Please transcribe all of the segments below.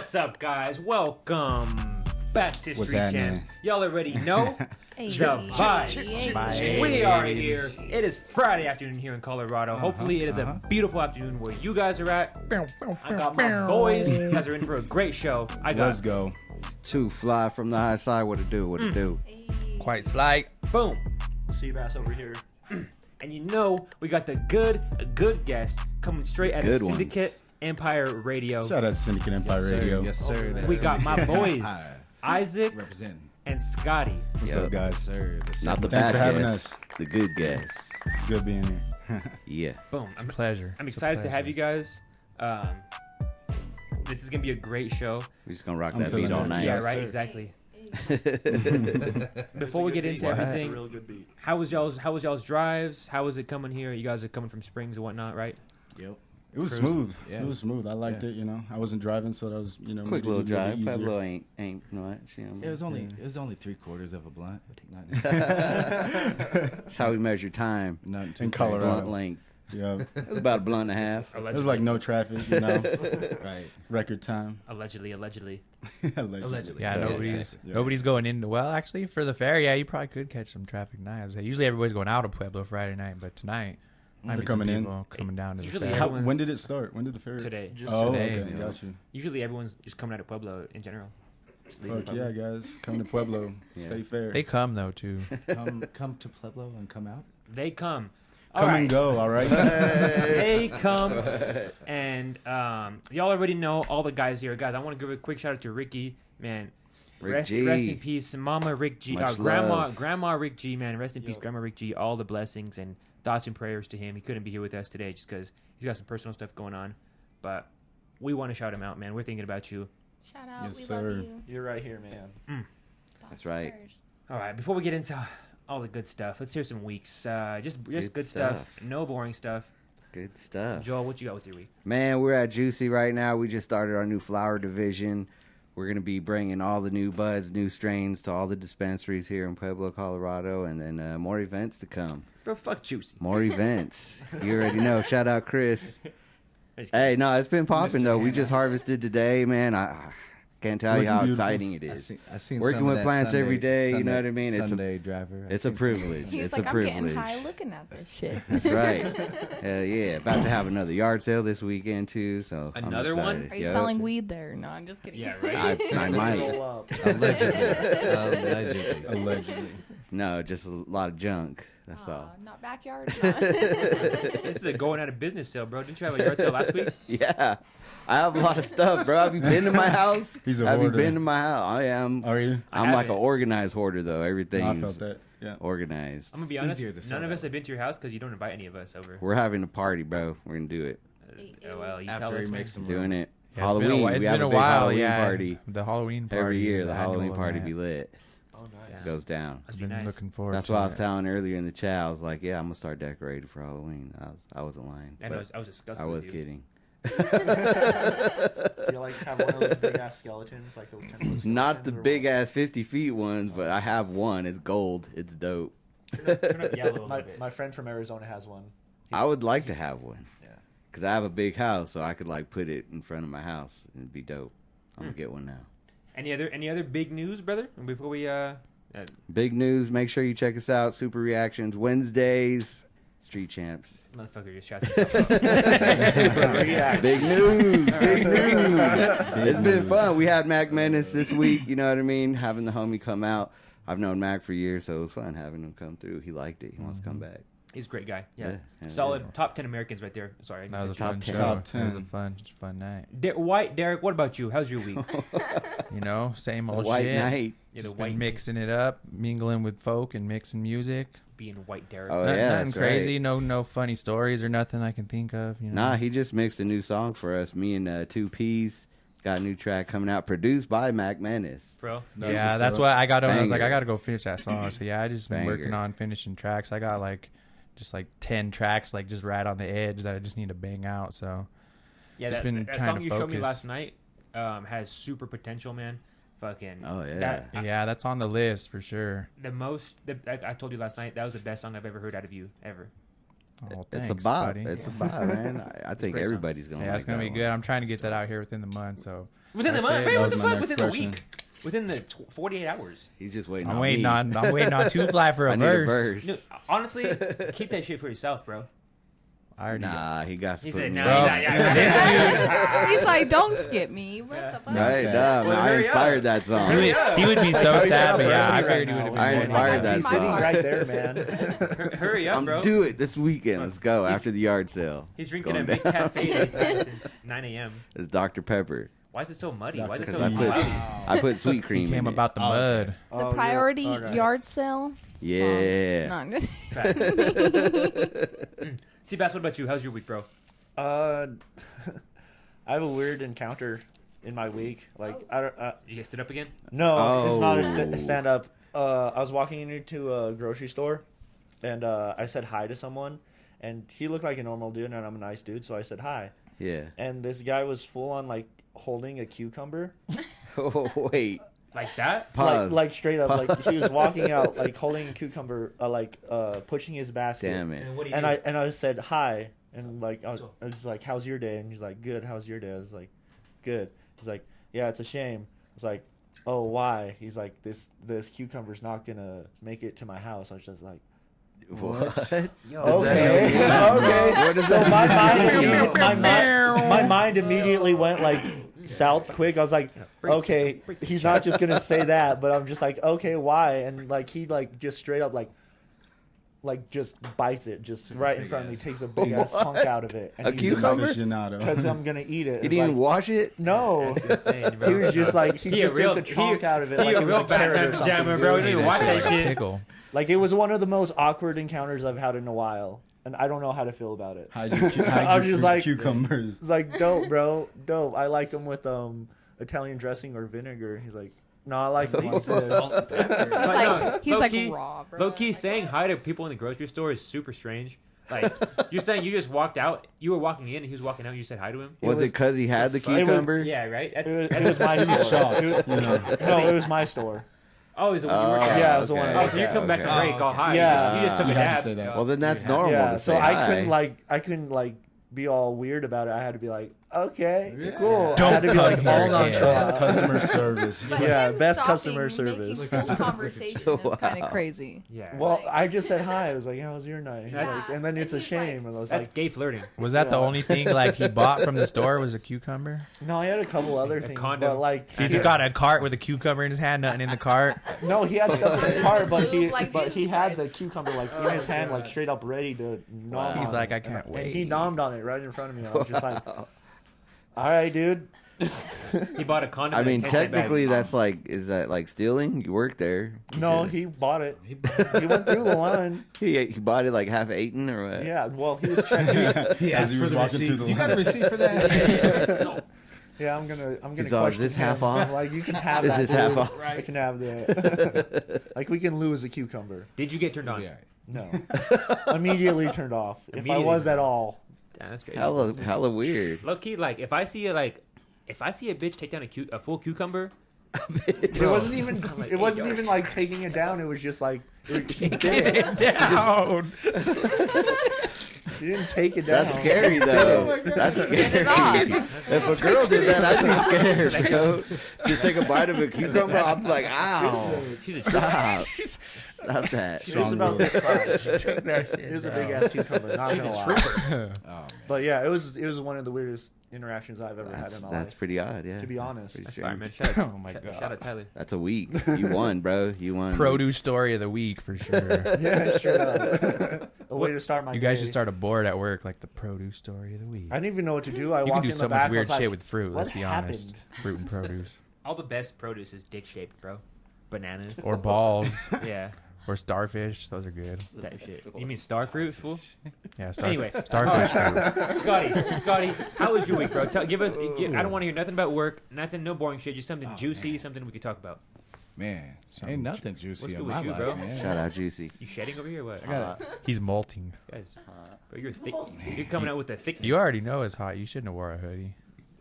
What's up, guys? Welcome back to Street Champs. Y'all already know the vibes. We are here. It is Friday afternoon here in Colorado. Hopefully, it is a beautiful afternoon where you guys are at. I got my boys. You guys are in for a great show. Let's go. Two fly from the high side. What it do? What it do? Quite slight. Boom. Cbass over here. And you know, we got a good guest coming straight out of Syndicate Empire Radio. Shout out to Syndicate Empire Radio. Yes, sir. We got my boys, Isaac and Scotty. What's up, guys? Yes, sir. Not the Thanks bad for having guest, us. the good guest. It's good being here. Yeah. Boom. It's a pleasure. I'm excited to have you guys. This is going to be a great show. We're just going to rock that beat all night. Yeah, Yes, right? sir. Exactly. Before we get into everything, It's a real good beat. how was y'all's drives? How was it coming here? You guys are coming from Springs and whatnot, right? Yep. It was Cruising. smooth. Yeah. It was smooth. I liked Yeah. it. You know, I wasn't driving, so that was Quick made it little a drive. easier. Pueblo ain't much. You know, It was only 3/4 of a blunt. That's how we measure time. Not too In Colorado. Blunt length. Yeah, It was about a blunt and a half. it was like no traffic. You know, Right. record time. Allegedly. Allegedly. Allegedly. Yeah, Yeah. nobody's going in. Well, actually, for the fair, yeah, you probably could catch some traffic tonight. Usually, everybody's going out of Pueblo Friday night, but tonight might They're be some coming in. people coming down to the Usually fair. How, Everyone's- when did it start? When did the fair? Today. Oh, today, okay, yeah. got you. Usually everyone's just coming out of Pueblo in general. Just leaving Fuck yeah, Pueblo. guys, come to Pueblo. Yeah. Stay fair. They come though too. Come to Pueblo and come out. They come. Come and go. All right. They come. And y'all already know all the guys here. Guys, I want to give a quick shout out to Ricky. Man, Rick rest G. in peace, Mama Rick G. Much Grandma love. Rick G, man. Rest in peace, Grandma Rick G. All the blessings and thoughts and prayers to him. He couldn't be here with us today just because he's got some personal stuff going on. But we want to shout him out, man. We're thinking about you. Shout out, Yes, we sir. love you. You're right here, man. That's right. All right, before we get into all the good stuff, let's hear some weeks. Just Good good stuff. stuff. No boring stuff. Good stuff. Joel, what you got with your week? Man, we're at Juicy right now. We just started our new flower division. We're going to be bringing all the new buds, new strains to all the dispensaries here in Pueblo, Colorado, and then more events to come. Bro, fuck Juicy. More events. You already know. Shout out, Chris. Just Hey, no, it's been popping, Mr. though. We Hannah. just harvested today, man. I can't tell you Looking how beautiful. exciting it is. I seen Working some of with that plants every day, you know Sunday- what I mean? It's a- Sunday driver. I It's a seen some of privilege. that. He's It's like, a I'm privilege. getting high looking at this shit. That's right. Hell yeah. About to have another yard sale this weekend, too. So I'm Another one? excited. Are you Yep. selling weed there? No, I'm just kidding. Yeah, right. I might. Roll up. Allegedly. Allegedly. No, just a lot of junk. That's all. Not backyard. This is a going out of business sale, bro. Didn't you have a yard sale last week? Yeah. I have a lot of stuff, bro. Have you been to my house? He's a Have hoarder. you been to my house? I am. Are you? I I'm like an haven't. organized hoarder, though. No, I Everything's felt that. Yeah. organized. I'm gonna be honest. easier to sell None of that us have been to your house because you don't invite any of us over. We're having a party, bro. We're going to do it. Oh, well, you tell After us. he man. makes some Doing it. Yeah, Halloween. It's We been have a a big while. Halloween Yeah, party. the Halloween party. Every year, is the annual Halloween party event. be lit. Oh, nice. Goes down. I've Must be been nice. looking forward. That's to what I was it. telling earlier in the chat. I was like, yeah, I'm going to start decorating for Halloween. I wasn't lying. I know. but I was disgusted I was with you. kidding. Do you like have one of those big ass skeletons, like those 10-foot Not the skeletons, or big what? ass 50 feet ones, but I have one. It's gold. It's dope. Turn up yellow a little My, bit. my friend from Arizona has one. I would like to have one. Yeah. Because I have a big house, so I could like put it in front of my house. It'd be dope. I'm going to get one now. Any other big news, brother? Before we Big news. Make sure you check us out. Super Reactions Wednesdays. Street Champs. motherfucker just shouts himself. Big news. Big news. It's been fun. We had Mac Menace this week. You know what I mean? Having the homie come out. I've known Mac for years, so it was fun having him come through. He liked it. He wants to come back. He's a great guy. Yeah. Yeah, Solid yeah. top 10 Americans right there. Sorry. That was a Top fun 10. show. Top It was a 10. fun night. Deryk, what about you? How's your week? You know, same The old White shit. Night. Yeah, Just the white been mixing it up, mingling with folk and mixing music. being white Deryk. Oh, Nothing yeah, that's crazy. right. No funny stories or nothing I can think of. You know? Nah, he just mixed a new song for us. Me and 2Ps got a new track coming out, produced by Mac Menace. Bro. Yeah, that's what I got. I was like, Banger. I got to go finish that song. So yeah, I just been working Banger. on finishing tracks. I got just 10 tracks, just right on the edge that I just need to bang out. So Yeah, Just that, been that trying song to you showed me focus. last night has super potential, man. Fucking. Oh, yeah. That, yeah, that's on the list for sure. I told you last night, that was the best song I've ever heard out of you, ever. Oh, It's a thanks, bop. buddy. It's a bop, man. I think great song. everybody's gonna. Yeah, like it's gonna that be one. good. I'm trying to get that out here within the month. So Within the That's month, it. man. That What the was my fuck? next Within the question. week. Within the 48 hours. He's just waiting. I'm on waiting me. I'm waiting on Two Fly for I a need a verse. verse. No, honestly, keep that shit for yourself, bro. I already got Nah, he got to He put said, me "No, on. he's not- yeah, He's like, don't skip me. What Yeah. the fuck? Right, Okay. nah, Well, man, I hurry up. inspired that song. Hurry up. He would be so Hurry sad, up, but yeah, I right figured he now. would have I been inspired good. that He's song. sitting right there, man. Hurry up, I'm bro. do it this weekend. Let's go after the yard sale. He's It's drinking going a big down. cafe that he's had since 9 a.m. It's Dr. Pepper. Why is it so muddy? Why is it Because so I put cloudy? I put sweet cream He in came it. about the mud. The priority yard sale. Yeah. Song. No, Cbass, what about you? How's your week, bro? I have a weird encounter in my week. Like, I don't. You guys stood up again? No, it's not a Oh. stand up. I was walking into a grocery store, and I said hi to someone, and he looked like a normal dude, and I'm a nice dude, so I said hi. Yeah. And this guy was full on like holding a cucumber, Oh wait. Like that? Pause. like straight up, like he was walking out like holding a cucumber, pushing his basket. Damn it. And what do you And do? I said hi, and like I was like, "How's your day?" And he's like, "Good. How's your day?" I was like, "Good." He's like, "Yeah, it's a shame." I was like, "Oh, why?" He's like, "This cucumber's not gonna make it to my house." I was just like, What? "Okay, that okay." What does So that mean? my mind immediately went like south quick. I was like, "Okay, he's not just gonna say that," but I'm just like, "Okay, why?" And like he like just straight up like just bites it just right in front of me, takes a big ass hunk out of it, and A cucumber? Aficionado. because I'm gonna eat it. You It's didn't even like, wash it? no. That's insane, bro. He was just like he a just real- took a chunk out of it he like a it was real a carrot Batman or something, pajama, bro. dude. You didn't That watch shit that like a shit. pickle. Like it was one of the most awkward encounters I've had in a while, and I don't know how to feel about it. Hide your, I'm just like- cucumbers. It's like dope, bro, dope. I like them with Italian dressing or vinegar. He's like, no, I like them like this. He's like low-key- raw, bro. Low key saying hi to people in the grocery store is super strange. Like, you're saying you just walked out, you were walking in, and he was walking out, and you said hi to him? Was it because he had the cucumber? Yeah, right? That's, It was my store. shocked, It was- no, it was my store. oh, is it when you worked Oh, at? Yeah, it was the one I Oh, worked so you at. come back from break all high. Yeah. You just took You a had to nap. say that. Well, then that's normal. Yeah, to so say I hi. couldn't be all weird about it. I had to be like, okay, Yeah. cool. Don't I had to be cut like here, all kid. nonchalant. Customer service. But Yeah, him best stopping, customer service. Making full conversation is kind of crazy. Yeah. Well, I just said hi. I was like, "How was your night?" He's Yeah. like, and then it's a And he's like- shame. And I was That's like, gay flirting. Was that the Yeah. only thing like he bought from the store was a cucumber? "No, I had a couple other things, condom. but like, He just got a cart with a cucumber in his hand, nothing in the cart. no, he had stuff in the car, but he Like but this, he had guys. the cucumber like in his hand, like straight up ready to nom. He's on like, it. I can't And wait. he nommed on it right in front of me. I was just like, "All right, dude." He bought a condom. I in a mean, 10-cent bag. technically, that's like, is that like stealing? You work there. You No, should- he bought it. He went through the line. he bought it like half eaten or what? Yeah, well, he was checking. As he was walking through the You got a line. receipt for that? Yeah, I'm gonna He's all, is question this half him. off? Like, you can have Is that. this half dude. off? I can have that. Like, we can lose a cucumber. Did you get turned on? Yeah. No. Immediately turned off. If I Immediately. was at all. Damn, that's crazy. Hella weird. Low key, like if I see a bitch take down a full cucumber, It wasn't even. like, It wasn't hey, even like taking it down. It was just like he did it. Down. He didn't take it down. That's scary though. That's Get it off. scary. If a girl did that, I'd be scared, bro. Just take a bite of a cucumber, I'm like, ow. she's a Stop. Stop that. It was about Strong this size. It was a big ass cucumber. Not gonna lie. Oh, But yeah, it was one of the weirdest interactions I've ever had in my That's life. pretty odd, yeah. To be honest. Pretty All right, strange. man. Shout out, Oh my God. shout out Tyler. That's a week. You won, bro. You won. Produce story of the week for sure. Yeah, straight up. A way to start my You guys day. should start a board at work like the produce story of the week. I didn't even know what to do. I You can walked do in so the back. much weird I was like, shit with fruit. what Let's be honest. happened? Fruit and produce, All the best produce is dick shaped, bro. Bananas. or balls, Yeah, or starfish. Those are good. that shit. You mean star fruit, fool? Yeah, Anyway. starfish fruit. Scotty, how was your week, bro? Give us. I don't want to hear nothing about work. Nothing, no boring shit. Just something juicy, something we could talk about. man. Ain't nothing juicy What's in good my with you, life, bro? man. Shout out Juicy. You shedding over here? Or what? I got He's molting. Guys, bro, you're thick. You're coming out with the thickness. You already know it's hot. You shouldn't have wore a hoodie.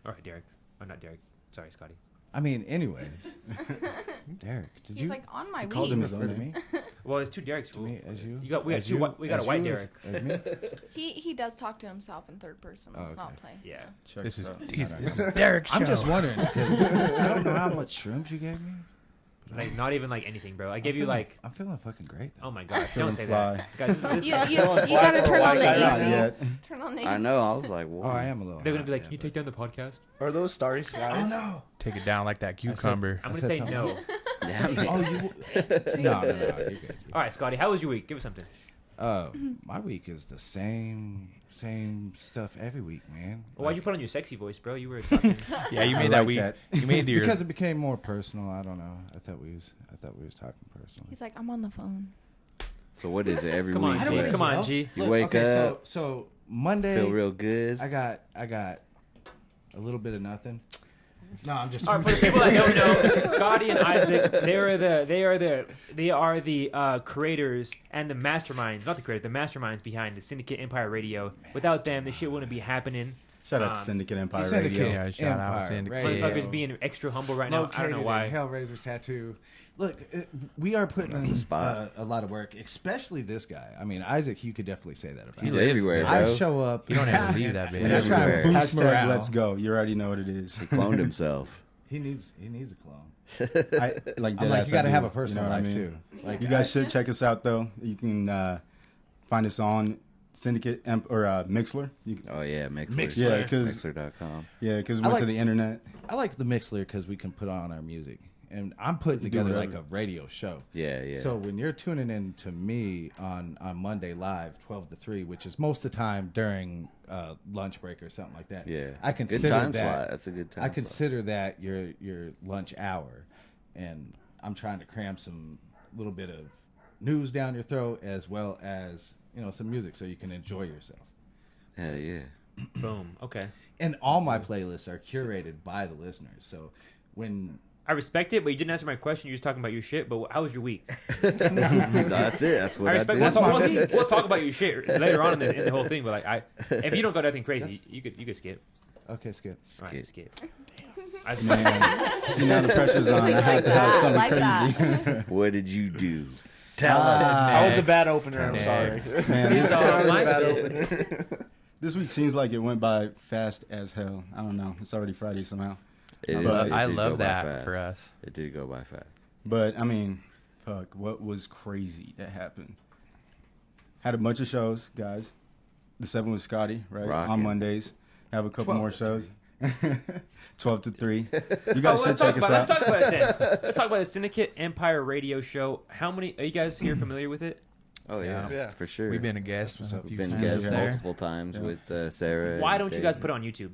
All right, Deryk. Oh, not Deryk. Sorry, Scotty. I mean, anyways. Deryk, did He's you like on my called week. him his refer own to me? Well, it's two Deryks. To me as you? We got As two. We got a as white you Deryk. as me? He does talk to himself in third person. Oh, It's not okay. play. Yeah. Check This it is out. this is Deryk's show. I'm just wondering because I don't know how much shrooms you gave me. Like not even like anything, bro. I gave you feeling- like. I'm feeling fucking great. Though. Oh my god! Feeling Don't say fly. that, guys. This, You gotta turn on the Not AC. yet. Turn on the AC. I know. I was like, Oh, what? I am a little. they're gonna hot, be like, yeah, "Can you take down the podcast?" Are those starry skies? no. Take it down like that cucumber. I'm I gonna said say something. no. Damn it. Oh, you? No, you're good. All right, Scotty. How was your week? Give us something. My week is the same stuff every week, man. Well, why'd you put on your sexy voice, bro? You were talking. Yeah, you I made that like week. that. You made your. because it became more personal. I don't know. I thought we was talking personally. He's like, I'm on the phone. So what is it every Come on, week? G. What? Come on, G. You wake up, So Monday, feel real good. I got a little bit of nothing. No, I'm just. All right, for the people that don't know, Scotty and Isaac, they are the creators and the masterminds, not the creators, the masterminds behind the Syndicate Empire Radio. Without them, this shit wouldn't be happening. Shout out to Syndicate Empire Syndicate. Radio. Yeah, shout out Empire Syndicate. Radio. Motherfuckers being extra humble right now. I don't know Located why. in Hellraiser's tattoo. Look, we are putting That's in a spot. a lot of work, especially this guy. I mean, Isaac, you could definitely say that about He's him. everywhere, I bro. show up. You don't have to leave that and I bitch. try to Everywhere. boost Hashtag morale. let's go. You already know what it is. He cloned himself. He needs a clone. I, like I'm dead like, ass you got to I have do. a personal You know what life I mean? too. Like You guys should check us out though. You can find us on Syndicate or Mixler. You can, Oh yeah, Mixler. Mixler. Yeah, 'cause- Mixler.com. yeah, because we I went to like- the internet. I like the Mixler because we can put on our music, and I'm putting You do together like whatever. a radio show. Yeah, yeah. So when you're tuning in to me on Monday live, 12 to 3, which is most of the time during lunch break or something like that. yeah, I good consider time that. slot. That's a good time. I slot. consider that your lunch hour, and I'm trying to cram some little bit of news down your throat as well as some music so you can enjoy yourself. Hell yeah. Boom. Okay. And all my playlists are curated by the listeners. So when I respect it, but you didn't answer my question. You're just talking about your shit. But how was your week? That's it. That's what I I, respect. did. We'll talk about your shit later on in the whole thing. But like, if you don't got nothing crazy, you could skip. okay, skip. All right, skip. Man, see now the pressure's on. I have to have something Like crazy. What did you do? That was a bad opener. I'm sorry. Man, It's all That was a my bad shit. opener. this week seems like it went by fast as hell. I don't know. It's already Friday somehow. It is- But it I did love go by that fast. for us. It did go by fast. But I mean, fuck, what was crazy that happened? Had a bunch of shows, guys. The 7 with Scotty, right? Rockin'. On Mondays. Have a couple more shows. 12 to 3. You Oh, guys should check us let's out. talk about it then. Let's talk about the Syndicate Empire Radio Show. How many are you guys here familiar with it? Oh yeah, Yeah. for sure. We've been a guest a few We've been times guests there. multiple times with Sarah. Why and don't you Dave. guys put it on YouTube?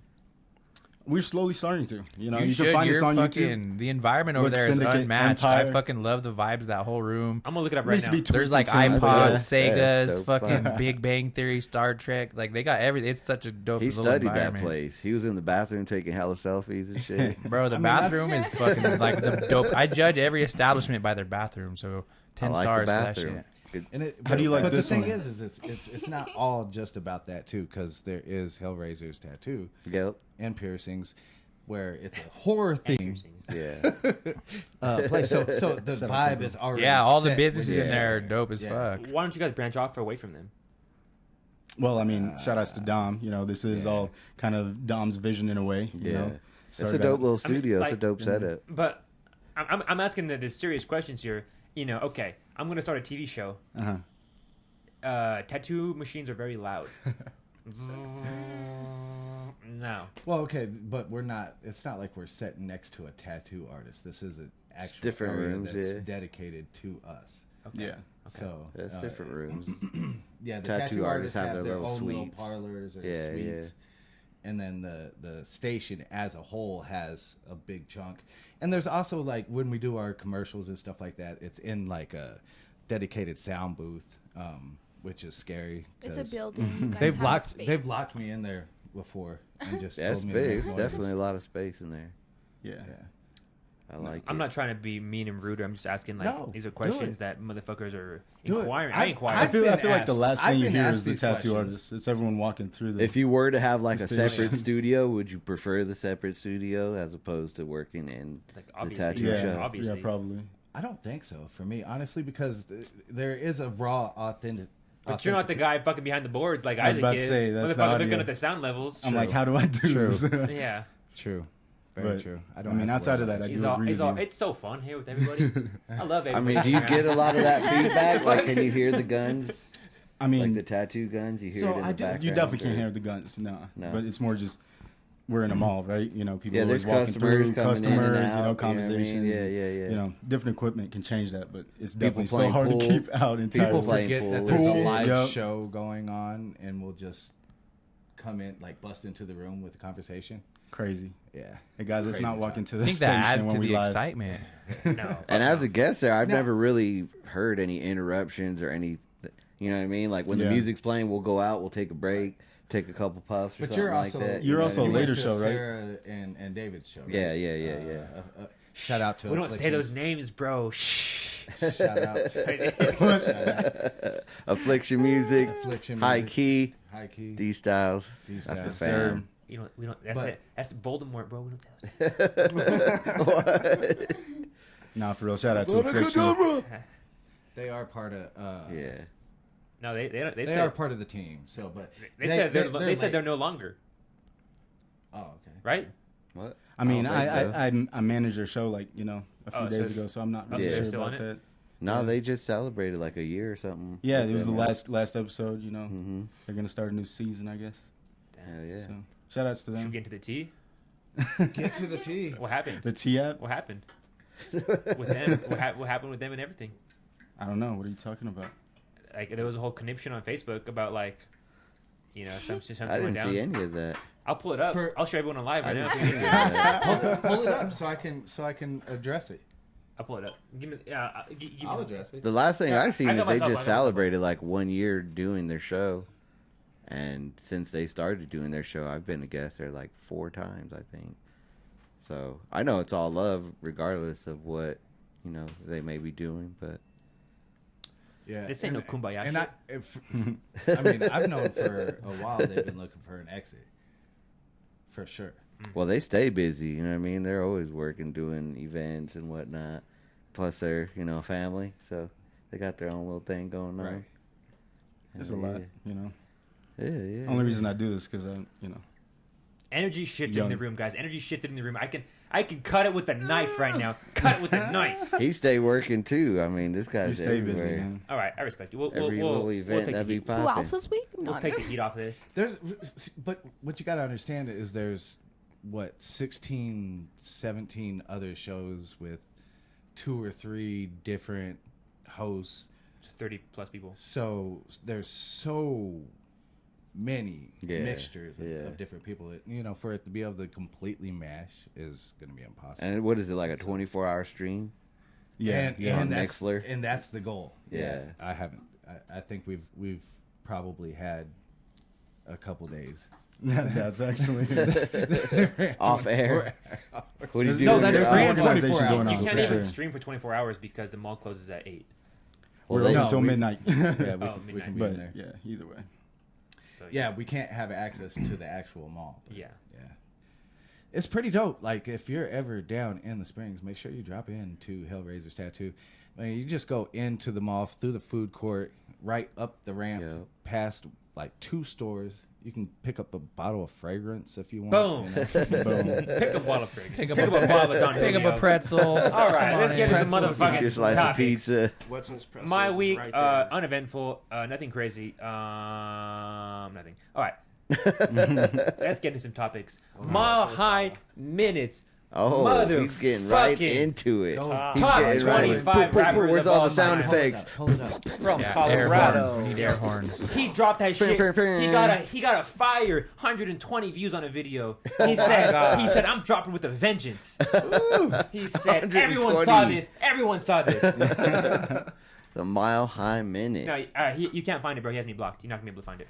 We're slowly starting to. You know, you should. can find You're us on fucking, YouTube. The environment over Look, there is Syndicate unmatched. I Empire. fucking love the vibes of that whole room. I'm gonna look it up right Needs to now. be There's like twisted too. iPods, Yeah, Segas, so fucking fun. Big Bang Theory, Star Trek. Like they got everything. It's such a dope He little studied that environment. place. He was in the bathroom taking hella selfies and shit. Bro, the bathroom is fucking like the dope. I judge every establishment by their bathroom, so 10 I like stars the for that bathroom. shit. Good. And How do you like but this the thing one? is it's not all just about that too, because there is Hellraiser's tattoo Yep. and piercings, where it's a horror theme Yeah. place. So the vibe is already Yeah, all the set businesses with in it. there are dope as Yeah. fuck. Why don't you guys branch off away from them? Well, I mean, shout outs to Dom. You know, this is all kind of Dom's vision in a way. You Yeah. know? It's a Started dope out- little studio. It's a like- dope setup. But I'm asking the serious questions here. Okay, I'm gonna start a TV show. Uh-huh. Tattoo machines are very loud. No. Well, okay, but we're not. It's not like we're sitting next to a tattoo artist. This is an actual different area rooms, that's yeah. dedicated to us. Okay. Yeah. So It's uh, different rooms. Yeah, the Tattoo tattoo artists artists have have their their little own little suites. parlors or Yeah, suites. And then the station as a whole has a big chunk. And there's also like when we do our commercials and stuff like that, it's in like a dedicated sound booth, which is scary. It's a 'cause building. You guys They've have a locked space. they've locked me in there before and just That's told me big. to make It's noises. definitely a lot of space in there. Yeah. Yeah. I like it. I'm not trying to be mean and rude. I'm just asking, like, No, these are do questions it. that motherfuckers are Do it. inquiring. I I've inquire. I feel been like the asked- last I've thing you been hear asked is the these tattoo questions. artist. It's everyone walking through the. If you were to have like a Stage. separate studio, would you prefer the separate studio as opposed to working in Like, the obviously, tattoo yeah, shop? obviously. yeah, probably. I don't think so for me, honestly, because there is a raw, authentic. But you're not the guy fucking behind the boards like I was Isaac about to is. say, that's the Motherfucker audio. looking at the sound levels. I'm like, how do I do True. this? Yeah. True. Very But, true. I mean, outside of that, I He's do all, agree he's with all, you. it's so fun here with everybody. I love I everybody. mean, do you get a lot of that feedback? Like, can you hear the guns? I Like mean, the tattoo guns? You hear So it in I the do- background? you definitely can't or- hear the guns, no. No. But it's more just we're in a mall, right? You know, people Yeah, always there's walking customers through, coming in and customers, out, you know, you know what I mean? conversations. Yeah, yeah, yeah. You know, different equipment can change that, but it's People definitely still playing hard pool. to keep out entirely. People playing forget pool that and there's a shit. live Yep. show going on, and we'll just come in, like, bust into the room with a conversation. Crazy. Yeah. Hey guys, let's Crazy not walk time. into I the think that station adds when to we the live. excitement. No. And as a guest there, I've No. never really heard any interruptions or any, you know what I mean? Like when the Yeah. music's playing, we'll go out, we'll take a break, take a couple puffs or But something you're like also that. You're know also what I a mean? later to show, right? Sarah and David's show. Right? Yeah, yeah, yeah, yeah. Shout out to We don't say Afflictions. those names, bro. Shh. Shout out Affliction music, Affliction high music. key, High key. D Styles. D That's the Styles. fam. You know, we don't. That's But- it. That's Voldemort, bro. We don't say that. Nah, for real. Shout out to Affliction. They are part of. Yeah. No, they don't. They, They said are part of the team. So, but they said they're they said late. they're no longer Oh, okay. right. What? I mean, don't think so. I managed their show like, you know, a few Oh, so days it's- ago, so I'm not oh, really so sure they're still about on it? that. No, they just celebrated like a year or something. Yeah, with it was the them, right? last episode, you know. Mm-hmm. They're going to start a new season, I guess. Hell yeah. So, shout outs to Should we them. get into the tea? Get to the T. What happened? The T app? What happened with them? What happened with them and everything? I don't know. What are you talking about? Like there was a whole conniption on Facebook about like, you know, something I went didn't down. see any of that. I'll pull it up. For- I'll show everyone on live I right now. didn't see any of that. Pull it up so I can address it. I'll pull it up. Give me. Give me I'll address it. The last thing Yeah, I've seen I know is they myself, I just know myself. celebrated like 1 year doing their show. And since they started doing their show, I've been a guest there like 4 times, I think. So I know it's all love, regardless of what, you know, they may be doing. But Yeah. This ain't no kumbaya And shit. I mean, I've known for a while they've been looking for an exit. For sure. well, they stay busy. You know what I mean? They're always working, doing events and whatnot. Plus, they're, you know, family, so they got their own little thing going on. Right. It's a lot, you know. Yeah, yeah. Only reason I do this because I, you know. Energy shifted in Young. the room, guys. Energy shifted in the room. I can cut it with a knife right now. Cut it with a knife. He stay working too. I mean, this You guy's stay busy, everywhere. man. All right, I respect you. We'll Every little event take that the be heat. Who popping. else this week? We'll No, take the heat off of this. But what you got to understand is there's, 16, 17 other shows with 2 or 3 different hosts. 30 plus people. So there's so many Yeah, mixtures yeah. of different people. You know, for it to be able to completely mash is going to be impossible. And what is it, like a 24-hour stream? Yeah, yeah. On that's, Mixler. and that's the goal. Yeah. I haven't. I think we've probably had a couple days. That's actually. Off air. What do you do? No, with that your is hour? ran 24 organization hours. going on You for can't even sure. stream for 24 hours because the mall closes at 8. We're Well, open they- until we- midnight. Yeah, we Oh, can midnight. be But in there. yeah, either way. So Yeah, we can't have access to the actual mall. But Yeah. yeah. It's pretty dope. Like, if you're ever down in the Springs, make sure you drop in to Hellraiser's Tattoo. I mean, you just go into the mall, through the food court, right up the ramp, Yep. past, 2 stores. You can pick up a bottle of fragrance if you want. Boom. You know? Boom. Pick up a bottle of fragrance. Pick up Pick a- up a bottle of Don Pick up Julio. a pretzel. All right, Come let's on get in. into some Pretzel. motherfucking Just slice of topics. pizza. What's in espresso? My week, right there. uneventful, nothing crazy, nothing. All right, let's get into some topics. Mile High Minutes. Oh, he's getting right Motherfucking into it. Go. He's Top getting right into it. 25 rappers Where's of all all the sound time. effects? Hold it up. From Yeah, Colorado. air horn. We need air horns. He dropped that shit. Fing, fing, fing. He got a fire 120 views on a video. Oh He said I'm dropping with a vengeance. He said everyone saw 120. this. Everyone saw this. The Mile High Minute. No, you can't find it, bro. He has me blocked. You're not gonna be able to find it.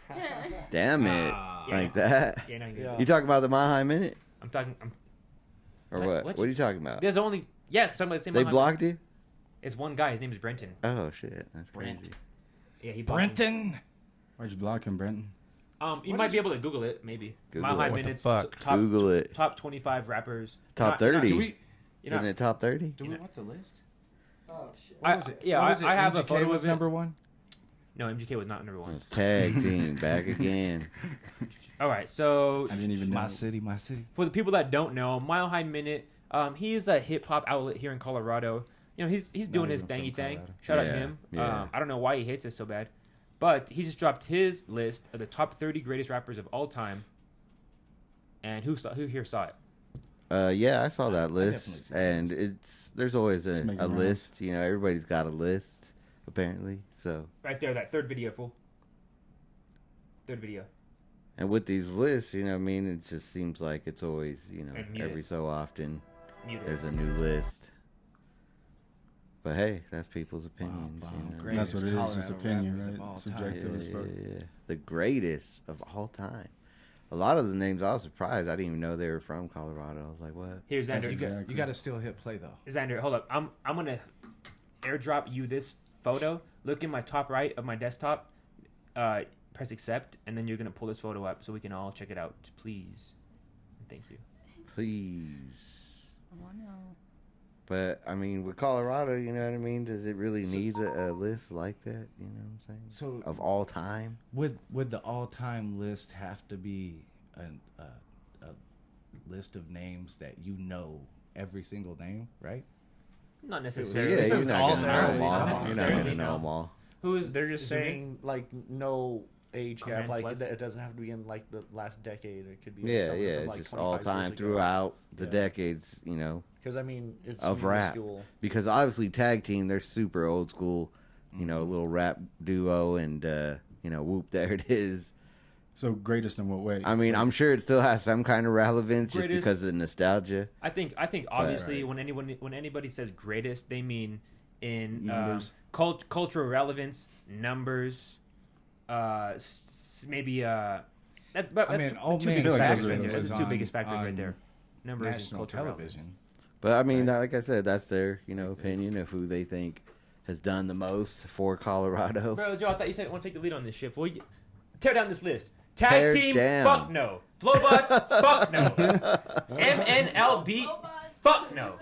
Damn it. Like that. Yeah, no, Yeah. You talking about the Mile High Minute? I'm talking. Or What? what? What? What are you talking about? There's only Yes, we're talking about the same. They Mile High blocked you? It's one guy. His name is Brenton. Oh shit, that's Brent. crazy. Yeah, he blocked him. Brenton. Why'd you block him, Brenton? You might be able to Google it, maybe. Google Mile High it. What the Minutes. fuck? Top, Google it. Top 25 rappers. Top You're not- 30. Do we Isn't it top 30? do we want the list? I have a MGK photo was of it. number one. No, MGK was not number one. Tag team back again. All right, so I didn't even know. My city, my city. for the people that don't know, Mile High Minute, he's a hip hop outlet here in Colorado. You know, he's doing his even thangy from thing. Colorado. Shout out Yeah, to him. yeah. I don't know why he hates us so bad, but he just dropped his list of the top 30 greatest rappers of all time. And who here saw it? Yeah, I saw that definitely list, see that and there's always It's a making rounds. list. You know, everybody's got a list apparently. So, Right there, that third video, fool. Third video. and with these lists, you know, I mean, it just seems like it's always, you know, And muted. every so often Muted. there's a new list. But hey, that's people's opinions. Wow, you know? great. That's what it is, Colorado just opinion, rappers of right? all time. Subjective as fuck. Yeah. The greatest of all time. A lot of the names I was surprised. I didn't even know they were from Colorado. I was like, what? Here's That's Xander. exactly- You got to still hit play though. Xander, hold up. I'm gonna airdrop you this photo. Look in my top right of my desktop. Press accept, and then you're gonna pull this photo up so we can all check it out, please. Thank you. Please. Oh no. But I mean, with Colorado, you know what I mean? Does it really need a list like that? You know what I'm saying? So Of all time? would the all-time list have to be a list of names that you know every single name, right? Not Yeah, necessarily. you're If it was not all gonna know there, them not all. You're not necessarily, gonna know no. them all. Who is? They're just is it me? saying like no age gap. Command Like plus? it doesn't have to be in like the last decade. It could be Yeah, something yeah, from, like, just all 25 time years ago. throughout the Yeah. decades, you know. Because I mean, it's Of rap. minuscule. Because obviously tag team, they're super old school, you know, little rap duo, and you know, whoop, there it is. So greatest in what way? I mean, I'm sure it still has some kind of relevance just Greatest- because of the nostalgia. I think obviously when anybody says greatest, they mean in Numbers. cultural relevance, numbers, maybe that's I mean, the Old two Man biggest Savage factors right there. was That's the two on- biggest factors right on there. Numbers and National cultural television. relevance. But I mean, like I said, that's their, you know, opinion of who they think has done the most for Colorado. Bro, Joe, I thought you said want to take the lead on this shit. Well, tear down this list. Tag Tear team, down. fuck no. Flowbots, fuck no. MNLB, fuck no.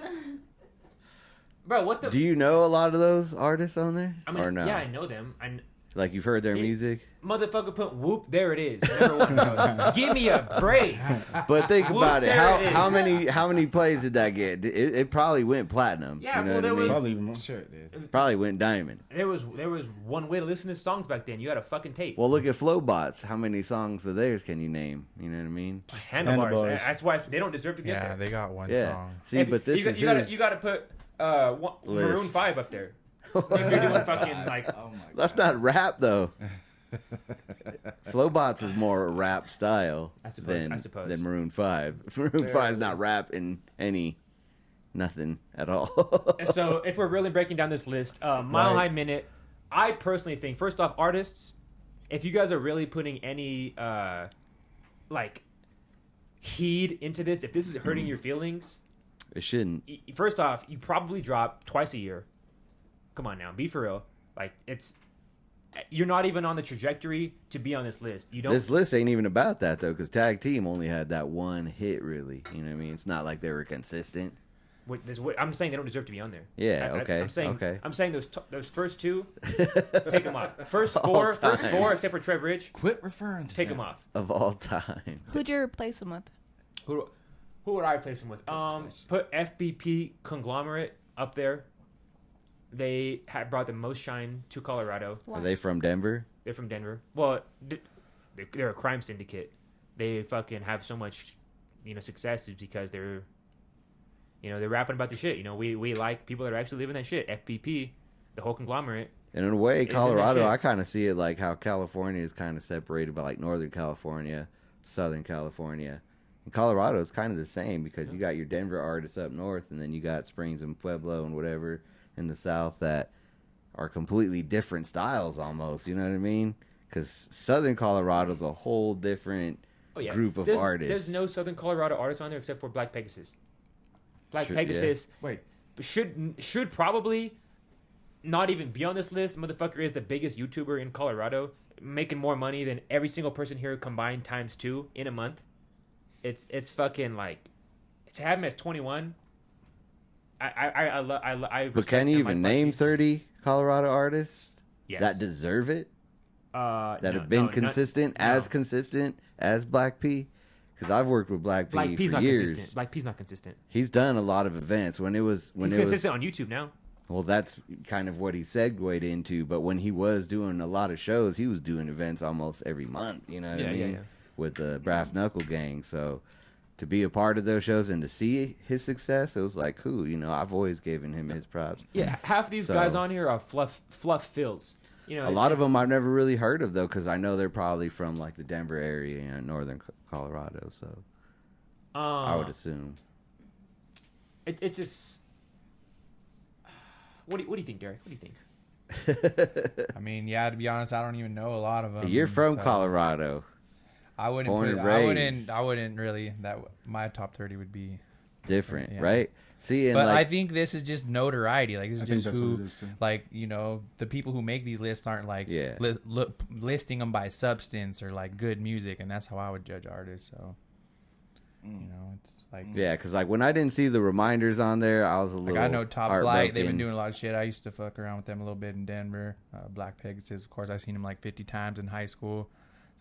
Bro, what the? Do you know a lot of those artists on there, I mean, or no? yeah, I know them. Like you've heard their It- music, Motherfucker put whoop, there it is. Number one. Give me a break. but think Whoop, about it. there it is. How many plays did that get? It probably went platinum. Yeah, you know well, what I there mean? was- Probably even more. Sure it did. Probably went diamond. There was one way to listen to songs back then. You had a fucking tape. Well, look at Flowbots. How many songs of theirs can you name? You know what I mean? Handlebars. Handlebars. That's why they don't deserve to get Yeah, there. they got one Yeah. song. See, If- but this you, is you gotta his. you gotta put Maroon List. 5 up there. If you're doing fucking like Oh my That's not rap though. Flowbots is more rap style I suppose. than Maroon 5. Maroon 5 is not rap in nothing at all. And so if we're really breaking down this list, Mile Right. High Minute, I personally think first off, artists, if you guys are really putting any like heed into this, if this is hurting your feelings, It shouldn't. first off, you probably drop twice a year. Come on now, be for real. Like you're not even on the trajectory to be on this list. You don't. This list ain't even about that though, because Tag Team only had that one hit. Really, you know what I mean? It's not like they were consistent. I'm saying they don't deserve to be on there. Yeah. Okay. I'm saying. Okay. I'm saying those first two, take them off. First All four, time. except for Trev Rich, Quit referring to take them. them off. Of all time. Who'd you replace him with? Who would I replace him with? Put FBP Conglomerate up there. They had brought the most shine to Colorado. Why? Are they from Denver? They're from Denver. Well, they're a crime syndicate. They fucking have so much, success is because they're rapping about the shit. We like people that are actually living that shit. FBP, the whole conglomerate. And in a way, Isn't that Colorado, shit? I kind of see it like how California is kind of separated by like Northern California, Southern California. And Colorado is kind of the same because you got your Denver artists up north, and then you got Springs and Pueblo and whatever in the south that are completely different styles almost. You know what I mean? Because Southern Colorado is a whole different group of artists. There's no Southern Colorado artists on there except for Black Pegasus. Black True, Pegasus. Wait, should probably not even be on this list. Motherfucker is the biggest YouTuber in Colorado, making more money than every single person here combined times 2 in a month. It's fucking like, to have him at 21. I But can you even name 30 Colorado artists that deserve it? That have been consistent as Black P? Because I've worked with Black P for years. Consistent. Black P's not consistent. He's done a lot of events he's consistent on YouTube now. Well, that's kind of what he segued into. But when he was doing a lot of shows, he was doing events almost every month. You know what I mean? Yeah. With the Brass Knuckle Gang. So to be a part of those shows and to see his success, it was like, cool. You know, I've always given him his props. Yeah, half of these guys on here are fluff fills. You know, a lot of them I've never really heard of though, because I know they're probably from like the Denver area and northern Colorado. So I would assume. It just. What do you think, Deryk? What do you think? I mean, yeah. To be honest, I don't even know a lot of them. You're from Colorado. I wouldn't really. My top 30 would be different, right? See, but I think this is just notoriety. Like, this is just who, it is too. like, you know, the people who make these lists aren't like listing them by substance or like good music, and that's how I would judge artists. So, you know, it's like because like when I didn't see the reminders on there, I was a little. Like, I know Top Flight. They've been doing a lot of shit. I used to fuck around with them a little bit in Denver. Black Pegasus, of course, I've seen him like 50 times in high school.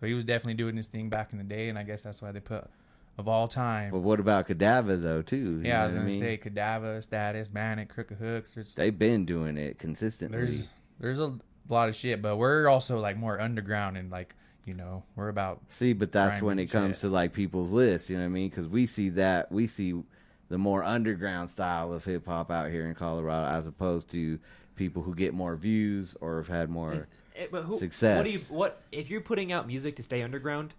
So he was definitely doing his thing back in the day, and I guess that's why they put of all time. But what about Cadaver though too? Yeah, I was gonna say Cadaver, Status, Manic, Crooked Hooks. They've been doing it consistently. There's a lot of shit, but we're also like more underground and like, you know, we're about. See, but that's when it comes to like people's lists. You know what I mean? Because we see the more underground style of hip hop out here in Colorado, as opposed to people who get more views or have had more success. What if you're putting out music to stay underground?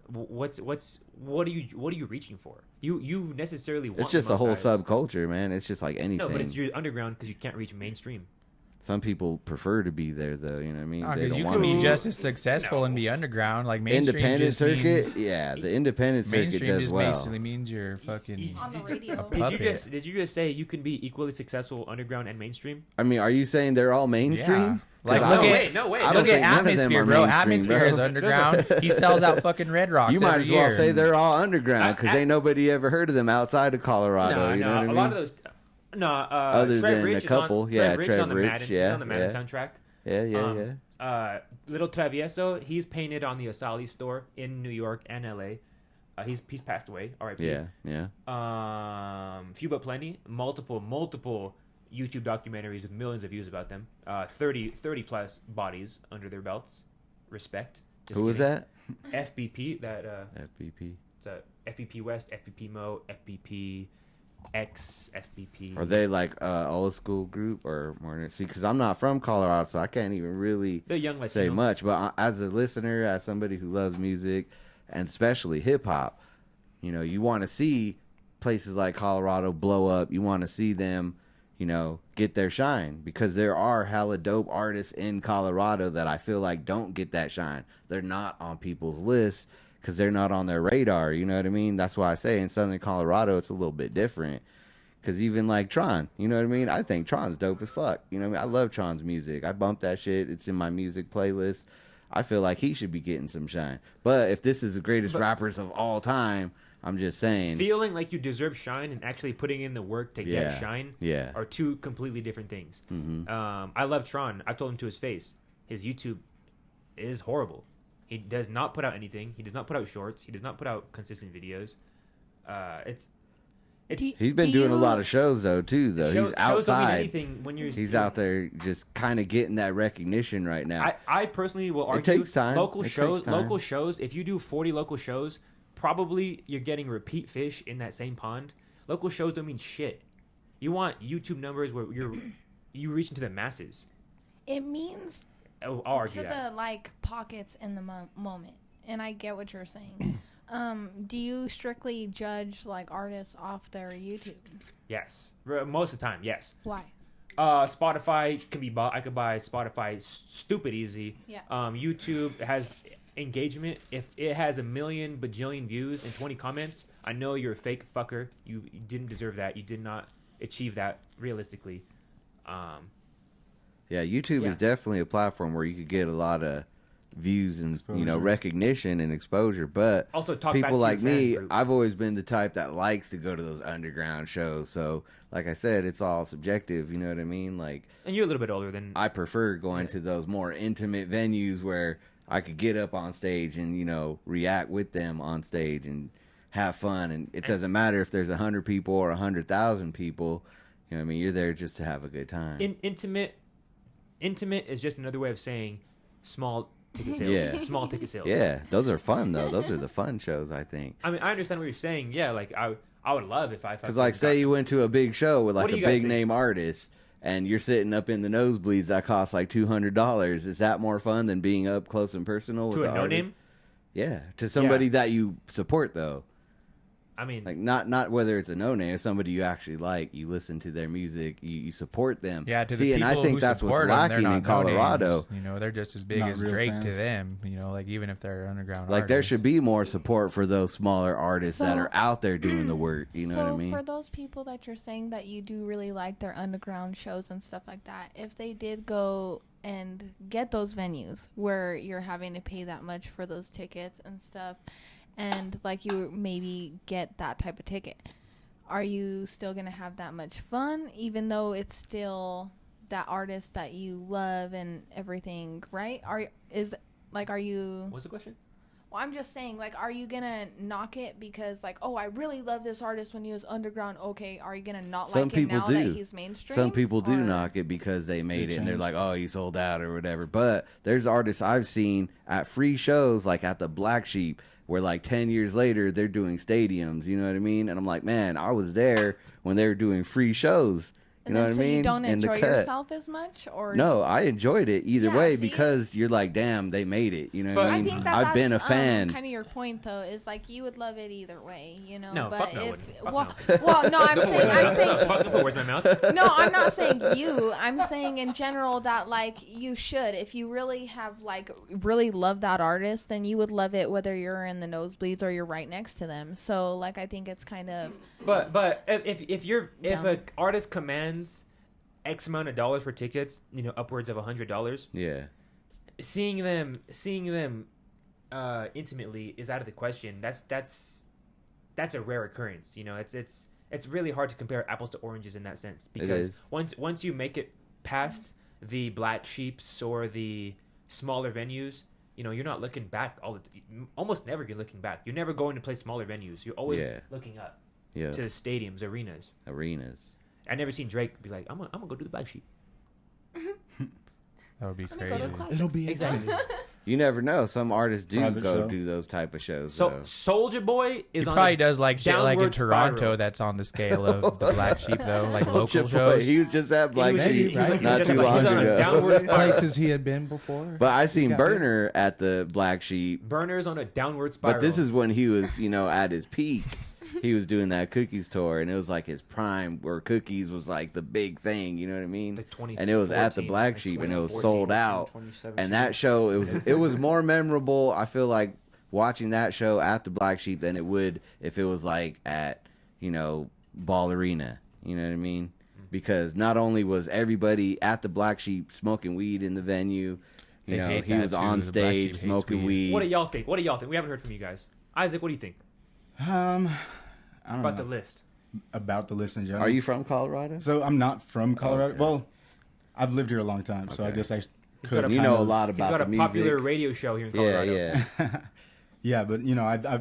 What are you reaching for? You necessarily want. It's just a whole subculture, man. It's just like anything. No, but it's your underground because you can't reach mainstream. Some people prefer to be there, though. You know what I mean? Because you can be just as successful and be underground. Like mainstream independent circuit, means, the independent circuit mainstream does just well. basically means you're fucking on the radio. Did you just say you can be equally successful underground and mainstream? I mean, are you saying they're all mainstream? Yeah. Like, no way. Look at Atmosphere, bro. Atmosphere is underground. He sells out fucking Red Rocks. You might as well say they're all underground because ain't nobody ever heard of them outside of Colorado. You know what I mean? A lot of those. No, other than a couple, Trev Rich, Rich on the Madden soundtrack. Yeah. Little Travieso, he's painted on the Asali store in New York and LA. He's passed away. R.I.P. Yeah. Few but plenty. Multiple YouTube documentaries with millions of views about them. 30 plus bodies under their belts. Respect. Who was that? FBP. FBP. It's FBP West, FBP Mo, FBP X, FBP. Are they like old school group or more? See, because I'm not from Colorado, so I can't even really say much. But as a listener, as somebody who loves music, and especially hip hop, you know, you want to see places like Colorado blow up. You want to see them, you know, get their shine, because there are hella dope artists in Colorado that I feel like don't get that shine. They're not on people's lists because they're not on their radar. You know what I mean? That's why I say in Southern Colorado it's a little bit different. Because even like Tron, you know what I mean? I think Tron's dope as fuck. You know what I mean? I love Tron's music. I bump that shit. It's in my music playlist. I feel like he should be getting some shine. But if this is the greatest rappers of all time, I'm just saying. Feeling like you deserve shine and actually putting in the work to get shine are two completely different things. Mm-hmm. I love Tron. I told him to his face. His YouTube is horrible. He does not put out anything. He does not put out shorts. He does not put out consistent videos. He's been doing a lot of shows though too. He's outside. He's out there just kind of getting that recognition right now. I personally will argue. It takes time. Local shows. If you do 40 local shows, probably you're getting repeat fish in that same pond. Local shows don't mean shit. You want YouTube numbers where you reach into the masses. It means I'll argue to that. the like pockets in the moment, and I get what you're saying. Do you strictly judge like artists off their YouTube? Yes, most of the time. Yes. Why? Spotify can be bought. I could buy Spotify stupid easy. Yeah. YouTube has engagement. If it has 1 million bajillion views and 20 comments, I know you're a fake fucker. You didn't deserve that. You did not. achieve that realistically. Yeah, YouTube is definitely a platform where you could get a lot of views and recognition and exposure. But also people like me, I've always been the type that likes to go to those underground shows. So, like I said, it's all subjective. You know what I mean? Like, and you're a little bit older than I prefer going to those more intimate venues where I could get up on stage and react with them on stage and have fun. And it doesn't matter if there's 100 people or 100,000 people. You know what I mean? You're there just to have a good time. Intimate is just another way of saying small ticket sales. Yeah. Small ticket sales. Yeah, those are fun though. Those are the fun shows, I think. I mean, I understand what you're saying. Yeah, like I would love if I. Because like, say you went to a big show with like a big think? name artist, and you're sitting up in the nosebleeds that cost like $200. Is that more fun than being up close and personal with to the a no artist? name? Yeah, to somebody that you support though. I mean, like not whether it's a no name, it's somebody you actually like. You listen to their music, you support them. Yeah, to the See, people and I think who that's what's support them, they're lacking not in Colorado. No-names. You know, they're just as big Not as real Drake fans. to them. You know, like even if they're underground. Like there artists. should be more support for those smaller artists that So- are out there doing the work. You know so what I mean? for those people that you're saying that you do really like their underground shows and stuff like that, if they did go and get those venues where you're having to pay that much for those tickets and stuff, and like you maybe get that type of ticket, are you still gonna have that much fun even though it's still that artist that you love and everything, right? Are you what's the question? well, I'm just saying, like, are you gonna knock it because, like, oh, I really love this artist when he was underground? Okay, are you gonna not Some like him people now do. that he's mainstream? Some people do Or- knock it because they made They it and they're changed. like, oh, you sold out or whatever. But there's artists I've seen at free shows, like at the Black Sheep, where like 10 years later they're doing stadiums. You know what I mean? And I'm like, man, I was there when they were doing free shows. You And know then what so I mean? you don't In the enjoy cut. yourself as much, or No, I enjoyed it either Yeah, way see? because you're like, damn, they made it. You know what But I I mean? think that I've been a that's, fan. kind of your point, though, is like you would love it either way, you know. No, but fuck no, I if wouldn't. Fuck well, no, I'm saying Fuck, put words in my mouth. no, I'm not saying you. I'm saying in general that like you should. If you really have like really love that artist, then you would love it whether you're in the nosebleeds or you're right next to them. So like I think it's kind of But if Dumb. an artist commands X amount of dollars for tickets, upwards of $100, Yeah. seeing them intimately is out of the question. That's a rare occurrence. It's really hard to compare apples to oranges in that sense, because is. once you make it past the Black Sheeps or the smaller venues, you're not looking back almost never. You're looking back. You're never going to play smaller venues. You're always looking up Yeah. to the stadiums, arenas. Arenas. I never seen Drake be like, I'm gonna go to the Black Sheep. That would be Let me go to crazy. class. It'll be Exactly. You never know. Some artists do Private go show. do those type of shows. So though. Soldier Boy He is on probably a does like shit like in downward Toronto spiral. that's on the scale of the Black Sheep though, like local Soulja Boy, shows. he was just at Black was- Sheep he was- not he too was long on a ago. downward spiral. Places he had been before. But I seen got Burner at the Black Sheep. Burner's on a downward spiral. But this is when he was, at his peak. He was doing that Cookies tour, and it was like his prime, where Cookies was like the big thing. You know what I mean? The 2014, And it was at the Black like Sheep, and it was 2014, sold out. 2017. And that show, it was more memorable. I feel like watching that show at the Black Sheep than it would if it was like at Ball Arena. You know what I mean? Because not only was everybody at the Black Sheep smoking weed in the venue, They hate he that was too. on The Black Sheep stage hates smoking weed. weed. What do y'all think? We haven't heard from you guys. Isaac, what do you think I don't about know. the list? About the list in general. Are you from Colorado? So I'm not from Colorado. Okay. Well, I've lived here a long time, so I Okay. guess I got could. a- You kind know a of- lot He's about got the a music. popular radio show here in Yeah, Colorado. yeah. Yeah, but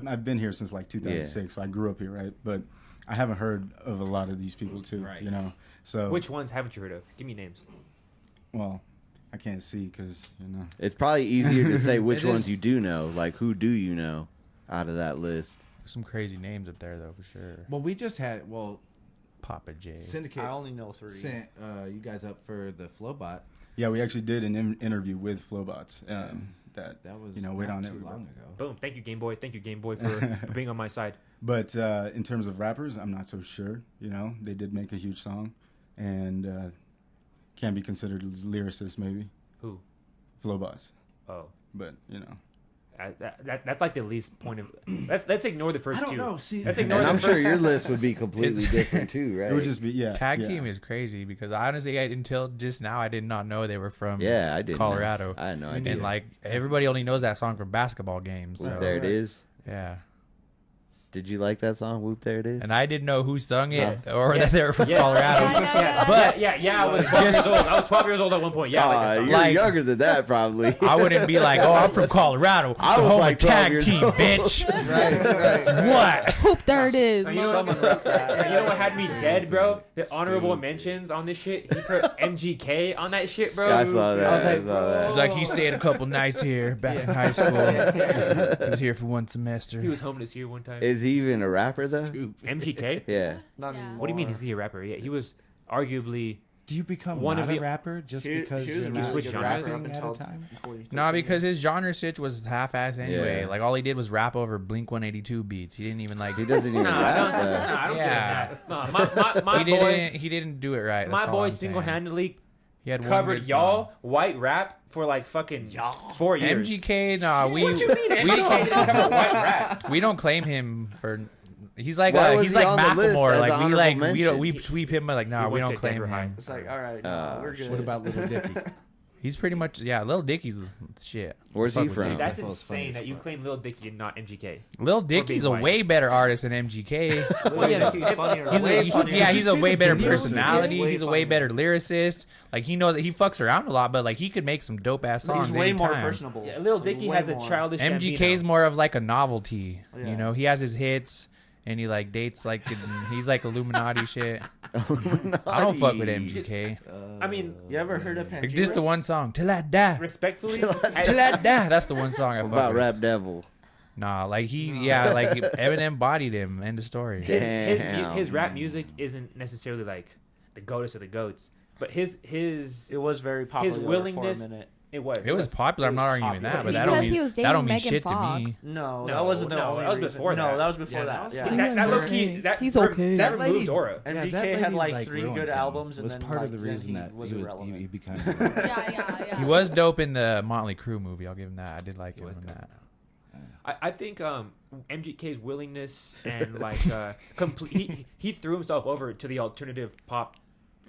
I've been here since like 2006, so I grew up here, right? But I haven't heard of a lot of these people too, Right. So Which ones haven't you heard of? Give me names. well, I can't see because It's probably easier to say which It ones is. you do know. Like, who do you know out of that list? Some crazy names up there though for sure. Well, we just had Papa J. Syndicate I only know 3. sent you guys up for the Flowbot. yeah, we actually did an interview with Flowbots. That was wait not on too it. long ago. Boom. Thank you, Game Boy. Thank you, Game Boy, for being on my side. But in terms of rappers, I'm not so sure. They did make a huge song, and can be considered as lyricists maybe. Who? Flowbots, Oh. but That's like the least point of. Let's ignore the first two. I don't know. See, Let's And ignore I'm the sure first. your list would be completely different too, right? It would just be Tag team is crazy because honestly, until just now, I did not know they were from Yeah, I did. Colorado. I had no idea. And like everybody only knows that song from basketball games. So. Whoop, there it is. Yeah. Did you like that song? Whoop, there it is. And I didn't know who sung it Yes. or Yes. that they were from Yes. Colorado. I was 12 years old. I was 12 years old at one point. Yeah, I like that song. you're Like- younger than that, probably. I wouldn't be like, oh, I'm from Colorado. I the was home like of 12 tag years team, old. bitch. Right. What? Hoop, there it is. You know, Someone wrote that. you know what had me dead, bro? The honorable mentions on this shit. He put MGK on that shit, bro. I saw that. I was like, I saw that. It's like he stayed a couple nights here back in high school. He was here for one semester. he was homeless here one time. Is he even a rapper though? MGK? Yeah. Not Yeah. anymore. What do you mean? Is he a rapper? Yeah, he was arguably. Do you become One not of a the- rapper just He- because he was you're a not really good rapper rapping up at until a time? 2013. No, because his genre shit was half-assed anyway. Yeah. Like all he did was rap over Blink 182 beats. He didn't even like. He doesn't even Nah, I don't, rap. nah, I don't Yeah. get that. Nah, my he boy, didn't. He didn't do it right. my That's all boy I'm saying. single-handedly He had one covered good y'all song. white rap for like fucking 4 years. MGK. Nah, we. What you mean? MGK didn't cover white rap. We don't claim him for. He's like Why was he's he like on the list Macklemore. as Like we honorable like mention? we sweep him, but like He nah, we went don't to claim Denver High. him. It's like, all right, we're good. What about Little Dicky? He's pretty much Lil Dicky's shit. Where's Fuck he with from? Dick. That's That was funny insane as that you fuck. claim Lil Dicky and not MGK. Lil Dicky's a white. way better artist than MGK. Well, yeah, he's funnier. He's way a, he's, funnier. yeah, Did he's you a see way the better videos? personality. Way He's a way funnier. better lyricist. Like he fucks around a lot, but like he could make some dope ass songs. He's way more anytime. personable. Yeah, Lil He's Dicky way has a more. childish MGK's Gambino. more of like a novelty. Yeah. You know, he has his hits and he like dates like he's like Illuminati shit. I don't fuck with MGK. I mean, You ever heard of Like, Pangea? just the one song, Till I Die. respectfully, Till I Die. That's the one song I What fuck about with. Rap Devil? Nah, like like Eminem bodied him. End of story. his rap music isn't necessarily like the goatest of the goats, but his It was very popular willingness- for a minute. it was It was popular. I'm It not was arguing that, popular. but that Because don't mean he was that don't dating mean Megan shit Fox. to me. No, No, that wasn't the no, only that was reason. before No, that. that was before Yeah, that. that was- Yeah. that low key that He's okay. that That removed lady- Dora. Yeah, MGK that had lady, like 3 ruined good him. albums, and was then part like, of the then reason he that was he irrelevant. became. Yeah. He was dope in the Motley Crue movie. I'll give him that. I did like him was in dope. that. I think MGK's willingness and like complete he threw himself over to the alternative pop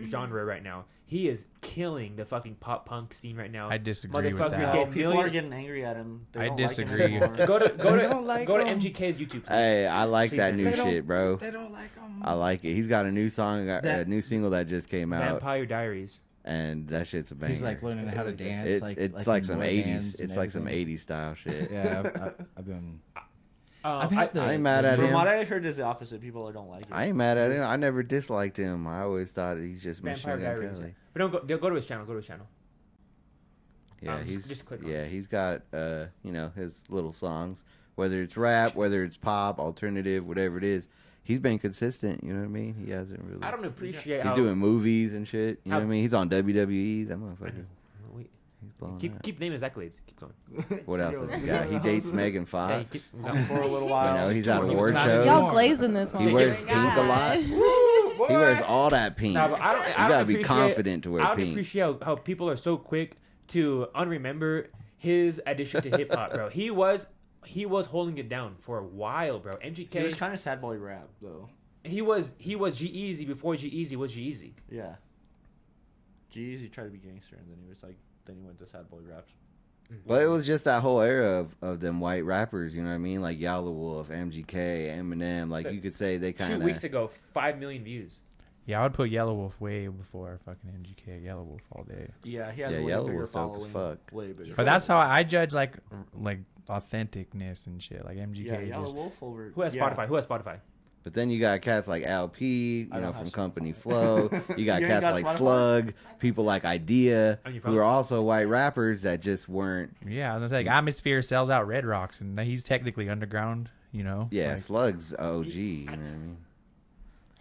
genre right now. He is killing the fucking pop punk scene right now. I disagree with Motherfuckers that. get No, people are millions- getting angry at him. They I don't like him disagree. anymore. Go to don't like go to him. MGK's YouTube. Please. Hey, I like Please that don't. new They don't- shit, bro. They don't like him. I like it. He's got a new song, a That- new single that just came out, Vampire Diaries. and that shit's a banger. He's like learning how to dance. It's like some boy 80s. bands It's and like some everything. 80s style shit. Yeah, I've been. I've had I ain't mad at From him. what I heard, is the opposite. People don't like it. I ain't mad at him. I never disliked him. I always thought he's just Vampire Machine Gun Diaries. Kelly. But don't go to his channel. Go to his channel. Yeah, just click on it. he's got his little songs. Whether it's rap, whether it's pop, alternative, whatever it is, he's been consistent. You know what I mean? He hasn't really. I don't appreciate He's how doing movies and shit. You know how- what I mean? He's on WWE. That I know. motherfucker. We- He's blowing keep naming his accolades. Keep going. What else has he got? He dates Megan Yeah, Fox. keep, For a little You while. know, he's at He was award not- shows. Y'all glazing this one. He wears pink a lot. He wears all that pink. Nah, but I don't You gotta be appreciate- confident to wear I don't pink. appreciate how people are so quick to unremember his addition to hip hop, bro. He was holding it down for a while, bro. MGK, He was kind of sad boy rap though. he was G-Eazy before G-Eazy was G-Eazy. Yeah. Jeez, he tried to be gangster, and then he went to sad boy raps. But it was just that whole era of them white rappers, you know what I mean? Like Yellow Wolf, MGK, Eminem. Like you could say they kind 2 of. weeks ago, 5 million views. Yeah, I would put Yellow Wolf way before fucking MGK. Yellow Wolf all day. Yeah, he has Yeah, a way Yellow bigger Wolf dope as following. fuck. Way bigger. But that's how I judge like authenticness and shit. Like MGK yeah, Yellow just Wolf over. Who has Spotify? Who has Spotify? But then you got cats like LP, I you know, don't from have Company Flow. You got You ain't cats got like Spotify? Slug, people like Idea, On your who phone? are also white rappers that just weren't. yeah. I was like Atmosphere sells out Red Rocks, and he's technically underground. You know. Yeah, Like, Slug's OG, you know what I mean?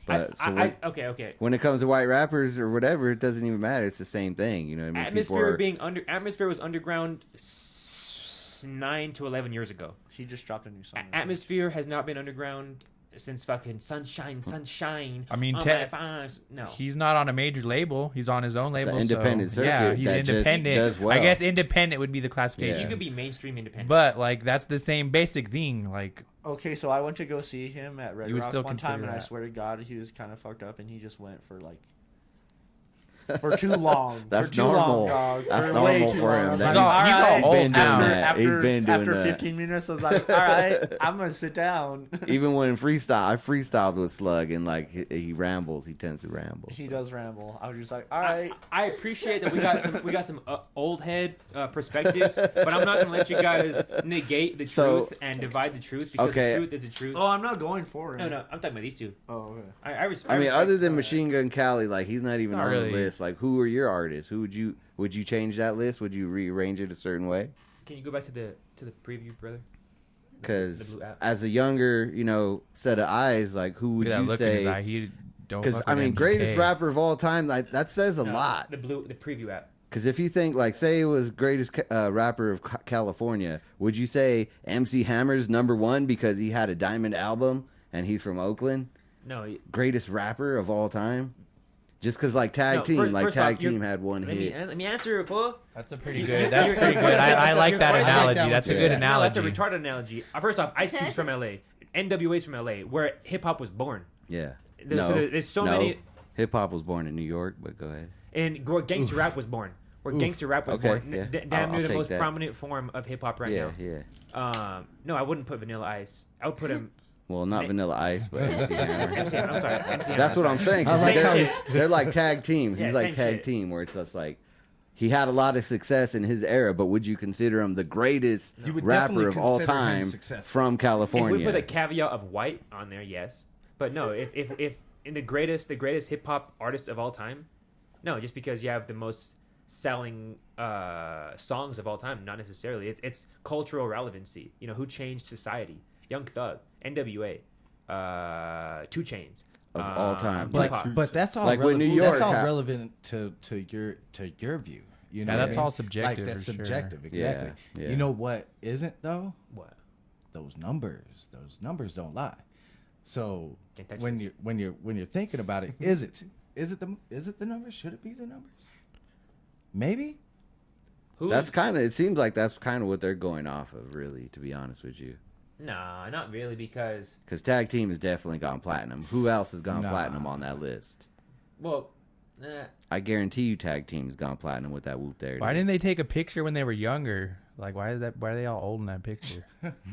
But so Okay. when it comes to white rappers or whatever, it doesn't even matter. It's the same thing, you know what I mean? People Atmosphere was underground 9 to 11 years ago. He just dropped a new song. Atmosphere has not been underground since fucking Sunshine. I mean, no. He's not on a major label. He's on his own label. It's an independent circuit Yeah, he's that just independent. does well. I guess independent would be the classification. You could be mainstream independent. But like that's the same basic thing. Like Okay, so I went to go see him at Red You would Rocks still one time, consider and I that. swear to God, he was kind of fucked up, and he just went for like for too long. That's for too normal. long, dog. That's for way normal too for long. him. I was That's- like, He's all "Alright." old been doing now. that. He's been doing after that. 15 minutes, I was like, all right, I'm going to sit down. Even when I freestyled with Slug, and like he rambles, he tends to ramble. He so. does ramble. I was just like, all right. I appreciate that we got some old head perspectives, but I'm not gonna let you guys negate the So- truth and divide the truth because Okay. the truth is the truth. Oh, I'm not going for it. No, I'm talking about these two. Oh, okay. I respect. I mean, respect- other than Machine Gun Kelly, like he's not even Not on really. the list. Like, who are your artists? Who would you change that list? Would you rearrange it a certain way? Can you go back to the preview, brother? The Because blue app. as a younger, set of eyes, like who would look at that you look in his eye. say? He don't. Because fuck I with mean, MGK. greatest rapper of all time, like that says a No, lot. The preview app. Because if you think, like, say it was greatest rapper of California, would you say MC Hammer's #1 because he had a diamond album and he's from Oakland? No, Greatest rapper of all time? Just because, like, No, Tag Team, first off, Team had one let hit. me answer it, fool. That's a pretty good. That's pretty good. I like that Your question- analogy. That's a good Yeah. No, that's analogy. a retarded analogy. First off, Ice Cube's from LA, NWA's from LA, where hip hop was born. Yeah. There's so many, Hip hop was born in New York, but go ahead. and where gangster rap was born. Where gangster rap was Okay, born. yeah. Damn I'll near the take most that. prominent form of hip hop right Yeah, now. yeah. No, I wouldn't put Vanilla Ice. I would put him. Well, not Vanilla Ice, but MC Hammer. MC, I'm sorry. MC, That's what I'm saying. 'cause Same they're, shit. they're like tag team. Yeah, He's like same tag shit. team, where it's just like he had a lot of success in his era, but would you consider him the greatest You would rapper definitely of all consider him time successful. from If California? we put a caveat of white on there, yes. But no, if in the greatest hip hop artist of all time, no, just because you have the most selling songs of all time, not necessarily. It's cultural relevancy. Who changed society? Young Thug, NWA, 2 Chainz. Of all time. Tupac. But that's all Like when relevant. New York That's all ha- relevant to your view. You know, Yeah, what that's I mean? all subjective, Like that's for sure. subjective, Yeah, exactly. yeah. You know what isn't though? What? Those numbers don't lie. So Can't touch when this. you're thinking about it, is it the numbers? Should it be the numbers? Maybe. It seems like that's kind of what they're going off of, really, to be honest with you. Nah, not really, because Because Tag Team has definitely gone platinum. Who else has gone Nah. platinum on that list? well, I guarantee you Tag Team has gone platinum with that whoop there. Why didn't they take a picture when they were younger? Like, why are they all old in that picture?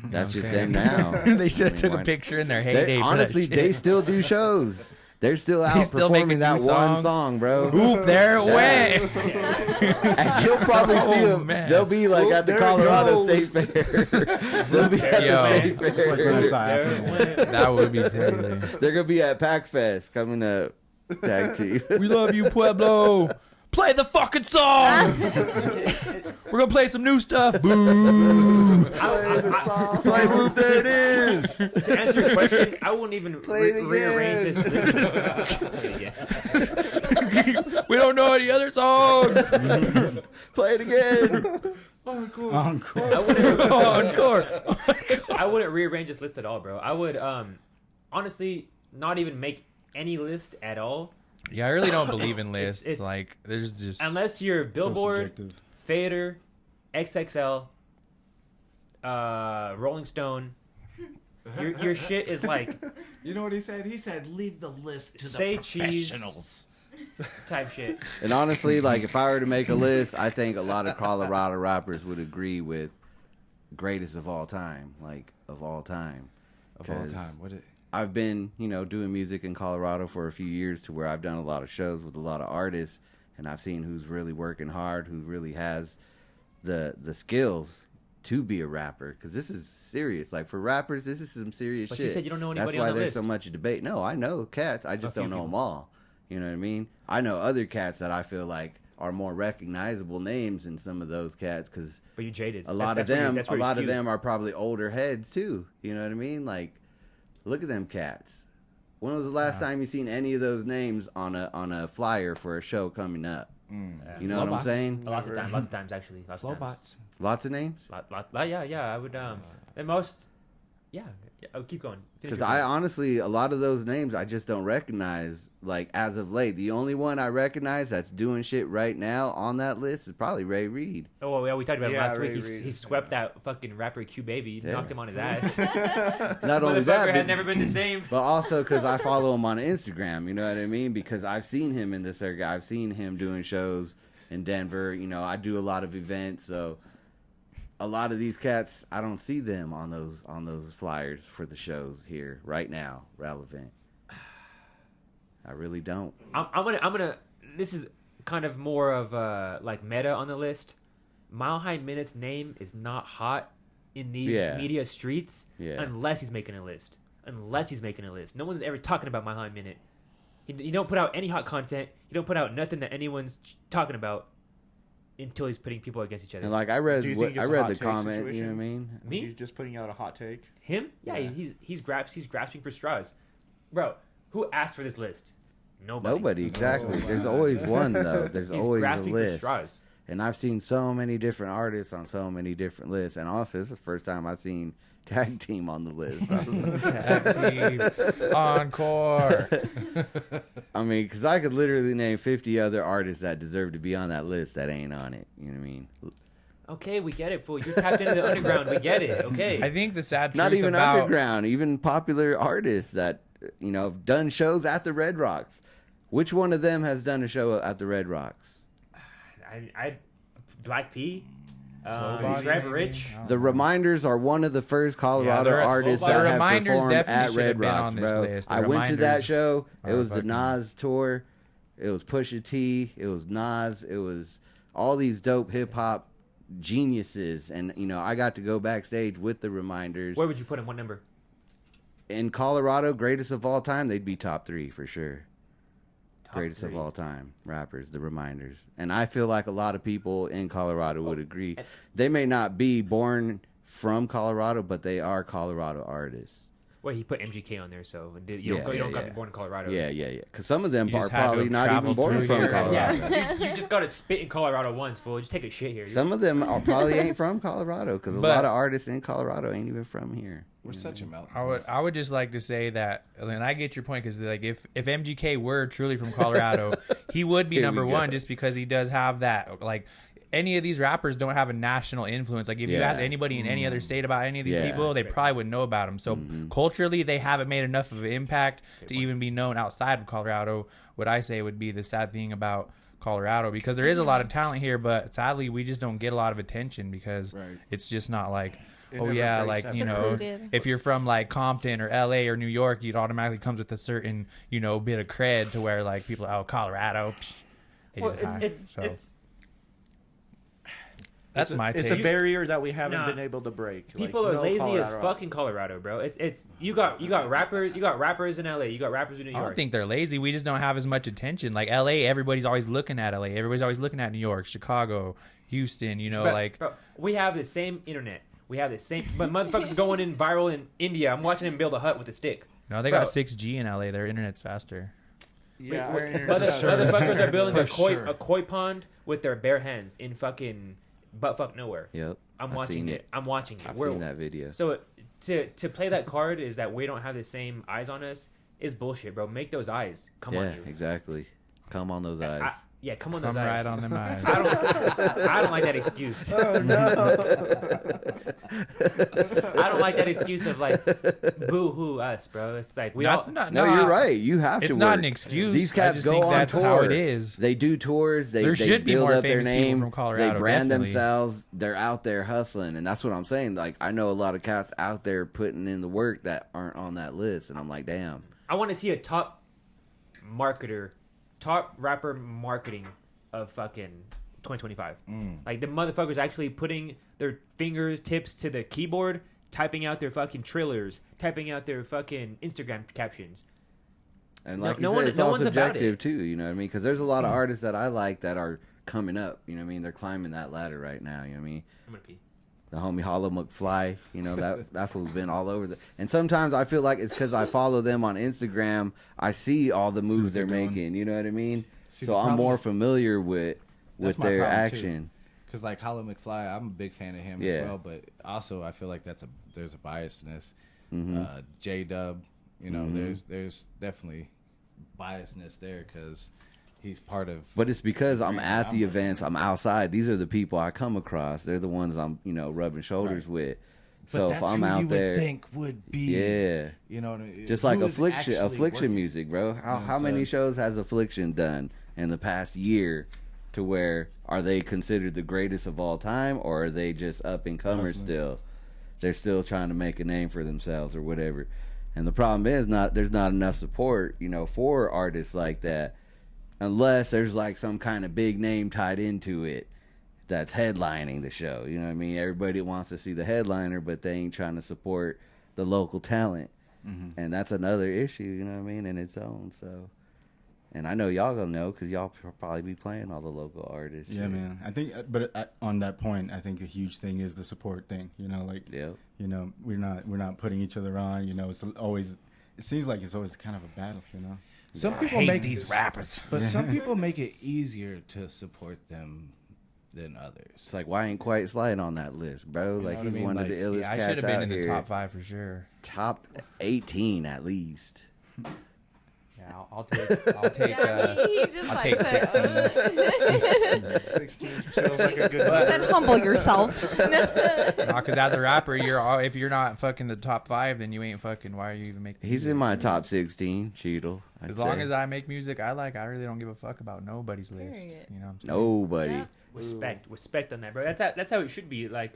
That's just saying? them now. They should have took why- a picture in their They- heyday. honestly, for that they shit. still do shows. They're still out They still making performing that new one songs? song, bro. Oop, there it went. And you'll probably Oh, see them. man. They'll be like Oop, at the there it Colorado goes. State Fair. They'll be at Yo. the state It's like when I fair. saw African. That would be crazy. They're gonna be at Pac Fest coming up. Tag team. We love you, Pueblo. Play the fucking song. We're gonna play some new stuff. Boo. Play whoop, there it is. to answer your question, I wouldn't even Play it again. rearrange this list. We don't know any other songs. Play it again. Encore. Encore. I wouldn't rearrange this list at all, bro. I would honestly not even make any list at all Yeah, I really don't believe in lists. It's- like, there's just unless you're Billboard, subjective. Fader, XXL, Rolling Stone. Your shit is like You know what he said? He said, "Leave the list to Say the cheese. professionals." type shit. And honestly, like if I were to make a list, I think a lot of Colorado rappers would agree with greatest of all time, like of all time. Of all 'Cause time, what it? I've been, doing music in Colorado for a few years to where I've done a lot of shows with a lot of artists, and I've seen who's really working hard, who really has the skills to be a rapper. Because this is serious. Like for rappers, this is some serious But shit. you said you don't know anybody That's why on the there's list. so much debate. No, I know cats. I just A few don't know them people. all. You know what I mean? I know other cats that I feel like are more recognizable names than some of those cats because But you jaded. a lot That's of where you- them, that's a where you lot of skewed. them are probably older heads too. You know what I mean? Like, look at them cats. When was the last time you seen any of those names on a flyer for a show coming up? You know what I'm Flowbots. saying? Lots of times actually. Lots of times. Flowbots. Lots of names. Yeah. I would the most Yeah. Oh, keep going. Because I honestly, a lot of those names I just don't recognize, like, as of late. The only one I recognize that's doing shit right now on that list is probably Ray Reed. Oh, well, yeah, we talked about him Yeah, last week. Ray He Reed. swept that fucking rapper Q Baby, Yeah. knocked him on his ass. Not only Motherfucker that, has never been the same. but also because I follow him on Instagram, you know what I mean? Because I've seen him in the circuit. I've seen him doing shows in Denver. You know, I do a lot of events, so a lot of these cats, I don't see them on those flyers for the shows here right now. Relevant. I really don't. I'm gonna. This is kind of more of like meta on the list. Mile High Minute's name is not hot in these media streets unless he's making a list. No one's ever talking about Mile High Minute. He don't put out any hot content. He don't put out nothing that anyone's talking about until he's putting people against each other. And like I read, Do you think I it's a read hot the take comment. situation? You know what I mean? Me? He's just putting out a hot take. Him? Yeah, he's grasping for straws. Bro, who asked for this list? Nobody, exactly. There's always one though. There's He's always a grasping for list. straws. And I've seen so many different artists on so many different lists. And also, this is the first time I've seen Tag Team on the list. Tag team. Encore. I mean, because I could literally name 50 other artists that deserve to be on that list that ain't on it. You know what I mean? Okay, we get it, fool. You're tapped into the underground. We get it. Okay. I think the sad truth Not even about underground, even popular artists that, you know, have done shows at the Red Rocks. Which one of them has done a show at the Red Rocks? I Black P, Body, Trevor maybe? Rich. I don't The know. Reminders are one of the first Colorado the artists The that have Reminders performed definitely at should Red have been Rocks, on this bro. list. The I went to that Reminders show. It are was the fucking- Nas tour. It was Pusha T. It was Nas. It was all these dope hip hop geniuses, and you know I got to go backstage with the Reminders. Where would you put him? What number? In Colorado, greatest of all time, they'd be top 3 for sure. Greatest of 3. all time rappers, the Reminders. And I feel like a lot of people in Colorado would agree. They may not be born from Colorado, but they are Colorado artists. Well, he put MGK on there, so you don't got to be born in Colorado. Yeah. Because some of them You are just had to probably have not even traveled born through from here. Colorado. Yeah, you just got to spit in Colorado once, fool. Just take a shit here. Some of them probably ain't from Colorado because a But- lot of artists in Colorado ain't even from here. We're such a melting. I would just like to say that, and I get your point, because like if MGK were truly from Colorado, he would be Here we number go. one, just because he does have that. Like any of these rappers don't have a national influence. Like if you Yeah. ask anybody in any other state about any of these Yeah. people, they probably wouldn't know about them. So culturally, they haven't made enough of an impact to even be known outside of Colorado. What I say would be the sad thing about Colorado, because there is a lot of talent here, but sadly we just don't get a lot of attention because Right. it's just not like, It oh never yeah, breaks like, out. you know, Secluded. if you're from like Compton or LA or New York, it automatically comes with a certain, you know, bit of cred to where like people, oh, Colorado, psh, they Well, just high. So that's my take. It's a barrier that we haven't Nah. been able to break. People Like, are no lazy as Colorado. fuck in Colorado, bro. It's you got rappers in LA, you got rappers in New I York. don't think they're lazy. We just don't have as much attention. Like LA, everybody's always looking at LA. Everybody's always looking at New York, Chicago, Houston. You know, Bro, like bro, we have the same internet. We have the same, but motherfuckers going in viral in India. I'm watching them build a hut with a stick. no, they Bro. got 6G in LA. Their internet's faster. Yeah, our internet's Motherfuckers are building For a koi pond with their bare hands in fucking buttfuck nowhere. Yep. I'm I've watching seen it. I'm watching it. I've We're- seen that video. So to play that card is that we don't have the same eyes on us is bullshit, bro. Make those eyes come Yeah, on you. exactly. Come on those eyes. Come on Come those right eyes. on them eyes. I don't like that excuse. Oh no! I don't like that excuse of like boo hoo us, bro. It's like we That's all not, No, you're right. You have It's to. not work. an excuse. These I cats just go think on that's tour. how it is. They do tours. They There should be build more up their famous people name. from Colorado, They brand definitely. themselves. They're out there hustling, and that's what I'm saying. Like I know a lot of cats out there putting in the work that aren't on that list, and I'm like, damn. I want to see a top rapper marketing of fucking 2025. Like the motherfuckers actually putting their tips to the keyboard, typing out their fucking trillers, typing out their fucking Instagram captions. And No- like no you one- said, it's no all one's about subjective it. too. You know what I mean? Because there's a lot of artists that I like that are coming up. You know what I mean? They're climbing that ladder right now. You know what I mean? I'm gonna pee. The homie Hollow McFly, you know, that fool's been all over and sometimes I feel like it's because I follow them on Instagram. I see all the moves they're doing. making, you know what I mean? See, So the I'm problem- more familiar with That's my their problem, too. action. Because like Hollow McFly, I'm a big fan of him Yeah. as well. But also, I feel like there's a biasness. J-Dub. You know, there's definitely biasness there because he's part of. But it's because I'm at the events, I'm outside. These are the people I come across. They're the ones I'm, rubbing shoulders with. So if I'm out there, think would be, you know, just like Affliction music, bro. How many shows has Affliction done in the past year? To where are they considered the greatest of all time, or are they just up and comers still? They're still trying to make a name for themselves or whatever. And the problem is there's not enough support, for artists like that, unless there's like some kind of big name tied into it that's headlining the show. You know what I mean? Everybody wants to see the headliner, but they ain't trying to support the local talent. And that's another issue, you know what I mean, in its own. So. And I know y'all gonna know because y'all probably be playing all the local artists. Yeah, man. I think, but on that point, I think a huge thing is the support thing. We're not putting each other on. It's always. It seems like it's always kind of a battle. Some people make these rappers, but some people make it easier to support them than others. It's like, why ain't Quiet Slide on that list, bro? Like he's one of the illest cats out here. I should have been in the top 5 for sure. Top 18 at least. Yeah, I'll take. He just I'll like take said, 16 feels like a good He said, humble yourself. Because as a rapper, if you're not fucking the top 5, then you ain't fucking. Why are you even making? He's in my top 16, Cheadle. As long as I make music I like, I really don't give a fuck about nobody's list. Period. You know what I'm saying? Nobody. Yeah. Respect on that, bro. That's how it should be. Like,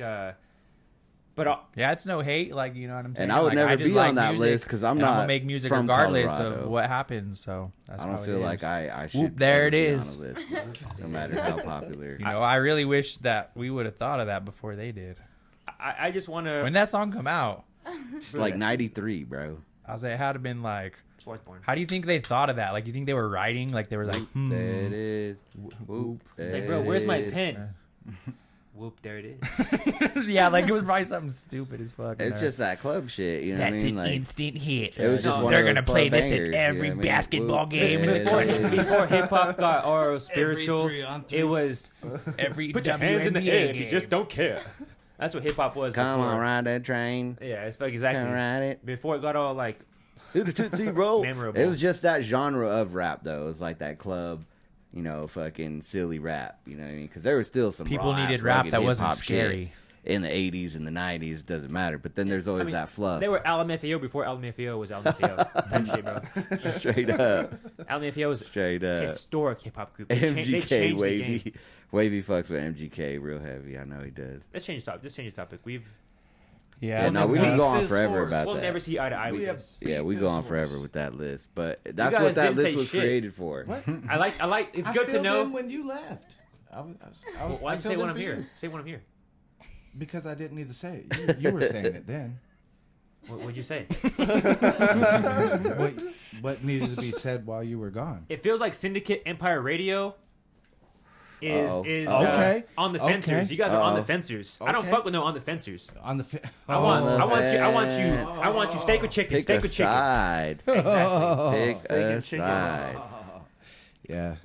but yeah, it's no hate. Like, you know what I'm saying? And I would never just be on that list because I'm gonna not. make music from regardless Colorado. of what happens. So that's I don't feel like I should. Whoop, there ever it be is. on a list, no matter how popular. I really wish that we would have thought of that before they did. I just want to. When that song come out, It's like 93, bro. I was like, it had to been like. Sportsborn. How do you think they thought of that? Like, you think they were writing? Like, they were like, There it is. Whoop. It's like, bro, where's my pen? Whoop, there it is. Yeah, like it was probably something stupid as fuck. It's just that club shit, you know what I That's mean? an Like, instant hit. it was just one They're of those gonna play club this bangers, in every you know what I mean? basketball Whoop, game. there it is. Before hip hop got or spiritual, 3-on-3. it was Every put your hands in the air if you game. just don't care. That's what hip hop was. Come before. on, ride that train. Yeah, it's like exactly. Come ride it. Before it got all like Do the Tootsie Roll. Memorable. It was just that genre of rap, though. It was like that club, fucking silly rap. You know what I mean? Because there was still some People raw-ass needed rap rugged that wasn't hip-hop shit scary. in the 80s and the 90s. Doesn't matter. But then there's always that fluff. they were LMFAO before LMFAO was LMFAO type shit, bro. Straight up. LMFAO was Straight up. historic hip hop group. They changed MGK the game. Wavy. Wavy fucks with MGK real heavy. I know he does. Let's change the topic. Let's change the topic. Yeah, no, we can go on forever about We'll that. never see eye to eye with this. Yeah, we go on forever with that list. But that's guys what that didn't say list was shit. created for. What? I like. It's good to filled know. in when you left. Why'd you say when I'm here? Say when I'm here. Because I didn't need to say it. You were saying it then. What'd you say? What needed to be said while you were gone? It feels like Syndicate Empire Radio is Okay. on the fencers. Okay. You guys are on the fencers. I don't Okay. fuck with no on the fencers. On the I want you steak with chicken. Pick Steak a with chicken. side. Exactly. Pick a side. Yeah.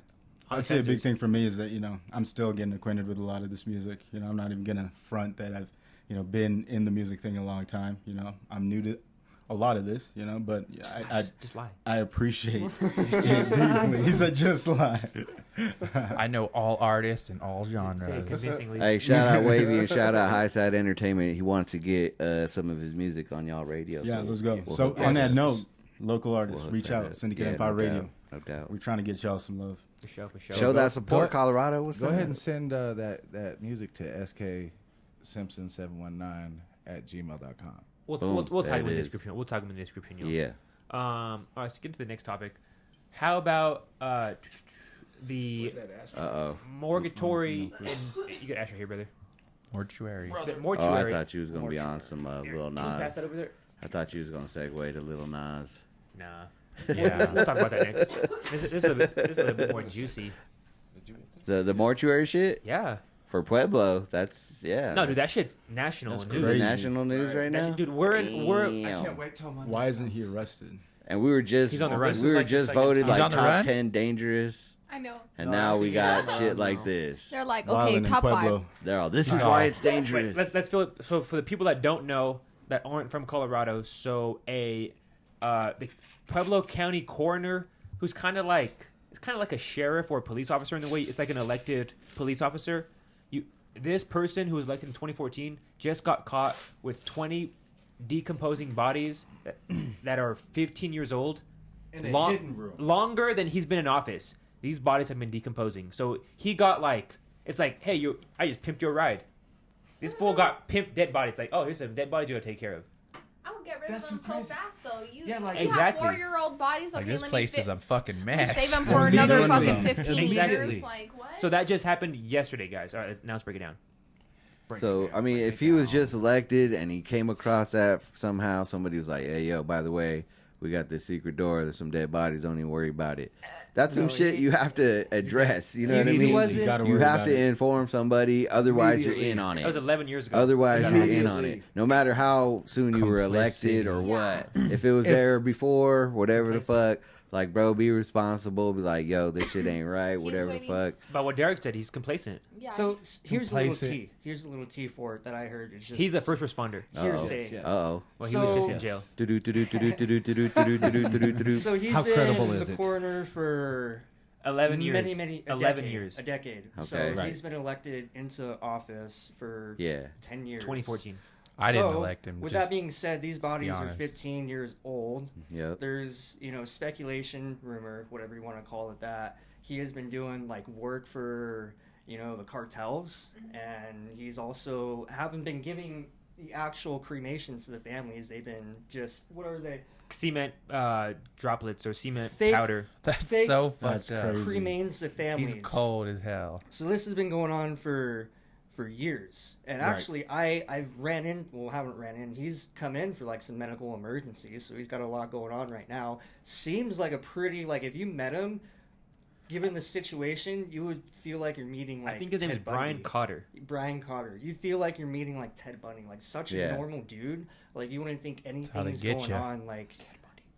I'd say a big thing for me is that, I'm still getting acquainted with a lot of this music. I'm not even going to front that I've, been in the music thing a long time. I'm new to a lot of this, but Just lie. I appreciate it deeply. He said just lie. I know all artists and all genres. Say it convincingly. Hey, shout out Wavy and shout out High Side Entertainment. He wants to get some of his music on y'all radio. Yeah, so let's go. we'll So hook on that that up. note, local artists, We'll hook reach that out. up. Syndicate Yeah, Empire no Radio. doubt. No doubt. We're trying to get y'all some love. For sure. Show that support, Go- Colorado. What's Go up? ahead and send that music to sksimpson719@gmail.com. We'll Boom. tag There them in it the is. description. We'll tag them in the description. Yo. Yeah. All right, let's get to the next topic. How about the Uh-oh. mortuary? You got Ash right here, brother. Mortuary. The Oh, I mortuary. thought you was going to be on some Lil Can you pass Nas. that over there? I thought you was going to segue to Lil Nas. Nah. Yeah. We'll talk about that next. This is a little bit more juicy. The mortuary shit? Yeah. For Pueblo, that's, yeah. No, dude, that shit's national That's news. Is it crazy. national news right now? Dude, we're Damn. wait till Monday. Why isn't he arrested? And we were just He's on the run. This we is were like the just second voted time. He's like on the top run? 10 dangerous, I know. and No, now I we think got he's shit on like now. this. They're like, Wildin' okay, in top Pueblo. 5. They're all, this is why it's dangerous. Let's fill it. So for the people that don't know, that aren't from Colorado. So the Pueblo County coroner, who's kind of like a sheriff or a police officer in the way. It's like an elected police officer. This person who was elected in 2014 just got caught with 20 decomposing bodies that are 15 years old. In a hidden room. Longer than he's been in office. These bodies have been decomposing. So he got it's like, hey, I just pimped your ride. This fool got pimped dead bodies. Like, oh, here's some dead bodies you gotta take care of. I would get rid of them so fast, though. You exactly. have 4-year-old bodies. Okay, Like, this place is a fucking mess. Save them for another fucking 15 Exactly. years. Like, what? So that just happened yesterday, guys. All right, now let's break it down. I mean, if he was just elected and he came across that somehow, somebody was like, hey, yo, by the way, we got this secret door. There's some dead bodies. Don't even worry about it. That's some shit you have to address. You know what I mean? You have to inform somebody. Otherwise, you're in on it. That was 11 years ago. Otherwise, you're in on it. No matter how soon you were elected or what. If it was there before, whatever the fuck. Like, bro, be responsible. Be like, yo, this shit ain't right. Whatever the fuck. But what Deryk said, he's complacent. Yeah. So here's a little tea. Here's a little tea for it that I heard. It's just He's a first responder. hearsay. Uh-oh. Well, he was just in jail. So he's How been credible is the it? coroner for 11 years. many 11 years. A decade. Okay. So Right. he's been elected into office for 10 years. 2014. I didn't elect him. With just that being said, these bodies are honest. 15 years old. Yep. There's, speculation, rumor, whatever you want to call it, that he has been doing work for, the cartels, and he's also haven't been giving the actual cremations to the families. They've been just, what are they? Cement droplets or cement Fake- powder. That's fake- so fucked That's up. crazy. Cremains to families. He's cold as hell. So this has been going on for years, and actually I haven't ran in. He's come in for some medical emergencies, so he's got a lot going on right now. Seems like a pretty if you met him, given the situation, you would feel like you're meeting I think his name is Ted Brian Bundy. Cotter. Brian Cotter. You feel like you're meeting Ted Bundy, such a normal dude. You wouldn't think anything is get going ya. on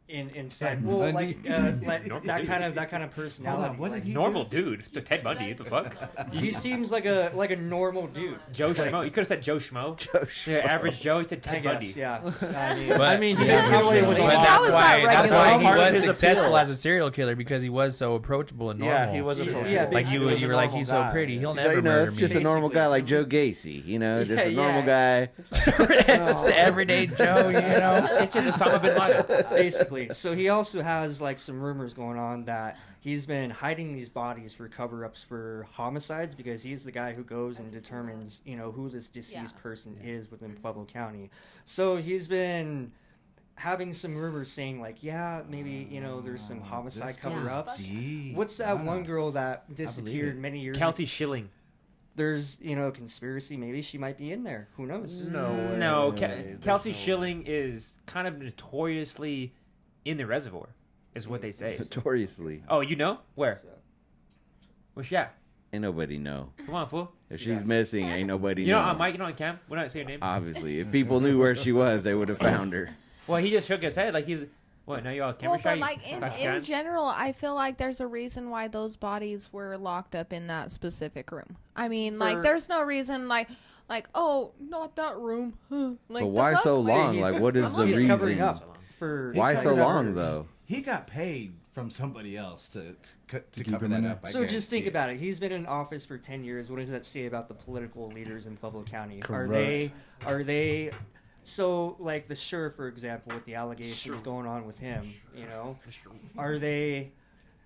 inside. Ted Well, Bundy? that kind of personality. Hold on, what did he Normal dude. The Ted Bundy. What the fuck? He seems like a normal dude. Joe Schmo. You could have said Joe Schmo. Yeah, average Joe. He said Ted I Bundy. guess, yeah. But- he But doesn't really that's That was why not that's why he regular. was His successful appeal. as a serial killer, because he was so approachable and normal. Yeah, he was approachable. Yeah, Like basically, you he was a were like, normal he's so guy. pretty, he'll So, never murder it's me. just a normal guy like Joe Gacy. Just a normal guy. It's the everyday Joe, It's just Osama bin Laden. Basically. So he also has some rumors going on that he's been hiding these bodies for cover-ups for homicides, because he's the guy who goes and determines, who this deceased person is within Pueblo County. So he's been having some rumors saying maybe, there's some homicide cover-ups. What's that one girl that disappeared many years ago? Kelsey Schilling. There's, conspiracy. Maybe she might be in there. Who knows? No, Kelsey Schilling is kind of notoriously in the reservoir, is what they say. Notoriously. Oh, you know? Where? Where's she at? Ain't nobody know. Come on, fool. If she's missing, ain't nobody You know, know. on Mike, on cam, we're not saying her name. Obviously. If people knew where she was, they would have found her. Well, he just shook his head like he's... What, now you're all camera Well, shy? but in general, I feel like there's a reason why those bodies were locked up in that specific room. I mean, there's no reason oh, not that room. But But why so long? What is the He's covering reason? up for Why so long, though? He got paid from somebody else to keep cover him that in up. it. So just think about it. He's been in office for 10 years. What does that say about the political leaders in Pueblo County? Correct. Are they so the sheriff, for example, with the allegations going on with him, are they,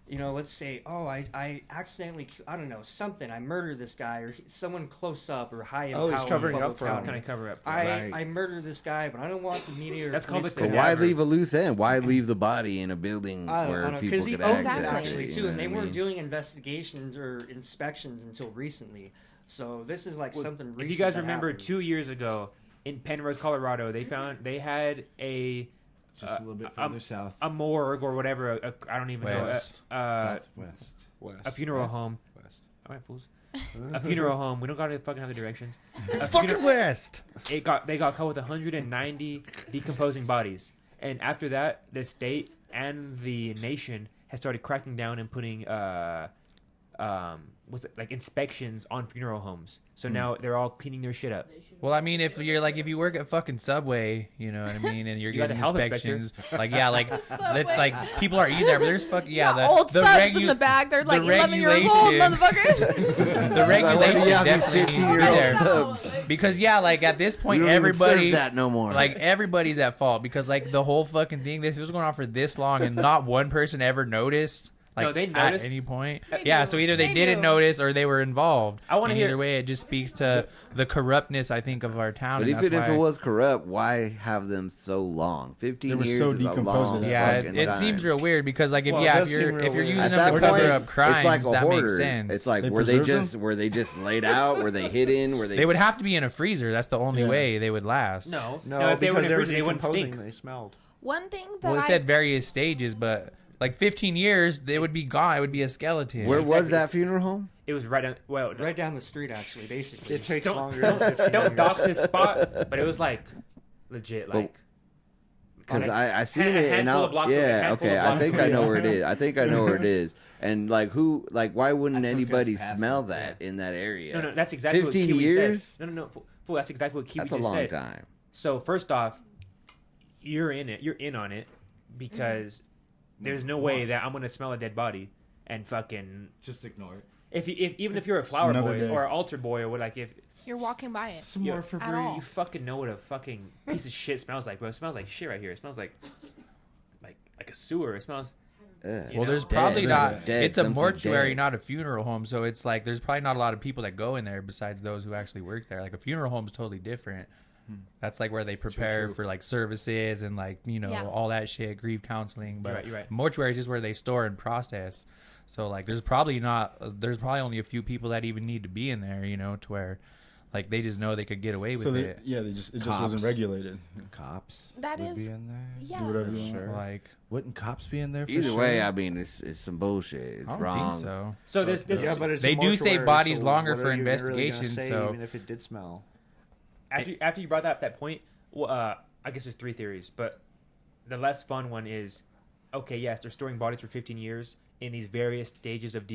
let's say, oh, I accidentally, I don't know, something, I murdered this guy, or someone close up or high in power. he's covering in up Pueblo for him. County. Kind of cover up. I murdered this guy, but I don't want the media. Or That's called police the to But know. why cadaver. leave a loose end? Why leave the body in a building I where don't know, people because he could owns access it it? actually you too, know and they what I weren't mean? doing investigations or inspections until recently. So this is something recent. If you guys that remember, happened. 2 years ago in Penrose, Colorado, they had a just a little bit further south. a morgue or whatever. I don't even West. know. Southwest. A funeral West. home. West. All right, fools. A funeral home. We don't got to fucking have the directions. It's fucking West. They got caught with 190 decomposing bodies, and after that, the state and the nation has started cracking down and putting was it like inspections on funeral homes. So now they're all cleaning their shit up. Well, I mean, if you work at fucking Subway, you know what I mean, and you're You got getting a health inspections, like it's like people are eating there, but there's fucking old subs in the back. They're like 11 years old, motherfucker. The regulation Yeah, definitely needs to be 50-year-old there subs. because like at this point, We don't even everybody serve that no more. like everybody's at fault because like the whole fucking thing, this was going on for this long and not one person ever noticed. Like No, they at noticed. any point. They Yeah, knew. so either they They didn't knew. notice or they were involved. I wanna And hear- either way, it just speaks to the corruptness, I think, of our town. But and even that's if it why- was corrupt, why have them so long? 15 They were years so is a decomposed long at Yeah, fucking it time. seems real weird because like if Well, it if does seem you're real weird. using At them that to cover point, up crimes, it's like a that hoarder. makes sense. It's like They were they preserve just laid out? Were they hidden? Were they? They would have to be in a freezer. That's the only Yeah. way they would last. No, No, if they were in because a they were freezer, they wouldn't decomposing. stink. They smelled. One thing that Well, it I said various stages, but like 15 years, they would be gone. It would be a skeleton. Where Exactly. was that funeral home? It was right on. Well, Right down the street, actually, basically. It takes don't, longer than 15 don't years. dox this spot, but it was like legit, like. Because I seen a it and handful I of blocks away, yeah handful okay of I blocks think away. I know where it is. I think I know where it is. And like why wouldn't I took us anybody past smell it, that in that area? No, that's exactly 15 what Kiwi years? said. No, fool, that's exactly what Kiwi That's a just long said. time. So first off, you're in it. You're in on it because there's no way that I'm gonna smell a dead body and fucking. Just ignore it. If even if you're a flower Another boy day. or an altar boy or what, like if you're walking by it. Some Yeah. more for At all. you fucking know what a fucking piece of shit smells like, bro. It smells like shit right here. It smells like a sewer. It smells. Ugh. You Well, know? there's Dead. probably There's not. a dead, It's a something mortuary, dead. not a funeral home. So it's like there's probably not a lot of people that go in there besides those who actually work there. Like a funeral home is totally different. That's like where they prepare for like services and like Yeah. all that shit, grief counseling. But You're right. mortuary is just where they store and process. So like there's probably only a few people that even need to be in there. To where like they just know they could get away with So it. it just Cops. wasn't regulated. Cops That would is- be in there. Yeah. Do whatever For you want. sure. Like Wouldn't cops be in there? For Either sure? way, I mean it's some bullshit. It's I don't wrong. think so. So this Yeah, but it's They a do say mortuary, bodies so longer what for are you really gonna investigation, say, so- even if it did smell. after you brought up that point, well, I guess there's three theories, but the less fun one is, okay, yes, they're storing bodies for 15 years in these various stages of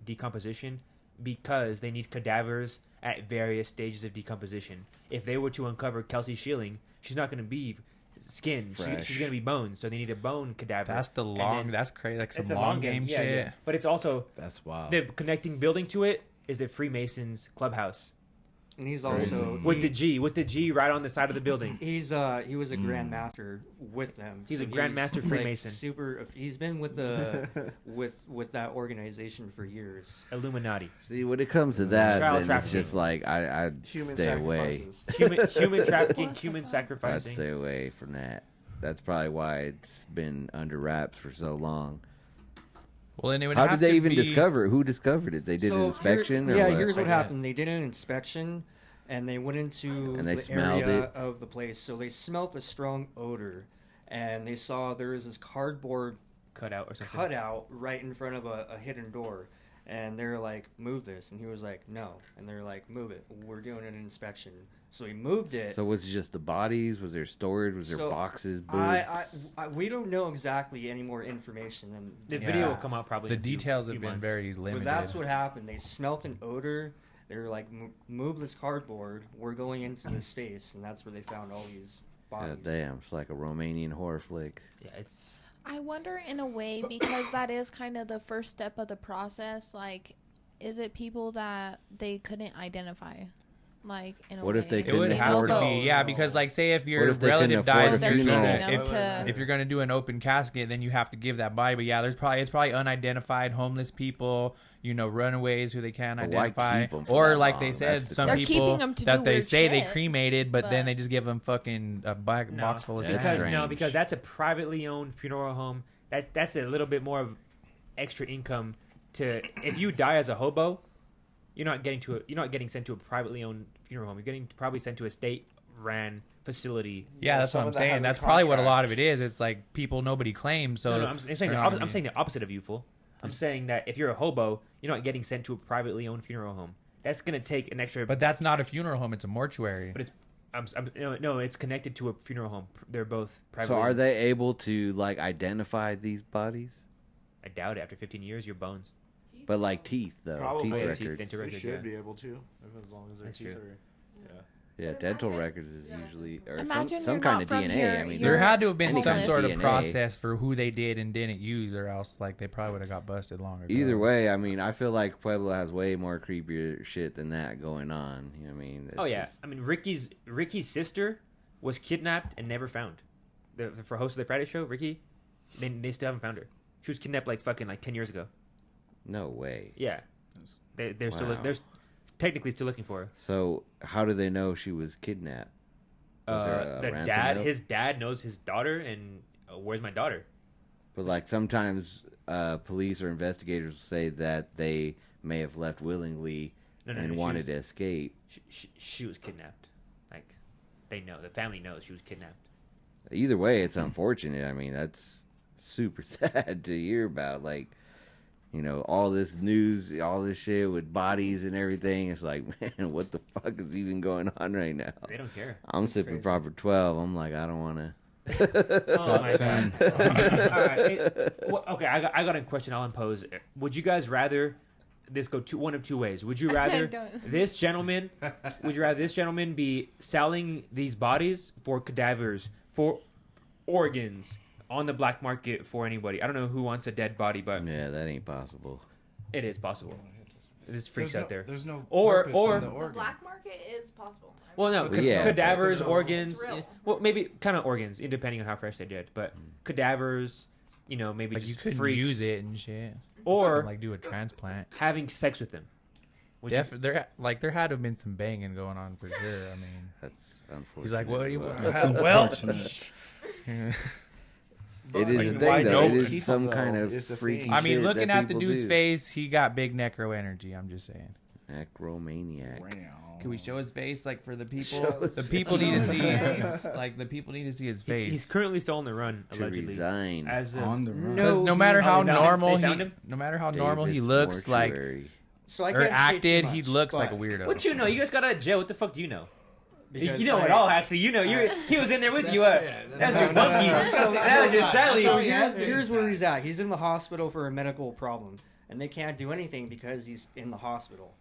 decomposition because they need cadavers at various stages of decomposition. If they were to uncover Kelsey Schilling, she's not going to be skin. Fresh. She's going to be bones, so they need a bone cadaver. That's the And long. then- That's crazy. Like some it's a long game yeah, shit. yeah. But it's also That's wild. the connecting building to it is the Freemasons clubhouse And he's also with the G right on the side of the building. he was a grandmaster with them. He's a So grandmaster like, Freemason. He's been with the with that organization for years. Illuminati. See, when it comes to that, Child then it's trafficking. just like I Human stay away. sacrifices. Human trafficking, human I'd sacrificing. stay away from that. That's probably why it's been under wraps for so long. Well, and it would How have did they to even be- discover it? Who discovered it? They did an inspection? or what? Here's what happened. They did an inspection, and they went into And they the smelled area it. of the place. So they smelt a strong odor, and they saw there was this cardboard Cutout or something. cutout right in front of a hidden door. And they're like, move this. And he was like, no. And they're like, move it. We're doing an inspection. So he moved it. So was it just the bodies? Was there storage? Was there So, boxes? I, Boots? we don't know exactly any more information than The than video that. will come out probably. The in a few- details few have been months. very But limited. that's what happened. They smelt an odor. They were like, move this cardboard. We're going into this space. And that's where they found all these bodies. God damn, it's like a Romanian horror flick. Yeah, it's. I wonder in a way because that is kind of the first step of the process. Like, is it people that they couldn't identify? Like, in a What way. if they It would couldn't have afford to it? be, yeah, because like say if your What if they couldn't relative afford dies, a if you're funeral? gonna, They're giving them if you're gonna do an open casket, then you have to give that body. But yeah, it's probably unidentified homeless people, runaways who they can't But why identify, keep 'em for or that like long? they said, That's the some They're people keeping 'em to that do they weird say they shit, cremated, but then but- they just give them fucking a box full of That's sand. strange. Because that's a privately owned funeral home. That's a little bit more of extra income to if you die as a hobo, you're not getting sent to a privately owned funeral home. You're getting probably sent to a state ran facility. Yeah, that's what I'm someone that has saying. a That's probably what a lot of contract. it is. It's like people nobody claims. So No, I'm saying they're not I'm saying the opposite of you, fool. I'm saying that if you're a hobo, you're not getting sent to a privately owned funeral home. That's gonna take an extra. But that's not a funeral home; it's a mortuary. But it's no, it's connected to a funeral home. They're both privately. So are owned. they able to like identify these bodies? I doubt it. After 15 years, your bones. But like teeth though, Probably. teeth Yeah, records. dental They records, should yeah. be able to, as long as their That's teeth true. are. Yeah. Yeah, But dental imagine- records is usually or Imagine some you're kind not of from DNA. here, I mean, you're- There had to have been any some kind sort of DNA. process for who they did and didn't use, or else like they probably would have got busted long ago. Either way, I mean, I feel like Pueblo has way more creepier shit than that going on. You know what I mean? Oh yeah, I mean Ricky's sister was kidnapped and never found. For host of the Friday show, Ricky, they still haven't found her. She was kidnapped like 10 years ago. No way. Yeah, they're still Wow. they're technically still looking for her. So how do they know she was kidnapped? Was there a The ransom note? his dad knows his daughter, and where's my daughter? But like sometimes police or investigators say that they may have left willingly No, and she wanted to escape. She was kidnapped. Like they know, the family knows she was kidnapped. Either way, it's unfortunate. I mean, that's super sad to hear about. Like, you know, all this news, all this shit with bodies and everything. It's like, man, what the fuck is even going on right now? They don't care. I'm sipping crazy. proper 12. I'm like, I don't want to. Oh my Ten. god! All right, okay. I got a question. I'll impose. Would you guys rather this go one of two ways? Would you rather Don't. this gentleman? Would you rather this gentleman be selling these bodies for cadavers, for organs on the black market for anybody? I don't know who wants a dead body, but Yeah, that ain't possible. it is possible. There's freaks out there. There's no Or- purpose or- in the The organ. black market is possible. Well, no, Well, yeah. cadavers, But- organs. It's real. Well, maybe kind of organs, depending on how fresh they're dead. But cadavers, maybe Like you just couldn't freaks, use it and shit, or like do a transplant. having sex with them. Would you- There had to have been some banging going on for sure. I mean, That's unfortunate. he's like, "What do you but- want?" That's Well, unfortunate. It is Like, a why thing, though. don't It is people, some though? kind of It's a freaky thing. I mean, shit looking that at the people dude's do. face, he got big necro energy. I'm just saying. Necromaniac. Can we show his face, like for the people? Show his The people face. need to Show see. his Like the people need to see his He's, face. he's currently still on the run, To allegedly. resign. As of, On the run. No, Because no he- matter how they found him? normal They found him? no matter how normal he Davis looks, like Mortuary. So I or can't say too acted, much, he looks like a but- weirdo. what you know? You guys got out of jail. What the fuck do you know? because You know I- it all, actually. You know, he was in there with you. That's your No, no, monkey. no, no. So- That's your Sally. So here's where he's at. He's in the hospital for a medical problem, and they can't do anything because he's in the hospital.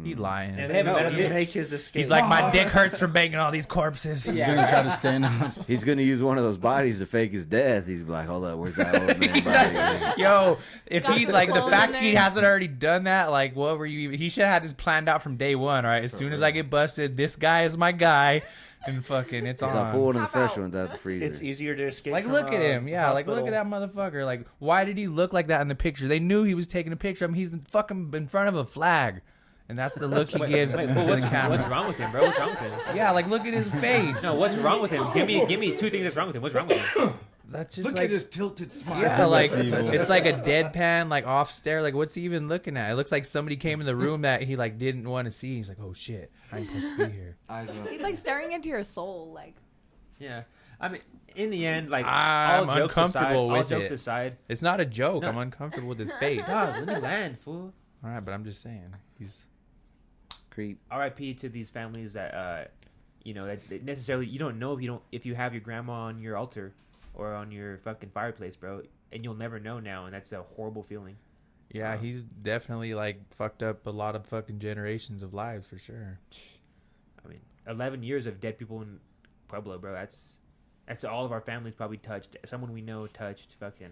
He lying. Yeah, they have a No, medical- he- Make his escape. He's like, my dick hurts from banging all these corpses. He's gonna try to stand on. He's gonna use one of those bodies to fake his death. He's like, hold up, where's that old man body? Yo, if Got he the like the clone fact in he there. hasn't already done that, like what were you? He should have had this planned out from day one, right? As soon as I get busted, this guy is my guy, and fucking it's He's like, pull on. one of the How fresh about- ones out the freezer. It's easier to escape. Like from, look at him, yeah. Like look at that hospital. motherfucker. Like why did he look like that in the picture? They knew he was taking a picture. I mean, he's fucking in front of a flag, and that's the look he gives Wait, to well, the what's camera. wrong with him, bro? What's wrong with him? Yeah, like look at his face. No, what's wrong with him? Give me two things that's wrong with him. What's wrong with him? That's just Look like at his tilted smile. yeah, like That's evil. it's like a deadpan, like off stare. Like what's he even looking at? It looks like somebody came in the room that he like didn't want to see. He's like, oh shit, I ain't supposed to be here. Eyes up. He's like staring into your soul, like. Yeah, I mean, in the end, like I'm all jokes aside, uncomfortable all with jokes it. aside, It's not a joke. No. I'm uncomfortable with his face. God, let me land, fool. All right, but I'm just saying he's. Creep. R.I.P. to these families that that necessarily you don't know if you have your grandma on your altar or on your fucking fireplace, bro, and you'll never know now, and that's a horrible feeling. Yeah, Wow. he's definitely like fucked up a lot of fucking generations of lives for sure. I mean, 11 years of dead people in Pueblo, bro. That's all of our families probably touched. Someone we know touched. Fucking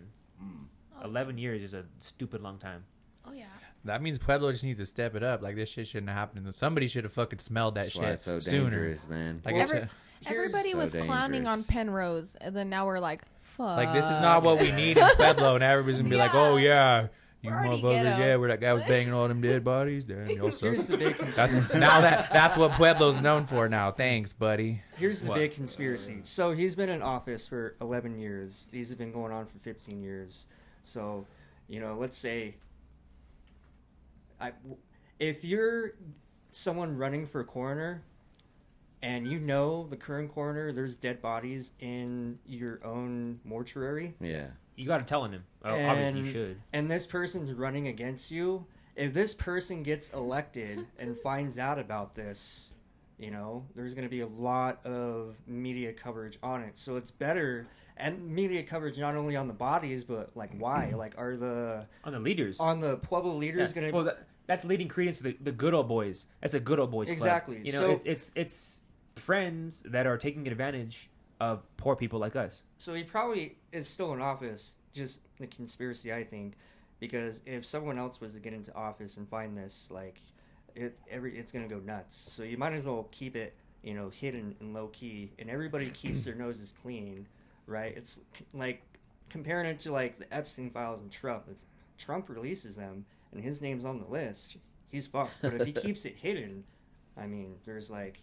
11 years is a stupid long time. Oh yeah. That means Pueblo just needs to step it up. Like this shit shouldn't have happened. Somebody should have fucking smelled that That's why shit it's so sooner. dangerous, man. Like, Well, it's a- Everybody so was clowning on dangerous. Penrose, and then now we're like, fuck. like this is not what we need in Pueblo, and everybody's gonna be like, oh yeah, you We're already motherfuckers, ghetto. yeah, where that guy was banging all them dead bodies. Damn, y'all suck. Here's the big That's conspiracy. now that's what Pueblo's known for now. Thanks, buddy. Here's the What? big conspiracy. So he's been in office for 11 years. These have been going on for 15 years. So, let's say, if you're someone running for coroner, and you know the current coroner, there's dead bodies in your own mortuary, Yeah. You got to tell him. Obviously, you And- should. and this person's running against you, if this person gets elected and finds out about this, You know, there's going to be a lot of media coverage on it. So it's better, and media coverage not only on the bodies, but like why? Like are the... On the leaders. On the Pueblo leaders going to... Well, that's leading credence to the good old boys. That's a good old boys Exactly. Club. You know, so, it's friends that are taking advantage of poor people like us. So he probably is still in office, just the conspiracy, I think, because if someone else was to get into office and find this, like... it's gonna go nuts. So you might as well keep it, you know, hidden and low key, and everybody keeps their noses clean, right? It's like comparing it to like the Epstein files and Trump. If Trump releases them and his name's on the list, he's fucked. But if he keeps it hidden, I mean, there's like,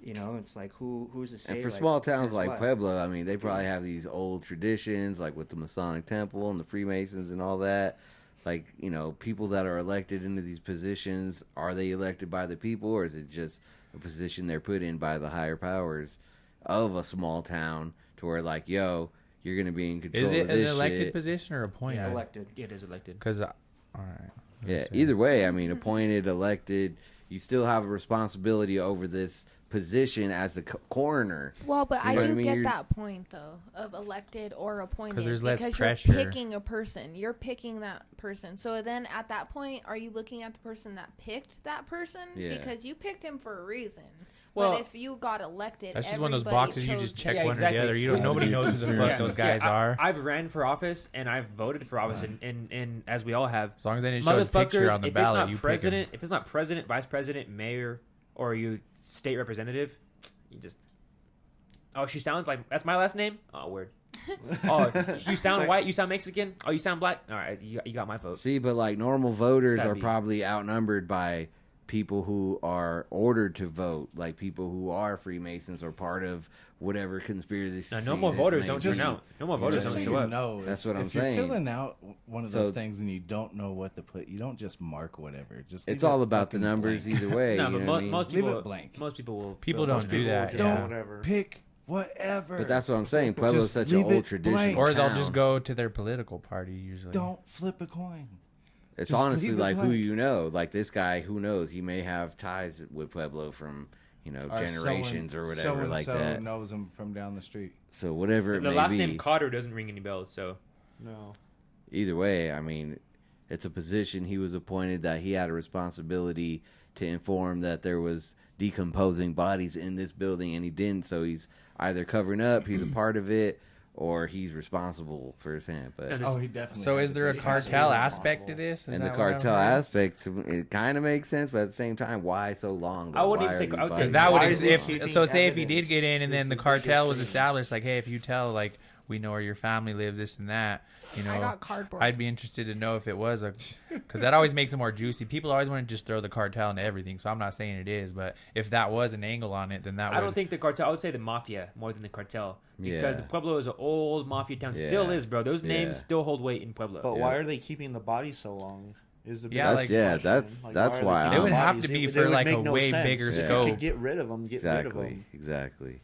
you know, it's like who's to say? And for like, small towns like what? Pueblo, I mean, they probably have these old traditions, like with the Masonic Temple and the Freemasons and all that. Like, you know, people that are elected into these positions, are they elected by the people, or is it just a position they're put in by the higher powers of a small town to where, like, yo, you're going to be in control of this shit? Is it an elected position or appointed? Yeah, elected. It is elected. Because, all right. Yeah, either way, I mean, appointed, elected, you still have a responsibility over this position as the coroner. Well, but You know I what do I mean? get You're- that point though of elected or appointed Because there's less because pressure. you're picking a person. You're picking that person. So then at that point, are you looking at the person that picked that person? Yeah. Because you picked him for a reason. Well, but if you got elected, That's just one of those everybody boxes you just chose check Yeah, one or exactly. the other. You don't. Yeah, Nobody the knows who the fuck conspiracy. those guys are. I've ran for office and I've voted for office, and as we all have, As long as they didn't show his picture on the if ballot, it's not you pick president, him. if it's not president, vice president, mayor, or you state representative, you just. Oh, she sounds like that's my last name. Oh, word. Oh, you sound white. You sound Mexican. Oh, you sound black. All right, you got my vote. See, but like normal voters That'd are be- probably outnumbered by people who are ordered to vote, like people who are Freemasons or part of whatever conspiracy. Now, no more this voters may don't be. turn out. No more voters Just don't so show you up. know, That's if- what I'm if saying. you're filling out one of those So- things and you don't know what to put, you don't just mark whatever. Just It's leave all it about the fucking numbers blank. either way. No, you but know what I mean? most Leave people it blank. Most people will. People fill don't out do that. Just Yeah. whatever. Pick whatever. But that's what I'm saying. Pueblo's Just such an leave old it tradition. blank. Or they'll town. just go to their political party usually. Don't flip a coin. It's just honestly leave it like who blank. you know. Like this guy, who knows? He may have ties with Pueblo from, you know, Or generations or whatever so-and-so like that. knows him from down the street. So whatever it The may last be. name Carter doesn't ring any bells, so No. Either way, I mean, it's a position he was appointed that he had a responsibility to inform that there was decomposing bodies in this building, and he didn't. So he's either covering up, he's a part of it, or he's responsible for his hand. But No, this- He definitely. So had is there a to be cartel responsible. aspect to this? Is and the that what I'm cartel hearing? aspect, it kind of makes sense, but at the same time, why so long? I wouldn't Why even are say- these I would say- bodies- Because that would Why is it keeping so say if he did evidence? get in and then Is the the cartel was biggest thing. established, like, hey, if you tell, like, we know where your family lives, this and that, you know, I got cardboard. I'd be interested to know if it was a, because that always makes it more juicy. People always want to just throw the cartel into everything, so I'm not saying it is, but if that was an angle on it, then that would. I don't think the cartel. I would say the mafia more than the cartel because Yeah. the Pueblo is an old mafia town. Still Yeah. is, bro. Those names Yeah. still hold weight in Pueblo. But Yeah. why are they keeping the body so long? Is the Yeah, biggest like- question. that's are they why keeping It the would have bodies? to be They for, would like, make a no way sense. bigger If scope. you could get rid of them, get rid of Exactly, them. exactly.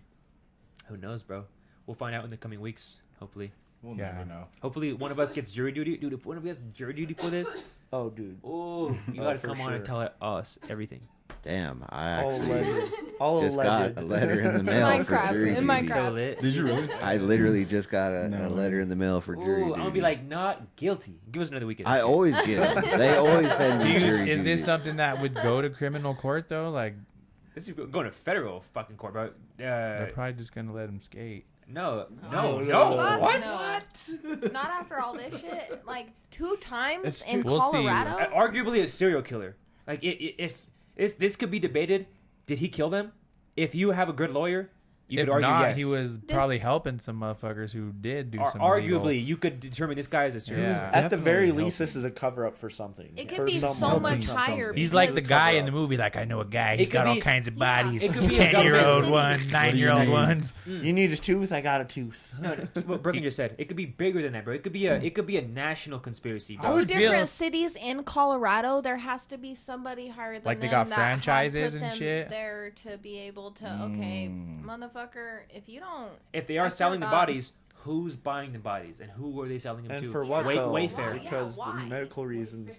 Who knows, bro? We'll find out in the coming weeks. Hopefully, We'll Yeah. never know. hopefully one of us gets jury duty. Dude, if one of us gets jury duty for this, Oh, dude. oh, you Oh, gotta for come on and sure. tell us everything. Damn, I All actually alleged. All just alleged. got a letter in the mail for Minecraft, jury in duty. Minecraft. So lit. Did you really? I literally just got a No letter way. in the mail for jury Ooh, duty. I'm gonna be like, not guilty. Give us another weekend. I always get them. They always send Do me you, jury is duty. this something that would go to criminal court though? Like This is going to federal fucking court, bro. they're probably just gonna let him skate. No, No, no, no. no. Fuck What? no. Not after all this shit. Like 2 times It's in We'll see. Colorado. Arguably a serial killer. Like if this could be debated, did he kill them? If you have a good lawyer, you If could argue not, yes. he was probably helping some motherfuckers who did do some. Arguably, illegal- you could determine this guy is a serial. Yeah. At the very Definitely least, helping. this is a cover up for something. It could For be some- so much something. higher. He's like the because- guy in the movie. Like I know a guy. He's could got all be- kinds of Yeah. bodies. It could be a 10-year-old government- ones, 9-year-old need? ones. You need a tooth? I got a tooth. No, what Brooklyn just said. It could be bigger than that, bro. It could be a national conspiracy, I bro. would 2 feel- different cities in Colorado. There has to be somebody higher than Like they them got that franchises had put and them shit? there to be able to. Okay, motherfucker, if you don't. If they are That's selling the not about- bodies, who's buying the bodies and who are they selling them And to? for what, though? Wayfair. Why? Because Yeah, why? the medical reasons.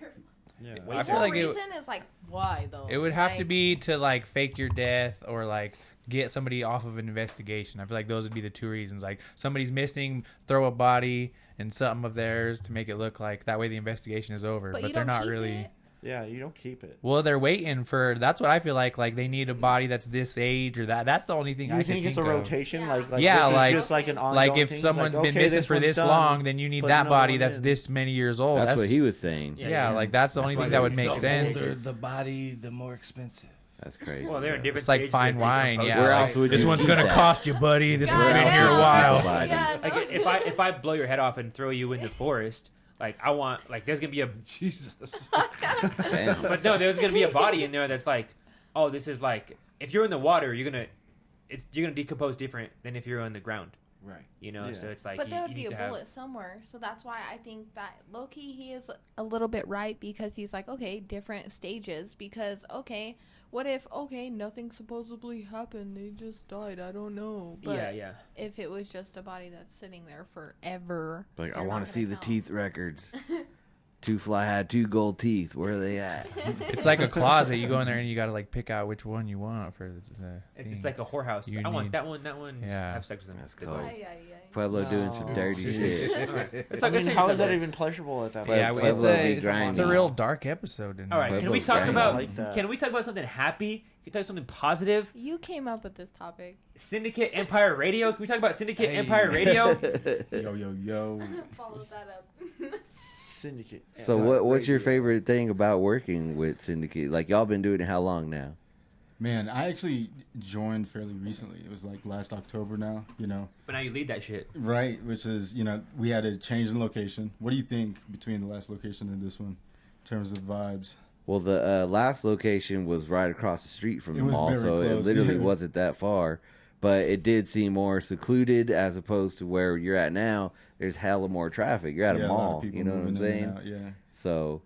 Yeah. I feel like reason is like, why though? it would have to be to like fake your death or like get somebody off of an investigation. I feel like those would be the two reasons. Like somebody's missing, throw a body in something of theirs to make it look like that way the investigation is over. But they're not really. It? Yeah, you don't keep it. Well, they're waiting for. That's what I feel like. Like they need a body that's this age or that. That's the only thing I You can think it's a of. rotation? Yeah. Like Yeah, this is like- just like an ongoing Like if thing? It's someone's like, been okay, missing for one's this done, long, then you need put that another body one that's in. this many years old. That's what he was saying. Yeah, like that's the only why thing that they're would make so sense. older the body, the more expensive. That's crazy. Well, they're in different. It's like stages fine of wine. decomposing. Yeah, Where like, else would this you one's keep gonna that? cost you, buddy. This one's Yeah, been yeah. here a while. Body. Yeah, Like no. if I blow your head off and throw you in the forest, like I want like there's gonna be a Jesus. Damn. but no, there's gonna be a body in there that's like, oh, this is like if you're in the water, you're gonna decompose different than if you're on the ground. Right. You know, Yeah. so it's like But you, there would you be need a to have- bullet somewhere, so that's why I think that low-key he is a little bit right because he's like, okay, different stages. Because okay, what if nothing supposedly happened, they just died? I don't know. But yeah. if it was just a body that's sitting there forever, Like, I they're want not to see gonna the count. teeth records. Two Fly had 2 gold teeth. Where are they at? It's like a closet. You go in there and you gotta like pick out which one you want for the It's thing. like a whorehouse. You I want need- that one. Yeah. Have sex with them. That's Good cool. luck. Ay, ay, ay. Pueblo doing some Oh. dirty shit. It's I like, mean, let's how take is that something. even pleasurable at that Pueblo- yeah, point? it's Pueblo a, be it's grinding. a real dark episode. In All right, there. can we Pueblo's talk grinding. about? I like that. Can we talk about something happy? Can we talk about something positive? You came up with this topic. Syndicate Empire Radio. Can we talk about Syndicate Hey. Empire Radio? Yo. Follow that up. Syndicate. So what's your favorite thing about working with Syndicate? Like y'all been doing it how long now? Man, I actually joined fairly recently. It was like last October now, But now you lead that shit. Right, which is, we had to change the location. What do you think between the last location and this one in terms of vibes? Well, the last location was right across the street from It the was mall, very so it close, literally yeah. wasn't that far. But it did seem more secluded as opposed to where you're at now. There's hella more traffic. You're at Yeah, a lot of mall. people You know what I'm moving in saying? and out, yeah. So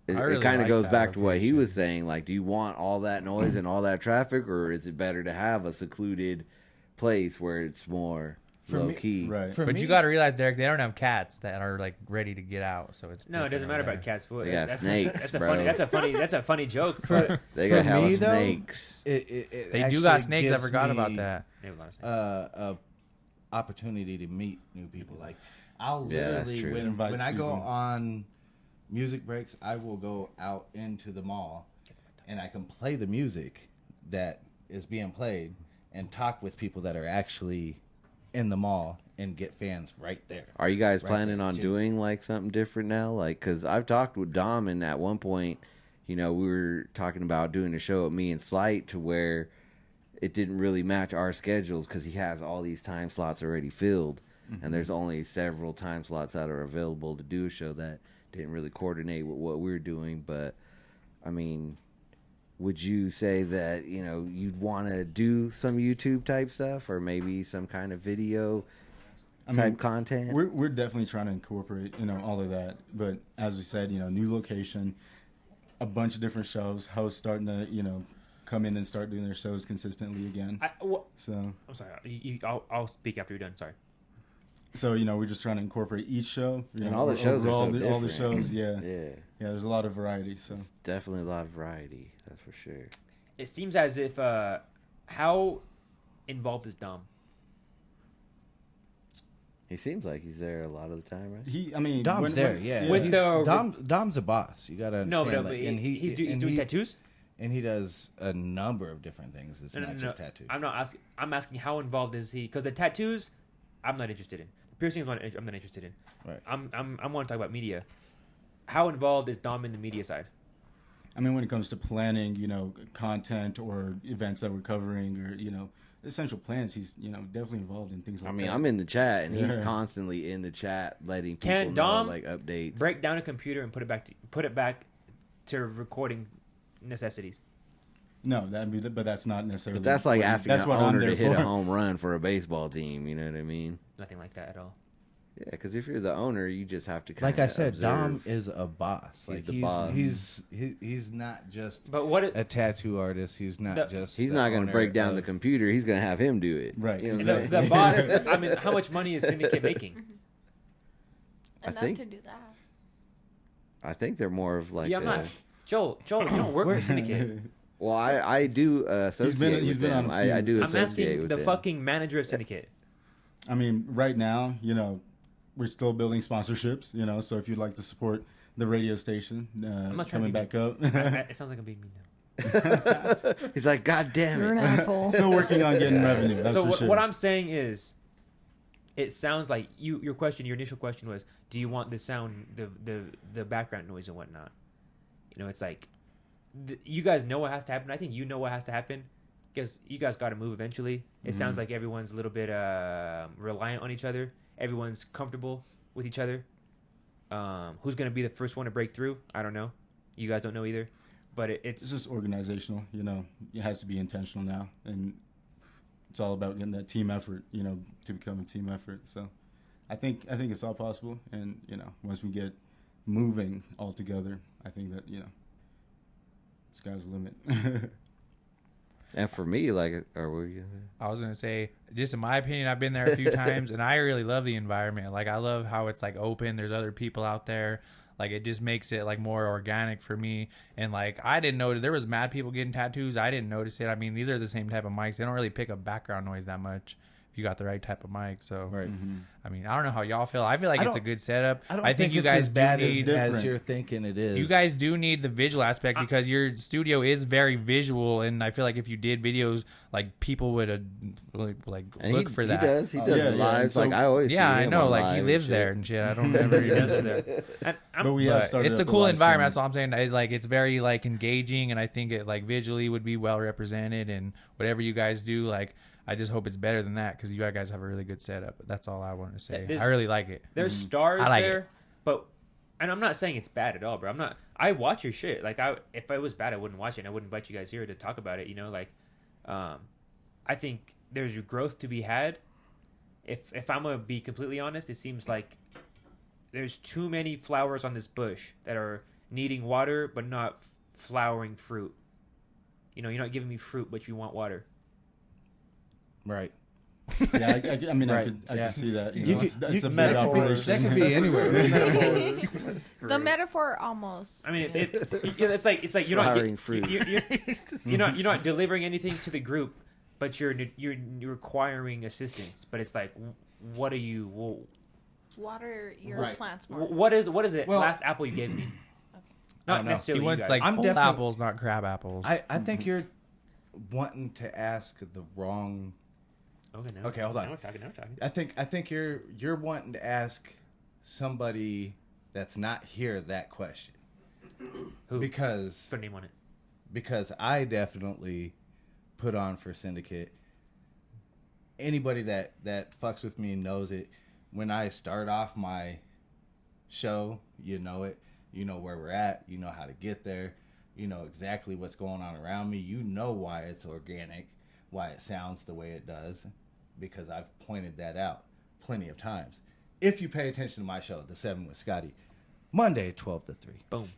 it, I really it kind of like goes that back to what he location. was saying. Like, do you want all that noise and all that traffic, or is it better to have a secluded place where it's more For low me- key? Right. For But me, you got to realize, Deryk, they don't have cats that are like ready to get out. So it's No, it doesn't matter different about cats' foot. They got That's- snakes, That's a bro. funny. That's a funny joke. For, They for got hella me, though, snakes. It They do actually got snakes. I gives forgot about me, that. They have a lot of snakes. A opportunity to meet new people. Like I'll Yeah, that's literally true. when, Invites when I go people. on music breaks, I will go out into the mall and I can play the music that is being played and talk with people that are actually in the mall and get fans right there. Are you guys Right planning there, on too. doing like something different now? Like, cause I've talked with Dom, and at one point, we were talking about doing a show at me and Slight to where it didn't really match our schedules because he has all these time slots already filled, and there's only several time slots that are available to do a show that didn't really coordinate with what we're doing. But I mean, would you say that you'd want to do some YouTube type stuff, or maybe some kind of video type content? We're definitely trying to incorporate, all of that. But as we said, new location, a bunch of different shows, hosts starting to, come in and start doing their shows consistently again. I'm So, sorry. I'll speak after you're done. Sorry. we're just trying to incorporate each show. And all the shows are so all the different. shows, yeah. Yeah, There's a lot of variety. So, it's definitely a lot of variety. That's for sure. It seems as if how involved is Dom? He seems like he's there a lot of the time, right? Dom's there, yeah. With He's- the- Dom's a boss. You gotta No, understand. but like, and he's doing tattoos. and he does a number of different things. It's No, not just tattoos. I'm not asking. I'm asking how involved is he? Because the tattoos, I'm not interested in. The piercings, I'm not interested in. Right. I want to talk about media. How involved is Dom in the media side? when it comes to planning, content or events that we're covering or, essential plans, he's, definitely involved in things like that. I'm in the chat, and he's Yeah. constantly in the chat letting people Can know Dom like updates. Break down a computer and put it back to recording necessities. No, but that's not necessarily. But that's like asking that's an what I'm owner there to hit for. a home run for a baseball team. You know what I mean? Nothing like that at all. Yeah, because if you're the owner, you just have to. Like I kinda said, Dom observe. is a boss. Like the boss. he's not just But what? a tattoo artist. He's not just. He's the not going to owner break down of- the computer. He's going to have him do it. Right. You know what I'm the saying? boss. I mean, how much money is Syndicate making? I Enough think- to do that. I think they're more of like. Yeah, I'm not. Joel, you don't work for Syndicate. Well, I do associate with them. I do I'm associate asking with the them. fucking manager of Syndicate. I mean, right now, we're still building sponsorships, so if you'd like to support the radio station, I'm not trying coming to be back up. It sounds like I'm being mean now. He's like, God damn You're an it. asshole. Still working on getting revenue. That's So for sure. what I'm saying is, it sounds like your initial question was, do you want the sound, the background noise and whatnot? It's like, you guys know what has to happen. I think you know what has to happen, because you guys got to move eventually. It sounds like everyone's a little bit reliant on each other. Everyone's comfortable with each other. Who's gonna be the first one to break through? I don't know. You guys don't know either. But it's just organizational. It has to be intentional now, and it's all about getting that team effort. To become a team effort. So, I think it's all possible, and once we get moving all together, I think that sky's the limit. And for me, like, or what were you gonna say? I was gonna say, just in my opinion, I've been there a few times, and I really love the environment. Like, I love how it's like open. There's other people out there. Like, it just makes it like more organic for me. And like, I didn't know there was mad people getting tattoos. I didn't notice it. I mean, these are the same type of mics. They don't really pick up background noise that much if you got the right type of mic. So, Right. I mean, I don't know how y'all feel. I feel like it's a good setup. I think you it's guys as bad do need as you're thinking it is. You guys do need the visual aspect, because your studio is very visual, and I feel like if you did videos, like, people would like And look for that. He does lives. So, like, I always see I him know. on Like, live he and lives shit. there and shit. I don't remember he does it there. But we have started. It's a up cool live environment. stream. That's all I'm saying. Like, it's very like engaging, and I think it like visually would be well represented. And whatever you guys do, like, I just hope it's better than that, because you guys have a really good setup. That's all I wanted to say. I really like it. There's stars I like there, it. and I'm not saying it's bad at all, bro. I watch your shit. Like, if it was bad, I wouldn't watch it. And I wouldn't invite you guys here to talk about it. I think there's growth to be had. If I'm gonna be completely honest, it seems like there's too many flowers on this bush that are needing water but not flowering fruit. You're not giving me fruit, but you want water. Right. Yeah, I mean, Right. I could see that. It's a bad operation. That could be anywhere. The metaphor almost. I mean, it's like you're not Flowering fruit. You're not delivering anything to the group, but you're requiring assistance. But it's like, what are you? Water your Right. plants more. What is it? Well- Last apple you gave me. I Not don't know. necessarily He you wants guys. like I'm full definitely- apples, not crab apples. I think you're wanting to ask the wrong. Okay, hold on. Now we're talking. I think you're wanting to ask somebody that's not here that question. Who? Because Put a name on it. because I definitely put on for Syndicate. Anybody that fucks with me knows it. When I start off my show, you know it. You know where we're at. You know how to get there. You know exactly what's going on around me. You know why it's organic, why it sounds the way it does, because I've pointed that out plenty of times. If you pay attention to my show, The 7 with Scotty, Monday, 12 to 3. Boom.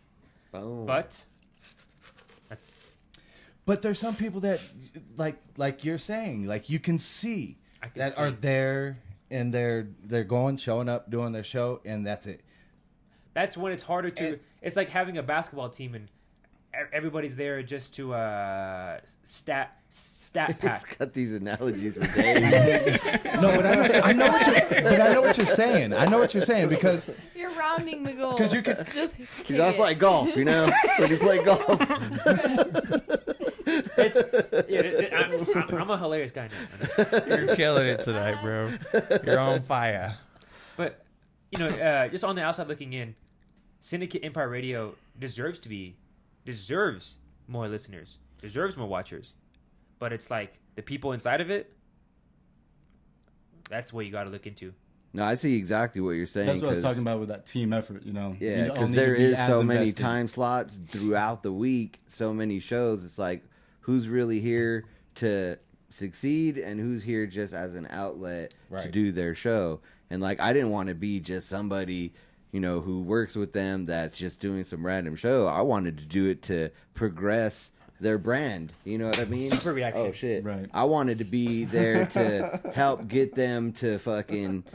Boom. But But there's some people that, like you're saying, like you can see I can that see. are there and they're showing up, doing their show, and that's it. that's when it's harder to. It's like having a basketball team and everybody's there just to stat pack. He's got these analogies for days. No, but I know what you're saying. I know what you're saying because You're rounding the goal. 'Cause you could- just He's kick also it. like golf, when you play golf. I'm a hilarious guy now. You're killing it tonight, bro. You're on fire. But just on the outside looking in, Syndicate Empire Radio deserves more listeners, deserves more watchers. But it's like the people inside of it. That's what you got to look into. No, I see exactly what you're saying. That's what I was 'cause- talking about with that team effort. Yeah, You all because need there to be is as so many invested. time slots throughout the week, so many shows. It's like, who's really here to succeed and who's here just as an outlet to Right. do their show. And like, I didn't want to be just somebody, who works with them that's just doing some random show. I wanted to do it to progress their brand. You know what I mean? Super reactions. Oh shit! Right. I wanted to be there to help get them to fucking,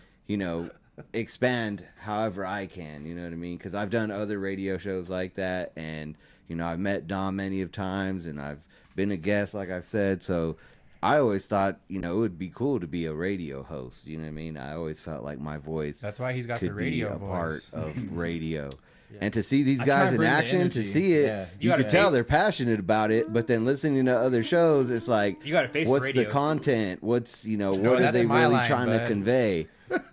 expand however I can. You know what I mean? Because I've done other radio shows like that, and I've met Dom many of times, and I've been a guest, like I've said. So I always thought, it would be cool to be a radio host. You know what I mean? I always felt like my voice. That's why he's got the could radio be a voice. part of radio. Yeah. And to see these I try guys to in bring the action, to energy. see it, Yeah. you gotta can tell face- they're passionate about it. But then listening to other shows, it's like, You gotta face what's radio. the content? What's what are that's they my really line, trying to bud. convey?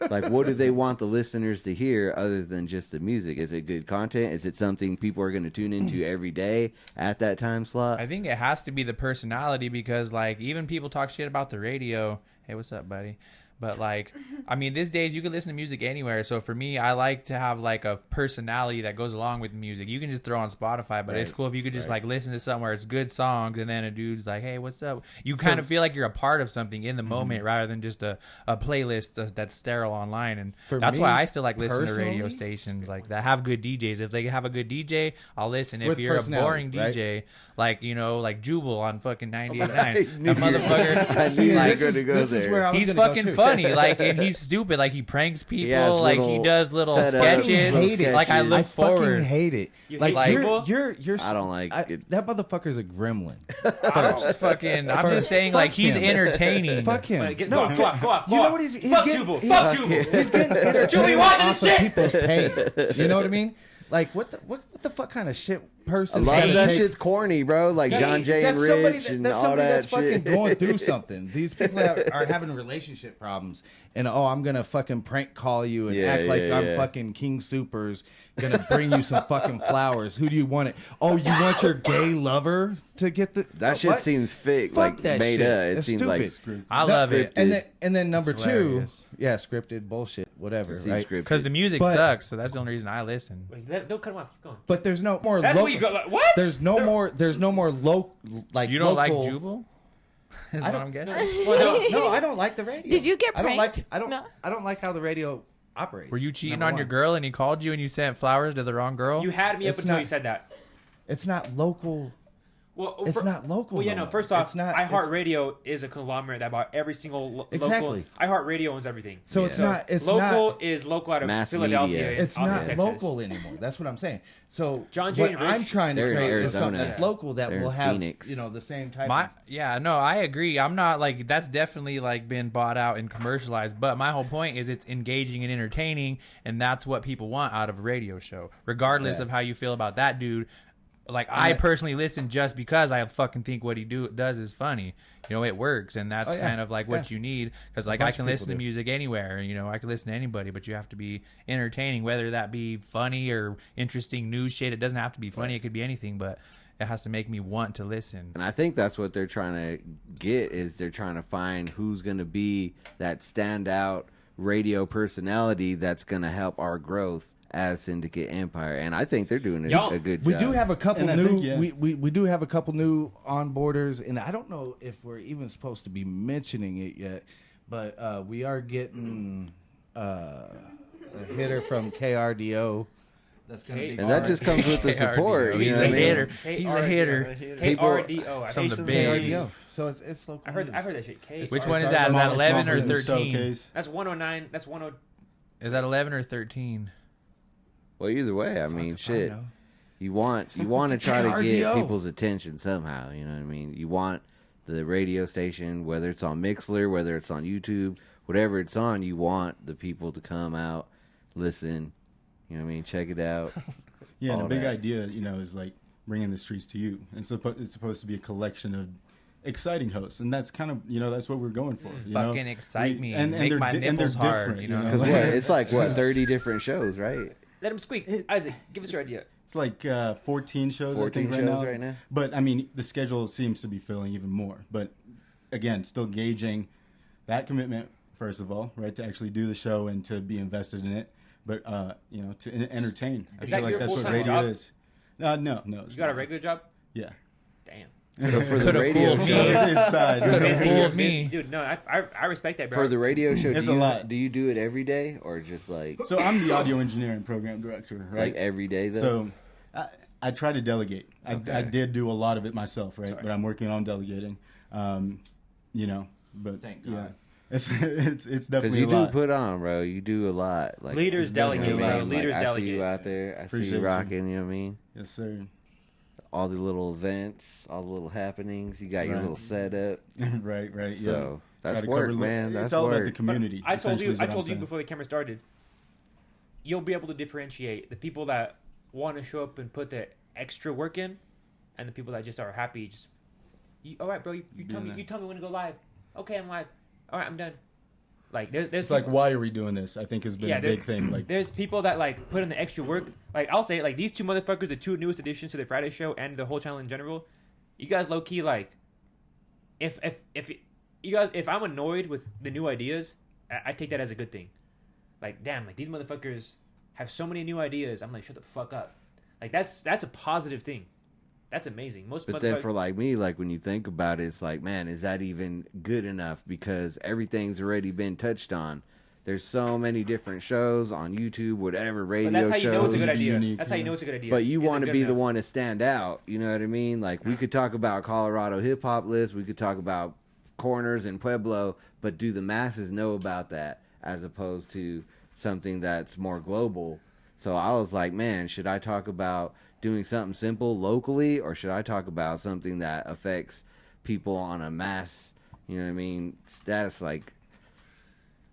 Like, what do they want the listeners to hear other than just the music? Is it good content? Is it something people are going to tune into every day at that time slot? I think it has to be the personality because, like, even people talk shit about the radio. Hey, what's up, buddy? But, like, I mean, these days you can listen to music anywhere. So for me, I like to have, like, a personality that goes along with music. You can just throw on Spotify, but it's cool if you could just, like, listen to something where it's good songs and then a dude's like, hey, what's up? You kind of feel like you're a part of something in the moment rather than just a playlist that's sterile online. And For that's me, why I still like listening to radio personally- stations like that have good DJs. If they have a good DJ, I'll listen. If With you're a boring personality, right? DJ, like, like Jubal on fucking 98.9, I knew that you were- motherfucker, I knew you were like, gonna go this is there. where I was he's gonna go, fucking too. funny, like, and he's stupid, like he pranks people, has like he little does little setups, sketches, little hate it. like I sketches. look I fucking forward. hate it. You Like hate you're, people? you're. I don't like it. That motherfucker's a gremlin. I'm just saying, like, Fuck he's him. entertaining. Fuck him. Wait, No, go off. you know what he's Fuck getting- Jubal. he's Fuck getting- Jubal. He's getting entertained Julie watching off this of shit. people's pain. You know what I mean? Like what the fuck kind of shit A person? lot of that take- shit's corny, bro. Like John Jay and That's somebody Rich and that's all somebody that that's fucking shit. going through something. These people are having relationship problems, and I'm gonna fucking prank call you and Yeah, act like yeah, I'm yeah. fucking King Supers, gonna bring you some fucking flowers. Who do you want it? Oh, you want your gay lover to get the That shit what? seems fake, Fuck like that made shit. up. It It's seems stupid. like I love it. And then number It's two, hilarious. yeah, scripted bullshit, whatever, it seems right? scripted. Because the music But- sucks, so that's the only reason I listen. Wait, don't cut him off. Keep going. But there's no more. That's local, where you go. Like, what? There's no more local. Like You don't local, like Jubal? Is I what don't- I'm guessing. Well, no, I don't like the radio. Did you get I don't like. pranked? I don't. No. I don't like how the radio operates. Were you cheating number on your one. girl and he called you and you sent flowers to the wrong girl? You had me up It's until not- you said that. It's not local. Well, It's not local, Well, yeah, no no. more. First off, It's not- iHeartRadio is a conglomerate that bought every single local. Exactly. iHeartRadio owns everything. So it's Yeah. not. It's local not. is local out of Mass Philadelphia. media. and It's Austin, not Texas. local anymore. That's what I'm saying. So John Jay what and Rich, I'm trying to they're in create is something Arizona. that's local that They're will in have Phoenix. the same type. My of, yeah, no, I agree. I'm not like that's definitely like been bought out and commercialized. But my whole point is it's engaging and entertaining, and that's what people want out of a radio show, regardless Yeah. of how you feel about that dude. Like I personally listen just because I fucking think what he does is funny. It works, and that's Oh, yeah. kind of like what Yeah. you need. Because like A I bunch can of listen to people do. music anywhere. I can listen to anybody, but you have to be entertaining, whether that be funny or interesting news shit. It doesn't have to be funny. It could be anything, but it has to make me want to listen. And I think that's what they're trying to get is they're trying to find who's going to be that standout radio personality that's going to help our growth as Syndicate Empire. And I think they're doing a good job. We do have a couple And I new. think, yeah. We do have a couple new onboarders, and I don't know if we're even supposed to be mentioning it yet, but we are getting a hitter from KRDO. That's gonna be And that just comes with the support. He's You know a what I mean? hitter. He's a hitter. KRDO. I From think the it's big- KRDO. So it's local. I heard news. that shit. K. Which It's one is our that? Is that small 11 or business 13? showcase. That's 109. That's 10. Is that 11 or 13? Well, either way, I mean, If I shit. know. You want to try to get KRDO. people's attention somehow. You know what I mean? You want the radio station, whether it's on Mixler, whether it's on YouTube, whatever it's on, you want the people to come out, listen. You know what I mean? Check it out. Yeah, and all a big that. idea, is like bringing the streets to you. It's supposed to be a collection of exciting hosts, and that's kind of that's what we're going for. Fucking excite me. Make my and nipples they're hard, different, Because what? It's like, 30 different shows, right? Let him squeak. Isaac, give us your idea. It's like 14 shows, 14 I think, shows right now. But I mean, the schedule seems to be filling even more. But again, still gauging that commitment first of all, right, to actually do the show and to be invested in it. But to entertain. I Is feel that like your that's what full-time radio job? is. No. You got a regular job? Yeah. Damn. So for the Coulda radio fooled show, me. His side. Could've Busy, fooled you're me. busy. Dude, no, I respect that, bro. for the radio show, It's do a you, lot. do you do it every day or just like So I'm the audio engineer and program director, right? every day though? So I try to delegate. I did do a lot of it myself, right? Sorry. But I'm working on delegating. But Thank yeah. God. It's Because definitely you a do lot. put on, bro. You do a lot. Like Leaders delegate, you know what I bro. mean? Leaders like, I see delegate. you out there. I see Appreciate you you. rocking. You know what I mean? Yes, sir. All the little events, all the little happenings. You got your Right. little setup. right. Yeah. So Try that's to work, cover man. It's That's all about work. the community. I told essentially you. is I what I'm told you saying. before the camera started. You'll be able to differentiate the people that want to show up and put the extra work in, and the people that just are happy. Just, all right, bro. You tell me. there. You tell me when to go live. Okay, I'm live. All right, I'm done. Like there's It's like, why are we doing this? I think has been a there's- big thing. Like, there's people that like put in the extra work. Like I'll say, like these two motherfuckers, the two newest additions to the Friday show and the whole channel in general. You guys low key like, if you guys, if I'm annoyed with the new ideas, I take that as a good thing. Like damn, like these motherfuckers have so many new ideas. I'm like, shut the fuck up. Like that's a positive thing. That's amazing. Most But then motherfuckers- for like me, like when you think about it, it's like, man, is that even good enough? Because everything's already been touched on. There's so many different shows on YouTube, whatever, radio but that's how you know it's a shows. good idea. Unique, That's how you yeah. know it's a good idea. But you Is it want to good be the enough? one to stand out. You know what I mean? Like we could talk about Colorado hip hop list. We could talk about corners and Pueblo. But do the masses know about that as opposed to something that's more global? So I was like, man, should I talk about doing something simple locally, or should I talk about something that affects people on a mass, you know what I mean, status? Like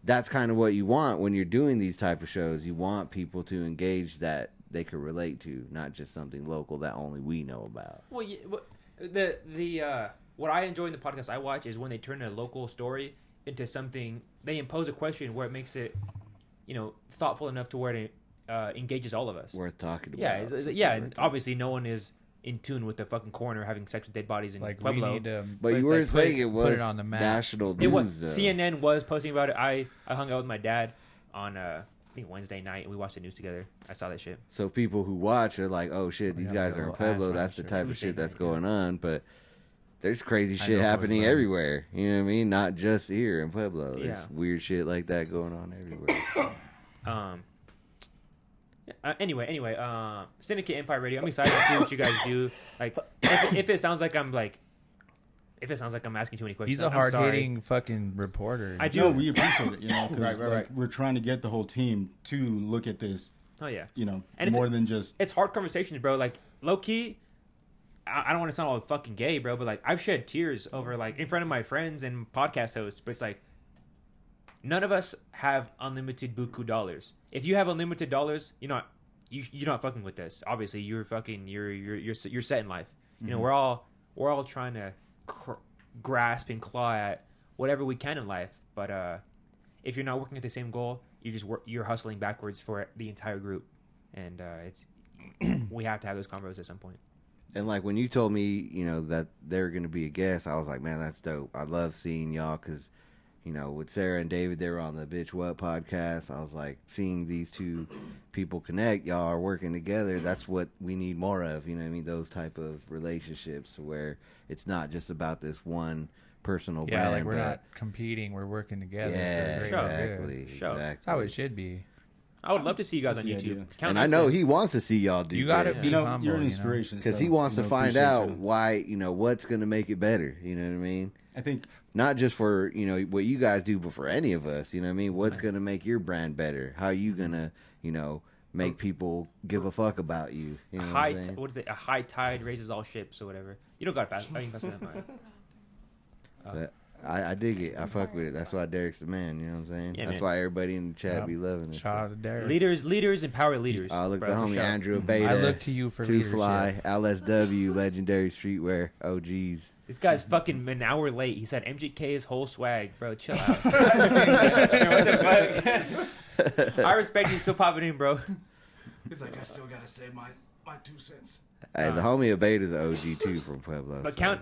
that's kind of what you want when you're doing these type of shows. You want people to engage that they could relate to, not just something local that only we know about. Well, what I enjoy in the podcast I watch is when they turn a local story into something. They impose a question where it makes it, thoughtful enough to where it engages all of us. Worth talking about. Yeah, and obviously no one is in tune with the fucking coroner having sex with dead bodies in Like Pueblo. we need to. But you were saying it was put it on the map. national It was news, though. CNN was posting about it. I hung out with my dad on I think Wednesday night, and we watched the news together. I saw that shit. So people who watch are like, oh shit, these Yeah, guys the are in little Pueblo. ads That's the register. type of Tuesday shit that's night, yeah. going on. But there's crazy I shit know happening Pueblo. everywhere. You know what I mean? Not just here in Pueblo. There's Yeah. weird shit like that going on everywhere. Anyway, Syndicate Empire Radio. I'm excited to see what you guys do. Like, if it sounds like I'm asking too many questions, He's a I'm hard sorry. hitting fucking reporter. I do. no, we appreciate it, 'cause, Right. we're trying to get the whole team to look at this, Oh yeah. and it's- more than just It's hard conversations, bro. Like low key, I don't want to sound all fucking gay, bro, but like I've shed tears over like in front of my friends and podcast hosts. But it's like none of us have unlimited buku dollars. If you have unlimited dollars, you're not fucking with us. Obviously, you're set in life. You know, we're all trying to grasp and claw at whatever we can in life. But if you're not working at the same goal, you're hustling backwards for the entire group, and it's we have to have those convos at some point. And like when you told me, that they're going to be a guest, I was like, man, that's dope. I love seeing y'all because, with Sarah and David, they were on the Bitch What podcast. I was like, seeing these two people connect, y'all are working together. That's what we need more of. You know what I mean? Those type of relationships where it's not just about this one personal Yeah, brand. like we're but- not competing. We're working together. Yeah, for the Show. greater good. exactly. Show. Exactly. That's how it should be. I would love to see you guys on That's the YouTube. idea. Count And I us know in. he wants to see y'all do You gotta good. be humble. you're an inspiration Because so, he wants to find appreciate out you. why, what's going to make it better. You know what I mean? I think Not just for, what you guys do, but for any of us. You know what I mean? What's going to make your brand better? How you going to, make people give a fuck about you? You know what I'm saying? What is it? A high tide raises all ships or whatever. You don't got to pass. I can pass that. Fine. But I dig it. I fuck with it. That's why Deryk's the man. You know what I'm saying? Yeah, That's man. why everybody in the chat Yep. be loving it. Shout out to Derek. Leaders, empower leaders. Look, bro, the for homie sure. Andrew Beta. I look to you for Two leadership. Fly, LSW, Legendary Streetwear, OGs. This guy's fucking an hour late. He said MGK's whole swag, bro. Chill out. What the fuck? I respect you still popping in, bro. He's like, I still gotta say my 2 cents. Hey, the homie Abeta's an OG too from Pueblo. But so.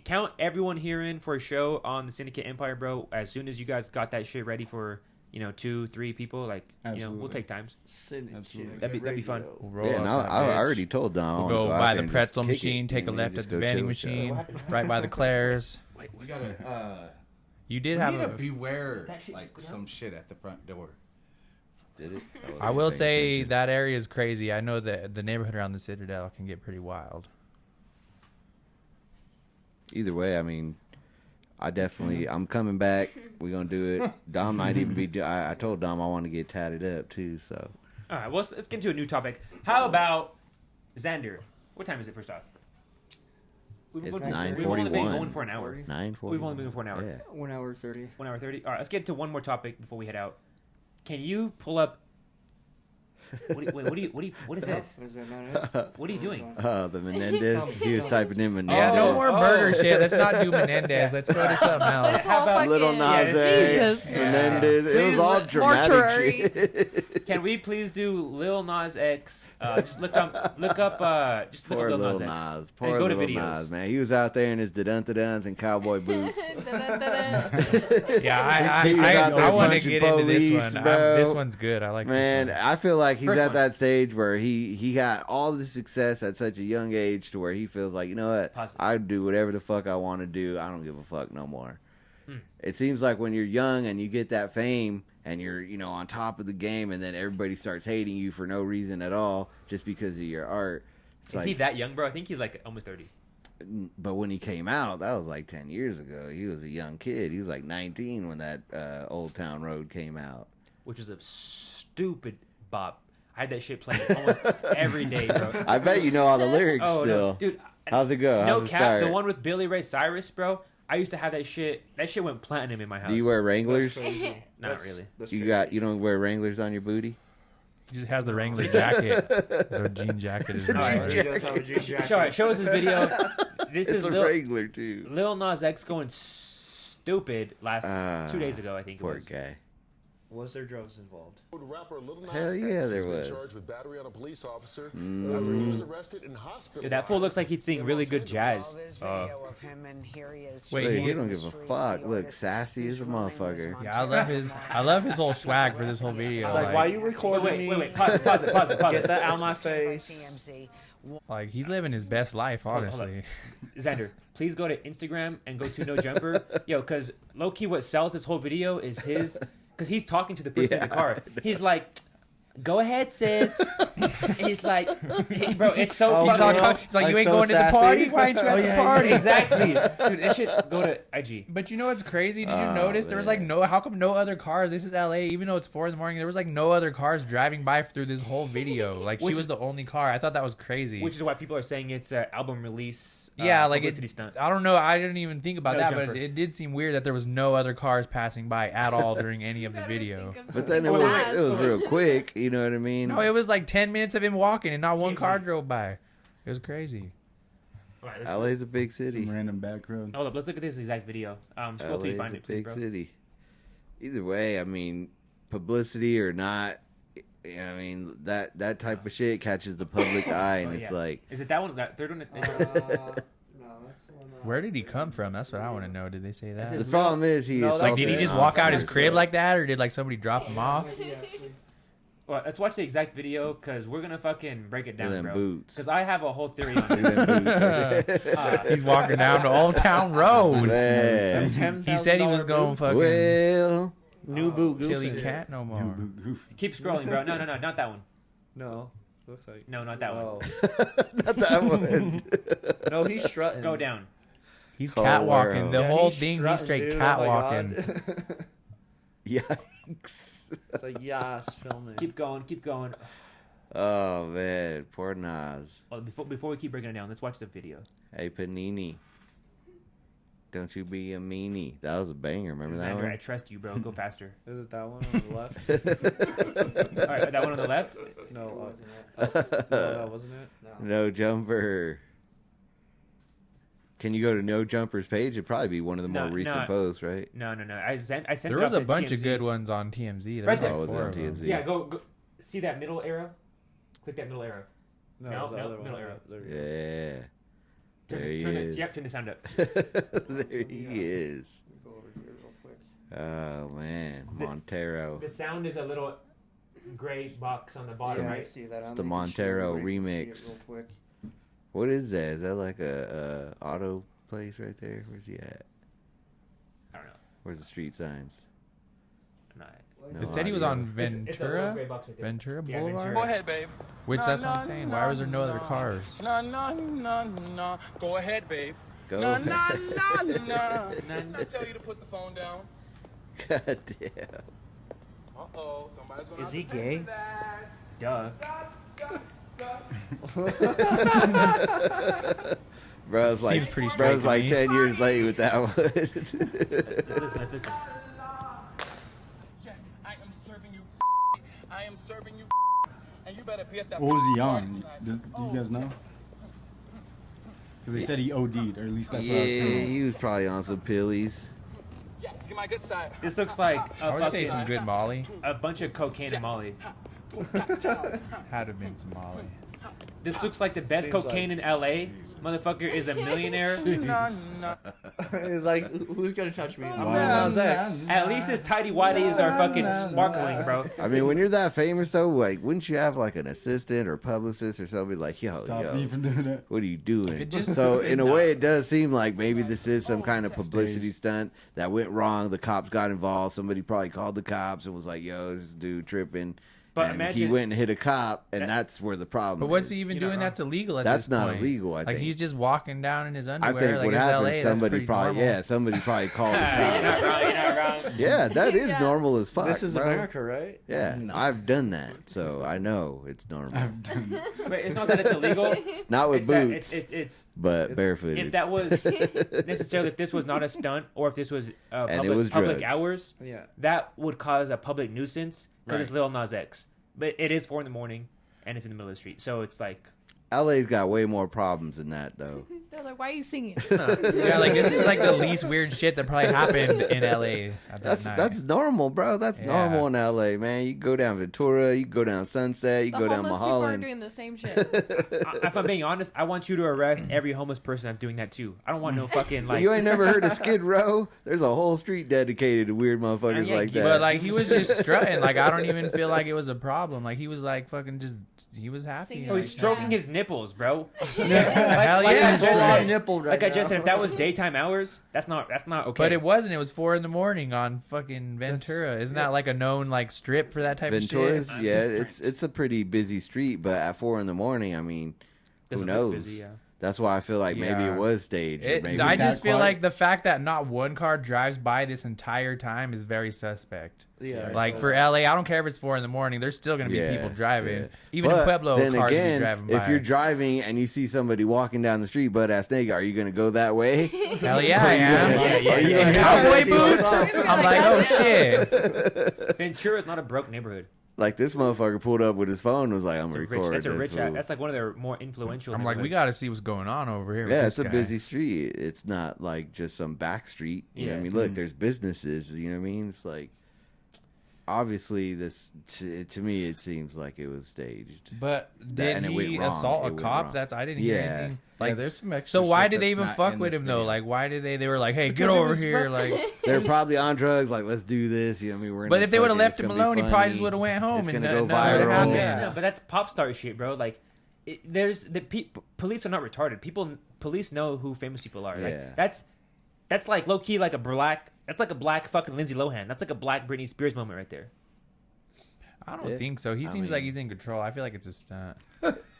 count everyone here in for a show on the Syndicate Empire, bro. As soon as you guys got that shit ready for 2-3 people, like we'll Absolutely. take times. Absolutely. That'd be fun. We'll roll Yeah, up and that I bitch. already told Don. I We'll wanna go out by there the and just pretzel kick machine, it, take a and left just at the go vending chill with y'all. machine, right by the Claire's. Wait, we gotta. You did We have need to a. beware That shit like just some shit at the front door. Did it? I will say that area is crazy. I know that the neighborhood around the Citadel can get pretty wild. Either way, I mean, I'm coming back. We're gonna do it. Dom might even be. I told Dom I want to get tatted up too. So. All right. Well, let's get into a new topic. How about Xander? What time is it? First off. It's We've only 9:41. been going for an hour. 9:40. We've only been going for an hour. Yeah. 1 hour 30. 1 hour 30. All right. Let's get into one more topic before we head out. Can you pull up? What is this? What is that not it? What are you doing? The Menendez. He was typing in Menendez. Yeah, no more burger shit. Let's not do Menendez. Let's go to something else. How about Lil Nas X, Jesus. Menendez. It Please was all let- dramatic Mortuary. shit. Can we please do Lil Nas X? Just look up Poor Lil Lil Nas X. Nas. Poor go to Lil videos. Nas, man. He was out there in his da-dun-da-duns and cowboy boots. Yeah, He's out there I want to punching get into this police, one. bro. This one's good. I like Man, this one. I feel like he's First at one. that stage where he got all the success at such a young age to where he feels like, you know what, Positive. I do whatever the fuck I want to do. I don't give a fuck no more. It seems like when you're young and you get that fame and you're, on top of the game, and then everybody starts hating you for no reason at all just because of your art. It's Is he that young, bro? I think he's like almost 30. But when he came out, that was like 10 years ago. He was a young kid. He was like 19 when that Old Town Road came out. Which was a stupid bop. I had that shit playing almost every day, bro. I bet you know all the lyrics Oh still. no, dude! How's it go? No How's it cap, start? the one with Billy Ray Cyrus, bro. I used to have that shit. That shit went platinum in my house. Do you wear Wranglers? Not really. You don't wear Wranglers on your booty? He just has the Wrangler jacket. The jean jacket is All right. really He does have a jean jacket. Show us this video. This It's is a Wrangler too. Lil Nas X going stupid 2 days ago, I think it Poor was. guy. Was there drugs involved? Rapper Lil Nas Hell yeah, X there has been was. charged with battery on a police officer after he was arrested and hospitalized. Dude, that fool looks like he'd sing really good jazz. Wait, Dude, he you don't give a fuck. Look, sassy as a motherfucker. Yeah, I love his whole swag for this whole video. It's like, why are you recording me? Wait. Pause it. Get that out of my face. Like, he's living his best life, Hold honestly. Xander, please go to Instagram and go to No Jumper. Yo, because low-key what sells this whole video is his... Because he's talking to the person in the car. He's like, go ahead, sis. He's like, hey, bro, it's so He's funny. like, you Like ain't so going to the sassy. party? Why ain't you at the party? Exactly. Dude, that shit, go to IG. But you know what's crazy? Did you notice there was like how come no other cars? This is LA, even though it's 4 a.m, there was like no other cars driving by through this whole video. Like she was the only car. I thought that was crazy. Which is why people are saying it's an album release. Yeah, like publicity stunt. I don't know. I didn't even think about No that, Jumper. but it did seem weird that there was no other cars passing by at all during any of the video. But then it was real quick. You know what I mean? No, it was like 10 minutes of him walking and not one TMZ. car drove by. It was crazy. All right, LA's a big city. Some random back road. hold up, let's look at this exact video. Scroll till you LA's find a it, please, big bro. city. Either way, I mean, publicity or not, that type of shit catches the public eye, and Oh, it's yeah. like, Is it that one? That third one? No, that's the one. Where did he come from? That's what I want to know. Did they say that? the problem is he No, is that's Like, did he also just an walk out his officer, crib so- like that, or did like somebody drop him off? Well, let's watch the exact video because we're gonna fucking break it Look at down, them bro. boots. Because I have a whole theory on Look it. at them boots right there. He's walking down to Old Town Road. Man. He said he was going fucking Well, New boot till he goofy. can't no more. Goof. Keep scrolling, bro. No, not that one. No. Looks like. No, not that one. Oh. not that one. No, he's strutting. Go down. He's Oh, catwalking. The Yeah, whole he's thing, he's strutting, straight dude. Oh my catwalking. God. Yikes. It's like, yes, filming. Keep going. Oh, man. Poor Nas. Oh, before we keep breaking it down, let's watch the video. Hey, Panini. Don't you be a meanie. That was a banger. Remember that Xander, I one? trust you, bro. Go faster. Is it that one on the left? All right, that one on the left. No, no, that wasn't it. No Jumper. Can you go to No Jumper's page? It'd probably be one of the more No, recent no. posts, right? No. I sent. There it was off a to bunch of TMZ. good ones on TMZ. There Right was there. like Oh, was it 4 on of them. TMZ? Yeah, go. See that middle arrow? Click that middle arrow. No, No, the no, other middle one. arrow. There you go. Yeah. There he turn is. turn the sound up. There he is. Go over here real quick. Oh, man. Montero. The sound is a little gray box on the bottom Yeah, I right. see that. I'm the making Montero sure everybody can see it remix. real quick. What is that? Is that like a auto place right there? Where's he at? I don't know. Where's the street signs? No, No It said he was idea. on it's a little Ventura. gray box right there. Ventura Yeah, Boulevard. Ventura. Go ahead, babe. Which that's what I'm saying. Why was there no other cars? No. Go ahead, babe. Go Nah, ahead. nah, nah, nah. I tell you to put the phone down. God damn. Uh-oh, somebody's gonna Is have he to pay gay? for that. Duh. Bro's like, Seems pretty straight bro's to like me. 10 years late with that one. Let's listen. Yes, I am serving you. I am serving you. And you better be at that. What was he party on? tonight. Do you guys know? Because they said he OD'd, or at least that's what I was Yeah, saying. he was probably on some pillies. Yes, get my good side. This looks like I a would say fucking some good Molly. a bunch of cocaine and Molly. Had to have been some Molly. This looks like the best Seems cocaine in LA. Motherfucker is a millionaire. It's like, who's gonna touch me? I'm Lil Wow. Nas X. At least his tidy whities are fucking sparkling, bro. I mean, when you're that famous, though, like, wouldn't you have, like, an assistant or publicist or somebody like, Stop yo, even doing that. what are you doing? It just- So, in a way, it does seem like maybe this is some kind of publicity stunt that went wrong. The cops got involved. Somebody probably called the cops and was like, yo, this dude tripping. But and imagine he went and hit a cop, and that's where the problem But what's is. he even You're not doing wrong. that's illegal at That's this not point? illegal, I Like think. he's just walking down in his I underwear. think like what it's happened, LA, that's somebody pretty probably, normal. somebody probably called the You're cops. not wrong. You're not wrong. Yeah, that is Yeah. normal as fuck. This is bro. America, right? Yeah, I've done that, so I know it's normal. I've done that. But it's not that it's illegal. Not with It's that boots, it's but barefooted. if that was necessarily if this was not a stunt or if this was And it was public drugs. hours, Yeah. that would cause a public nuisance because it's Right. Lil Nas X. But it is 4 a.m. and it's in the middle of the street, so it's like LA's got way more problems than that, though. They're like, why are you singing? Yeah, like this is like the least weird shit that probably happened in LA at that night. That's normal, bro. That's Yeah. normal in LA, man. You go down Ventura, you go down Sunset, you The go down homeless people are Mulholland. doing the same shit. if I'm being honest, I want you to arrest every homeless person that's doing that too. I don't want no fucking like You ain't never heard of Skid Row? There's a whole street dedicated to weird motherfuckers yeah, like that. But like he was just strutting. Like I don't even feel like it was a problem. Like he was like fucking just he was happy. Singing. oh, he's Like, stroking his nipples, bro. Hell like yeah. I just Full said- on nipple right like I just now. said, if that was daytime hours, that's not okay. But it wasn't. It was 4 a.m. on fucking Ventura. Isn't that like a known like strip for that type Ventura's, of shit? yeah, it's a pretty busy street, but at 4 a.m, I mean, who Doesn't look knows? busy, yeah. That's why I feel like maybe Yeah. it was staged. or maybe I just that feel quiet? like the fact that not one car drives by this entire time is very suspect. Yeah. Like for LA, I don't care if it's 4 a.m. There's still gonna be Yeah, people driving. yeah. Even But in Pueblo, then cars again, be driving by. if you're driving and you see somebody walking down the street butt ass naked, are you gonna go that way? Hell yeah, I am. Yeah, In yeah. cowboy See what's boots, up. I'm like, oh shit. Ventura is not a broke neighborhood. Like this motherfucker pulled up with his phone and was like, "I'm It's a rich, recording." that's a rich. fool. That's like one of their more influential. I'm like, we neighborhoods. got to see what's going on over here. with Yeah, this it's a guy. busy street. It's not like just some back street. You know what I Yeah. mean? Look, there's businesses. You know what I mean? It's like obviously this to me it seems like it was staged. But did and it went he wrong. assault It a went cop? wrong. That's I didn't hear Yeah. anything. Like, Like, there's some extra. so why shit did they that's even not fuck in with this him though? video. Like, why did they were like, hey, get Because it over was here, like. They're probably on drugs. Like, let's do this. You know what I mean? We're But gonna if they would have fucking- left it's him gonna be alone, he probably funny. just would have went home It's and gonna go nothing would've viral. happened. Yeah. No, but that's pop star shit, bro. Like, there's the police are not retarded. Police know who famous people are. Like, Yeah. that's like low key like a black. That's like a black fucking Lindsay Lohan. That's like a black Britney Spears moment right there. I don't Yeah. think so. He I seems mean- like he's in control. I feel like it's a stunt.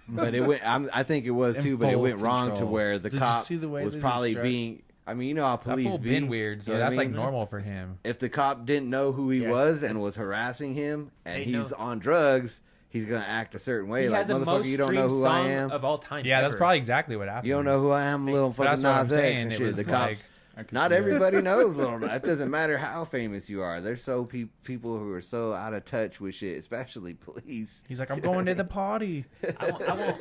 But it went. I think it was In too. But it full went wrong to control. where the Did you cop see the way was that he probably struck? being. I mean, you know how That police fool be. been weird, so You know what that's I like mean? normal for him. If the cop didn't know who he Yes, was and that's- was harassing him, and They he's know. on drugs, he's gonna act a certain way. He Like, has a motherfucker, most you don't know streamed who song I am. of all time. Yeah, that's ever. probably exactly what happened. You don't know who I am, little But that's fucking what I'm Nas X saying. and It shit. was The like, cops. I could Not see that. everybody knows Lil Nas. It doesn't matter how famous you are. There's so people who are so out of touch with shit, especially police. he's like, I'm going to the party. I won't.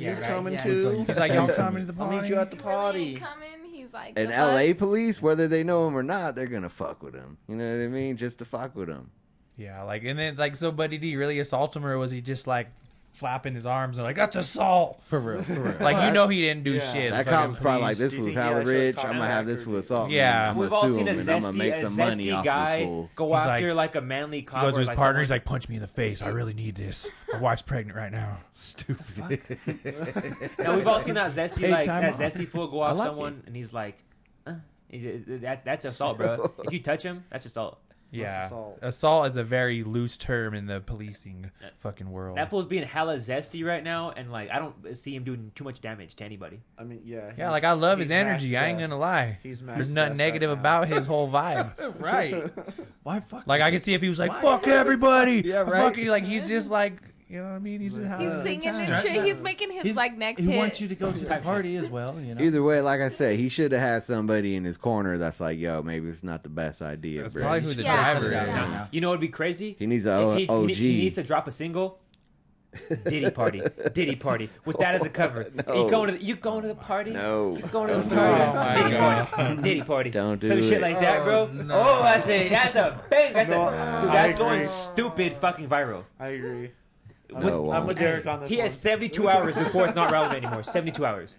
You're right, coming yeah. too? He's like, y'all coming to the I'll party? meet you at the He really party. ain't coming. He's like, And the LA fuck? police, whether they know him or not, they're gonna fuck with him. You know what I mean? Just to fuck with him. Yeah, like, and then, like, so, but did he really assault him, or was he just, like, flapping his arms and, like, that's assault? For real, for real. Like, you know he didn't do Yeah. shit. That fucking cop's probably like, police. this Do you fool's think he hella actually rich. caught I'm gonna him have this after fool he- assault me. Yeah. I'm We've gonna all sue seen a him and I'm gonna make some money zesty off guy this fool. go He's after like- like a manly He cop. goes or to his like partner, someone- he's like, punch me in the face. I really need this. My wife's pregnant right now. Stupid. Now we've all seen that zesty Hey, like time that out. zesty fool go I off like someone and he's like, that's assault, bro. If you touch him, that's assault. Yeah, assault? Assault is a very loose term in the policing fucking world. That fool's being hella zesty right now, and like I don't see him doing too much damage to anybody. I mean, yeah. Yeah, like I love his he's energy. I ain't max gonna lie. He's max There's nothing zest negative right now. about his whole vibe. Right. Why fuck? Like I could see if he was like, "Fuck everybody." Yeah, right. Fuck you. Like he's just like, you know what I mean? He's just He's singing and shit. He's making his like next He hit. wants you to go to the party as well, you know. Either way, like I said, he should have had somebody in his corner that's like, yo, maybe it's not the best idea, That's bro. probably who the Yeah. driver is. Yeah. You know what'd be crazy? He needs If a OG. he needs to drop a single. Diddy party with that as a cover. No. You going to the party? No. You going to the Oh party? my Diddy God. party. Diddy party. Don't do Some it. shit like that, bro. no. Oh, that's a bang. That's No, dude, I that's agree. going stupid fucking viral. I agree. No, I'm with Deryk on this. He one. has 72 hours before it's not relevant anymore. 72 hours.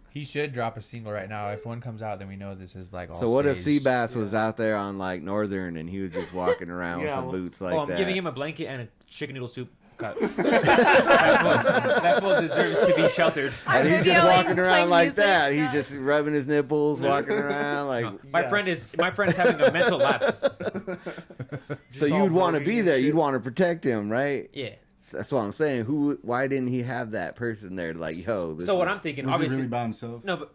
He should drop a single right now. If one comes out, then we know this is like all So what if staged. Cbass was out there on like Northern and he was just walking around with Yeah, some well- boots like I'm that? giving him a blanket and a chicken noodle soup cup. that fool deserves to be sheltered. and he's just videoing, walking around playing like music. that. He's just rubbing his nipples, walking around like. My friend is having a mental lapse. So you would want to be there. You'd want to protect him, right? Yeah. That's what I'm saying. Why didn't he have that person there? Like, yo. This So what is- I'm thinking, Was he obviously, really by himself? no.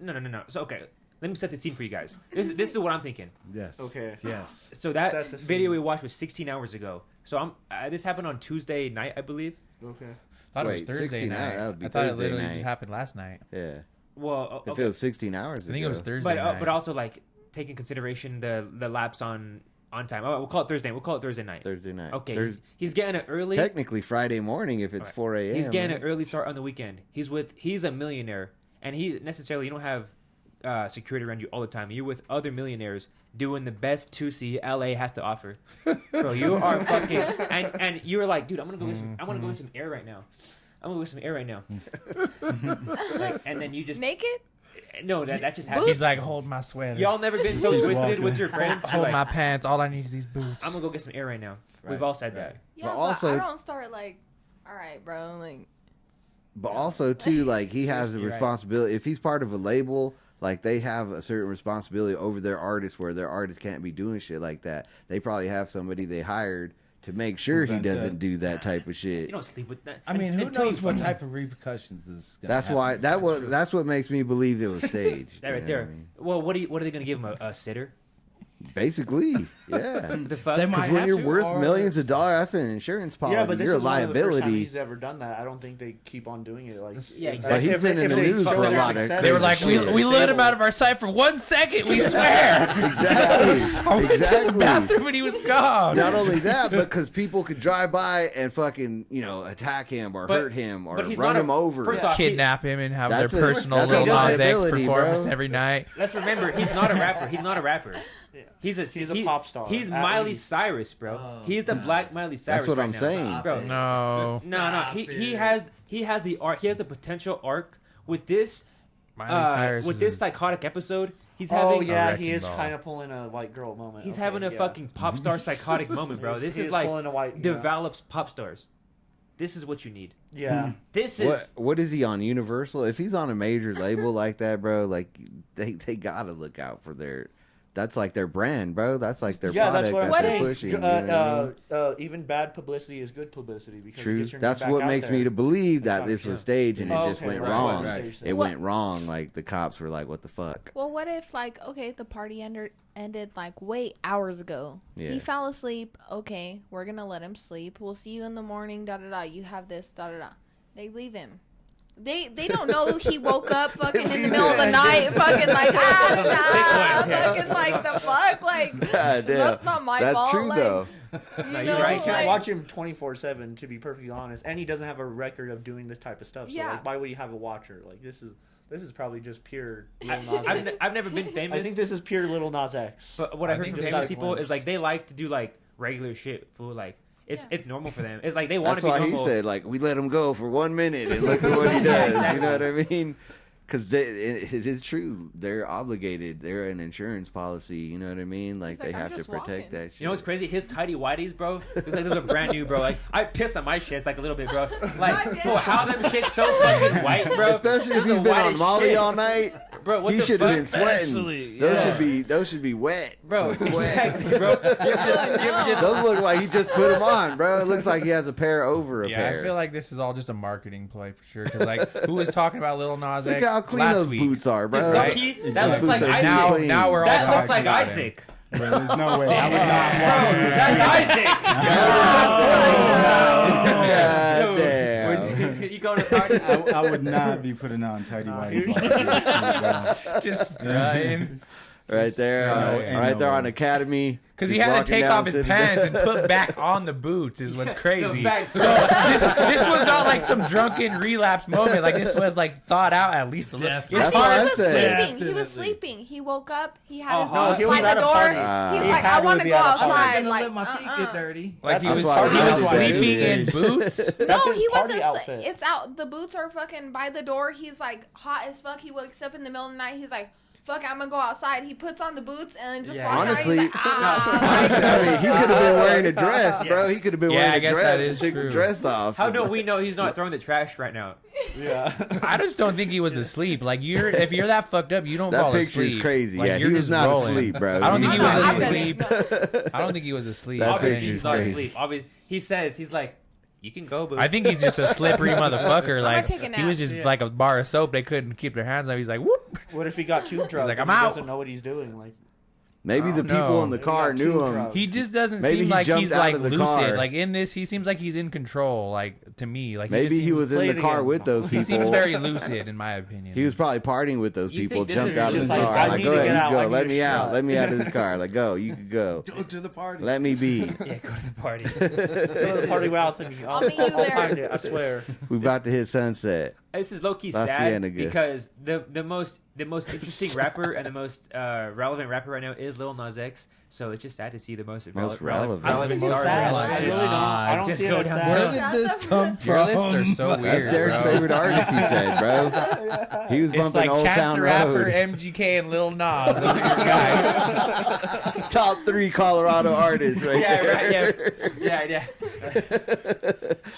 So okay, let me set the scene for you guys. This is what I'm thinking. Yes. Okay. Yes. So Set that the scene. video we watched was 16 hours ago. So this happened on Tuesday night, I believe. Okay. I thought it Wait, was Thursday 16 night. hours, that would be I thought it Thursday literally night. just happened last night. Yeah. Well, If okay. it was 16 hours I think it was ago. Thursday night. but also like take in consideration the lapse on time. Oh, we'll call it Thursday. We'll call it Thursday night. Thursday night. Okay, Thurs- he's getting it early. technically Friday morning if it's Alright. 4 a.m. He's getting an early start on the weekend. He's a millionaire, and you don't have security around you all the time. You're with other millionaires doing the best 2C LA has to offer. Bro, you are fucking and you're like, dude, I'm gonna go get some air right now. I'm gonna go get some air right now. Like, and then you just Naked? no, that just Boots? happens. He's like, hold my sweater. Y'all never been so He's twisted walking. with your friends. You're hold my like, pants. All I need is these boots. I'm gonna go get some air right now. Right, We've all said right. that. Yeah, But but also- I don't start like, all right, bro. Like, But also too, like he has a You're right. responsibility. If he's part of a label, like they have a certain responsibility over their artists, where their artists can't be doing shit like that. They probably have somebody they hired to make sure he Prevent that. doesn't do that type of shit. You don't sleep with that. I mean, who Until you knows what fucking- type of repercussions this is gonna That's have. why that's what makes me believe it was staged. That right you know there. what I mean? Well, what are they gonna give him a sitter? Basically, yeah. The fuck? They might Because when have you're to, worth or- millions of dollars, that's an insurance policy. Yeah, but this you're a is one of the first time liability. he's ever done that. I don't think they keep on doing it. Like, Yeah, if- exactly. But he's if- been in if the they news show for a their lot of success, They were crazy like, shit. we let him out of our sight for 1 second. We swear. Exactly. I went to the Exactly. bathroom and he was gone. Not only that, but because people could drive by and fucking, attack him or But- hurt him or but he's run not a- him over. first off, Kidnap him and have their That's a- personal that's a Lil Nas X disability, performance bro. every night. Let's remember, he's not a rapper. He's not a rapper. He's a pop star, He's at Miley least. Cyrus, bro. He's the Black Miley Cyrus. That's what right I'm now. saying. bro. No. No. He has the arc. He has the potential arc with this. Miley Cyrus with is this a- psychotic episode. He's Oh having. yeah, wrecking he is ball. kind of pulling a white girl moment. He's Okay, having a yeah. fucking pop star psychotic moment, bro. This He is is like pulling a white- yeah. develops pop stars. This is what you need. Yeah. This is What is he on Universal? If he's on a major label like that, bro, like they gotta look out for their. That's like their brand, bro. That's like their Yeah, product that's what I'm they're saying. pushing. You know what I mean? Even bad publicity is good publicity because it True. gets your name That's back what out makes there. me to believe that Like, this yeah. was staged and it Oh, just okay, went right, wrong. right. It What- went wrong. Like the cops were like, "What the fuck?" well, what if like, okay, the party ended like way hours ago. Yeah. He fell asleep. Okay, we're gonna let him sleep. We'll see you in the morning. Da da da. You have this. Da da da. They leave him. They don't know he woke up fucking in the middle of the night, fucking like fucking like the fuck, like God damn. that's not my That's fault. true like, though. You No, know, you're right. You can't like- watch him 24/7 to be perfectly honest, and he doesn't have a record of doing this type of stuff. So Yeah. like, why would you have a watcher? Like this is probably just pure Lil Nas I've, X. I've never been famous. I think this is pure Lil Nas X. But what I heard think from just famous got a people glimpse. is like they like to do like regular shit. Fool, like Yeah. it's normal for them. It's like they want That's to be why normal. he said, like, we let him go for 1 minute and look at what he does. exactly. You know what I mean? Because it is true. They're obligated. They're an insurance policy. You know what I mean? Like, they have to protect that shit. You know what's crazy? His tidy whities, bro. Looks like those are brand new, bro. Like, I piss on my shits like a little bit, bro. Like, bro, how them shits so fucking white, bro? Especially if he's been on Molly all night. Bro, what he the should have fuck? been sweating. Actually, Those should be wet. Bro, exactly, bro. Those look like he just put them on, bro. It looks like he has a pair over a pair. I feel like this is all just a marketing play for sure. Because like, who was talking about Lil Nas X Look how clean last those week? boots are, bro. Right? That looks like Isaac. Now we're all that looks talking like about Isaac. Bro, there's no way. I would not Bro, want that's Isaac. God damn. You going to party? I would not be putting on tidy whities. Just strutting. Right there, right there on Academy. Because he had to take off his pants and put back on the boots is what's crazy. No, facts, so this was not like some drunken relapse moment. Like this was like thought out at least a little. That's what I said. He was sleeping. He woke up. He had his No, boots he was by at the a door. party. He's He like, had I to want to be go at a party. outside. I'm gonna Like, let my feet get dirty. Like he That's was, why he was I sleeping said. in boots. No, That's his he party wasn't. outfit. It's out. The boots are fucking by the door. He's like hot as fuck. He wakes up in the middle of the night. He's like, fuck, I'm gonna go outside. He puts on the boots and then just walks Honestly, out. He's like, ah. I mean, he could have been wearing a dress, bro. He could have been Yeah, wearing I a guess dress that and is took the true. dress off. How do we know he's not throwing the trash right now? Yeah. I just don't think he was asleep. Like if you're that fucked up, you don't That fall picture is asleep. crazy. Like, Yeah, you're he was just not rolling. asleep, bro. I don't think he He's was not asleep. I don't think he was asleep. That Obviously, picture's he's not crazy. asleep. Obviously, he says he's like, you can go, boo. I think he's just a slippery motherfucker. Like take a nap. he was just like a bar of soap. They couldn't keep their hands on. He's like, whoop. What if he got too drunk? like, and I'm he out. doesn't know what he's doing. Like, Maybe the I don't people know. in the Maybe car got knew too him. drunk. He just doesn't Maybe seem he like jumped he's out like of the lucid. car. Like in this, he seems like he's in control. Like to me, like Maybe he was in play the it car again. with those He people. seems very lucid, in my opinion. He was probably partying with those You people. think this Jumped is out of just the like, car. I Like, need go to ahead, get you out, go. I Let need me a out. shot. Let me out of this car. Like, go. You could go. Go to the party. Let me be. Yeah, go to the party. go to the party without me. I'll meet you I'll there. find it. I swear. We about to hit sunset. This is low key La sad Cienega. because the most interesting rapper and the most relevant rapper right now is Lil Nas X. So it's just sad to see the most Most relevant relevant. stars. sad. Like, I just- really don't. I don't just see it go as down. sad. Where Shut did this the come from? Your lists are so That's weird, Deryk's bro. favorite artist, he said, bro. He was It's bumping like Old Chance Town the Rapper, Road. MGK, and Lil Nas. Those are your guys. Top 3 Colorado artists right Yeah, there. right. Yeah.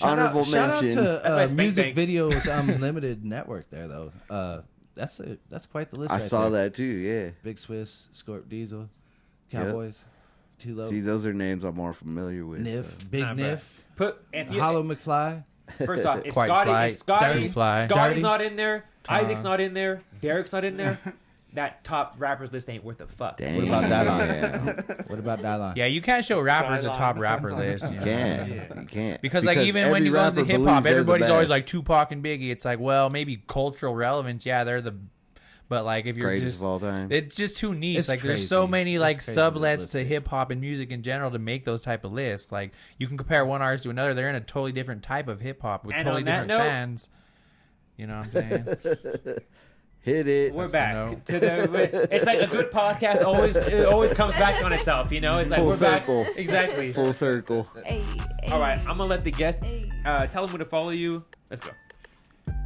Honorable Shout out mention. to That's my spank Music bank. Videos Unlimited Network there though. That's quite the list. I right saw there. that too, yeah. Big Swiss, Scorp Diesel, Cowboys, Too Low, See, those are names I'm more familiar with. Niff, so. Big Nah, bro. Niff, If you, Hollow McFly. first off, if Quite Scotty's slight. Dirty Fly. Scotty's not in there, Isaac's not in there, Deryk's not in there, that top rappers list ain't worth a fuck. Damn. What about that on? Yeah. What about Dylon? Yeah, you can't show rappers a Skyline. top rapper list. You You know? can't. Yeah. You can't. Because like even when every you go into rapper hip hop, believes they're the everybody's always best. like Tupac and Biggie. It's like, well, maybe cultural relevance, yeah, they're the. But like if you're Greatest just, of all time. it's just too niche. It's Like there's so crazy. many It's like crazy sublets list to it. hip hop and music in general to make those type of lists. Like you can compare one artist to another, they're in a totally different type of hip hop with And totally on that different note- fans. You know what I'm saying? Hit it. We're That's back a no. to the. It's like a good podcast always comes back on itself. You know, it's like Full we're circle. back. Exactly. Full circle. Hey, All right, I'm gonna let the guest Hey. tell them where to follow you. Let's go.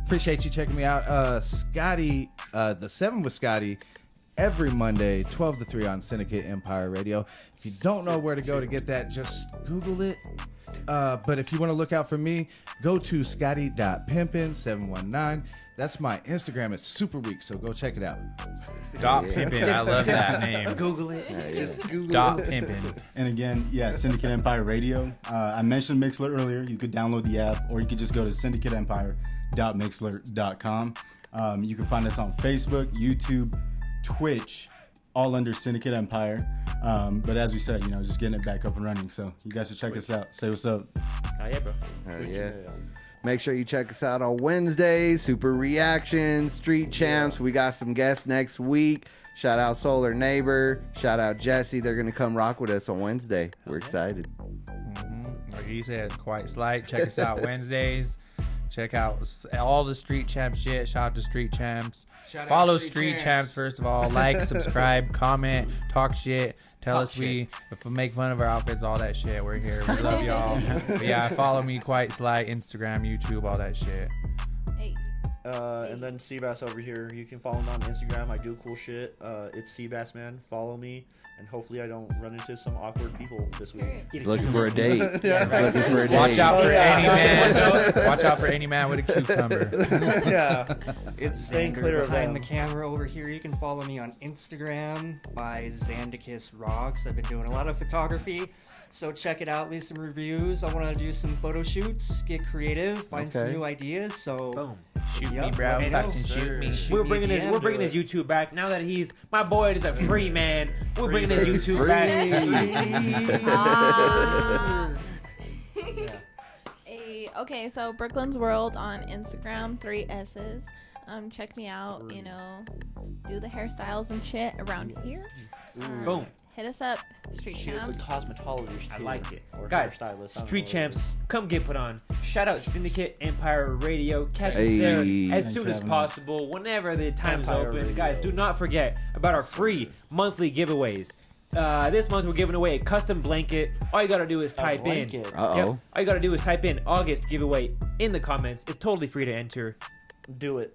Appreciate you checking me out. Scotty, the 7 with Scotty, every Monday, 12 to 3 on Syndicate Empire Radio. If you don't know where to go to get that, just Google it. But if you want to look out for me, go to scotty.pimpin719. That's my Instagram. It's super weak, so go check it out. Dot Pimpin'. I love that name. Google it. Dot Pimpin'. And again, yeah, Syndicate Empire Radio. I mentioned Mixler earlier. You could download the app, or you could just go to syndicateempire.mixler.com. You can find us on Facebook, YouTube, Twitch, all under Syndicate Empire. But as we said, just getting it back up and running. So you guys should check us out. Say what's up. Oh yeah, bro. Yeah. Make sure you check us out on Wednesdays. Super Reactions, Street Champs. We got some guests next week. Shout out Solar Neighbor. Shout out Jesse. They're going to come rock with us on Wednesday. We're excited. Like he said, quite slight. Check us out Wednesdays. Check out all the Street Champs shit. Shout out to Street Champs. Follow Street Champs first of all. Like, subscribe, comment, talk shit. Tell us if we make fun of our outfits, all that shit. We're here. We love y'all. But yeah, follow me, quite slight, Instagram, YouTube, all that shit. Hey. And then Cbass over here. You can follow me on Instagram. I do cool shit. It's Cbass man. Follow me, and hopefully I don't run into some awkward people this week. Looking for a date. Looking for a date. Watch out for any man. Watch out for any man with a cucumber. Yeah. It's Staying Xander clear of behind them. the camera over here. You can follow me on Instagram by Xandicus Rocks. I've been doing a lot of photography, so check it out. Leave some reviews. I want to do some photo shoots, get creative, find some new ideas. So Boom. Shoot me, Yep. bro. Hey, Fucking no, shoot me. We're bringing his DM, we're bringing do his it. YouTube back now that he's my boy is a free man. We're bringing his YouTube back. Hey, okay, so Brooklyn's World on Instagram, 3 S's. Check me out. You know, do the hairstyles and shit around here. Boom. Hit us up, Street She is the Champs. cosmetologist. I too, like it. or Guys, hairstylist, I don't Street know Champs, what it is. come get put on. Shout out Syndicate Empire Radio. Catch us Hey. there as Thanks soon for as having possible, whenever the time's Empire open. Radio. Guys, do not forget about our free monthly giveaways. This month we're giving away a custom blanket. All you gotta do is type in. blanket. Uh-oh. Yep, all you gotta do is type in August giveaway in the comments. It's totally free to enter. Do it.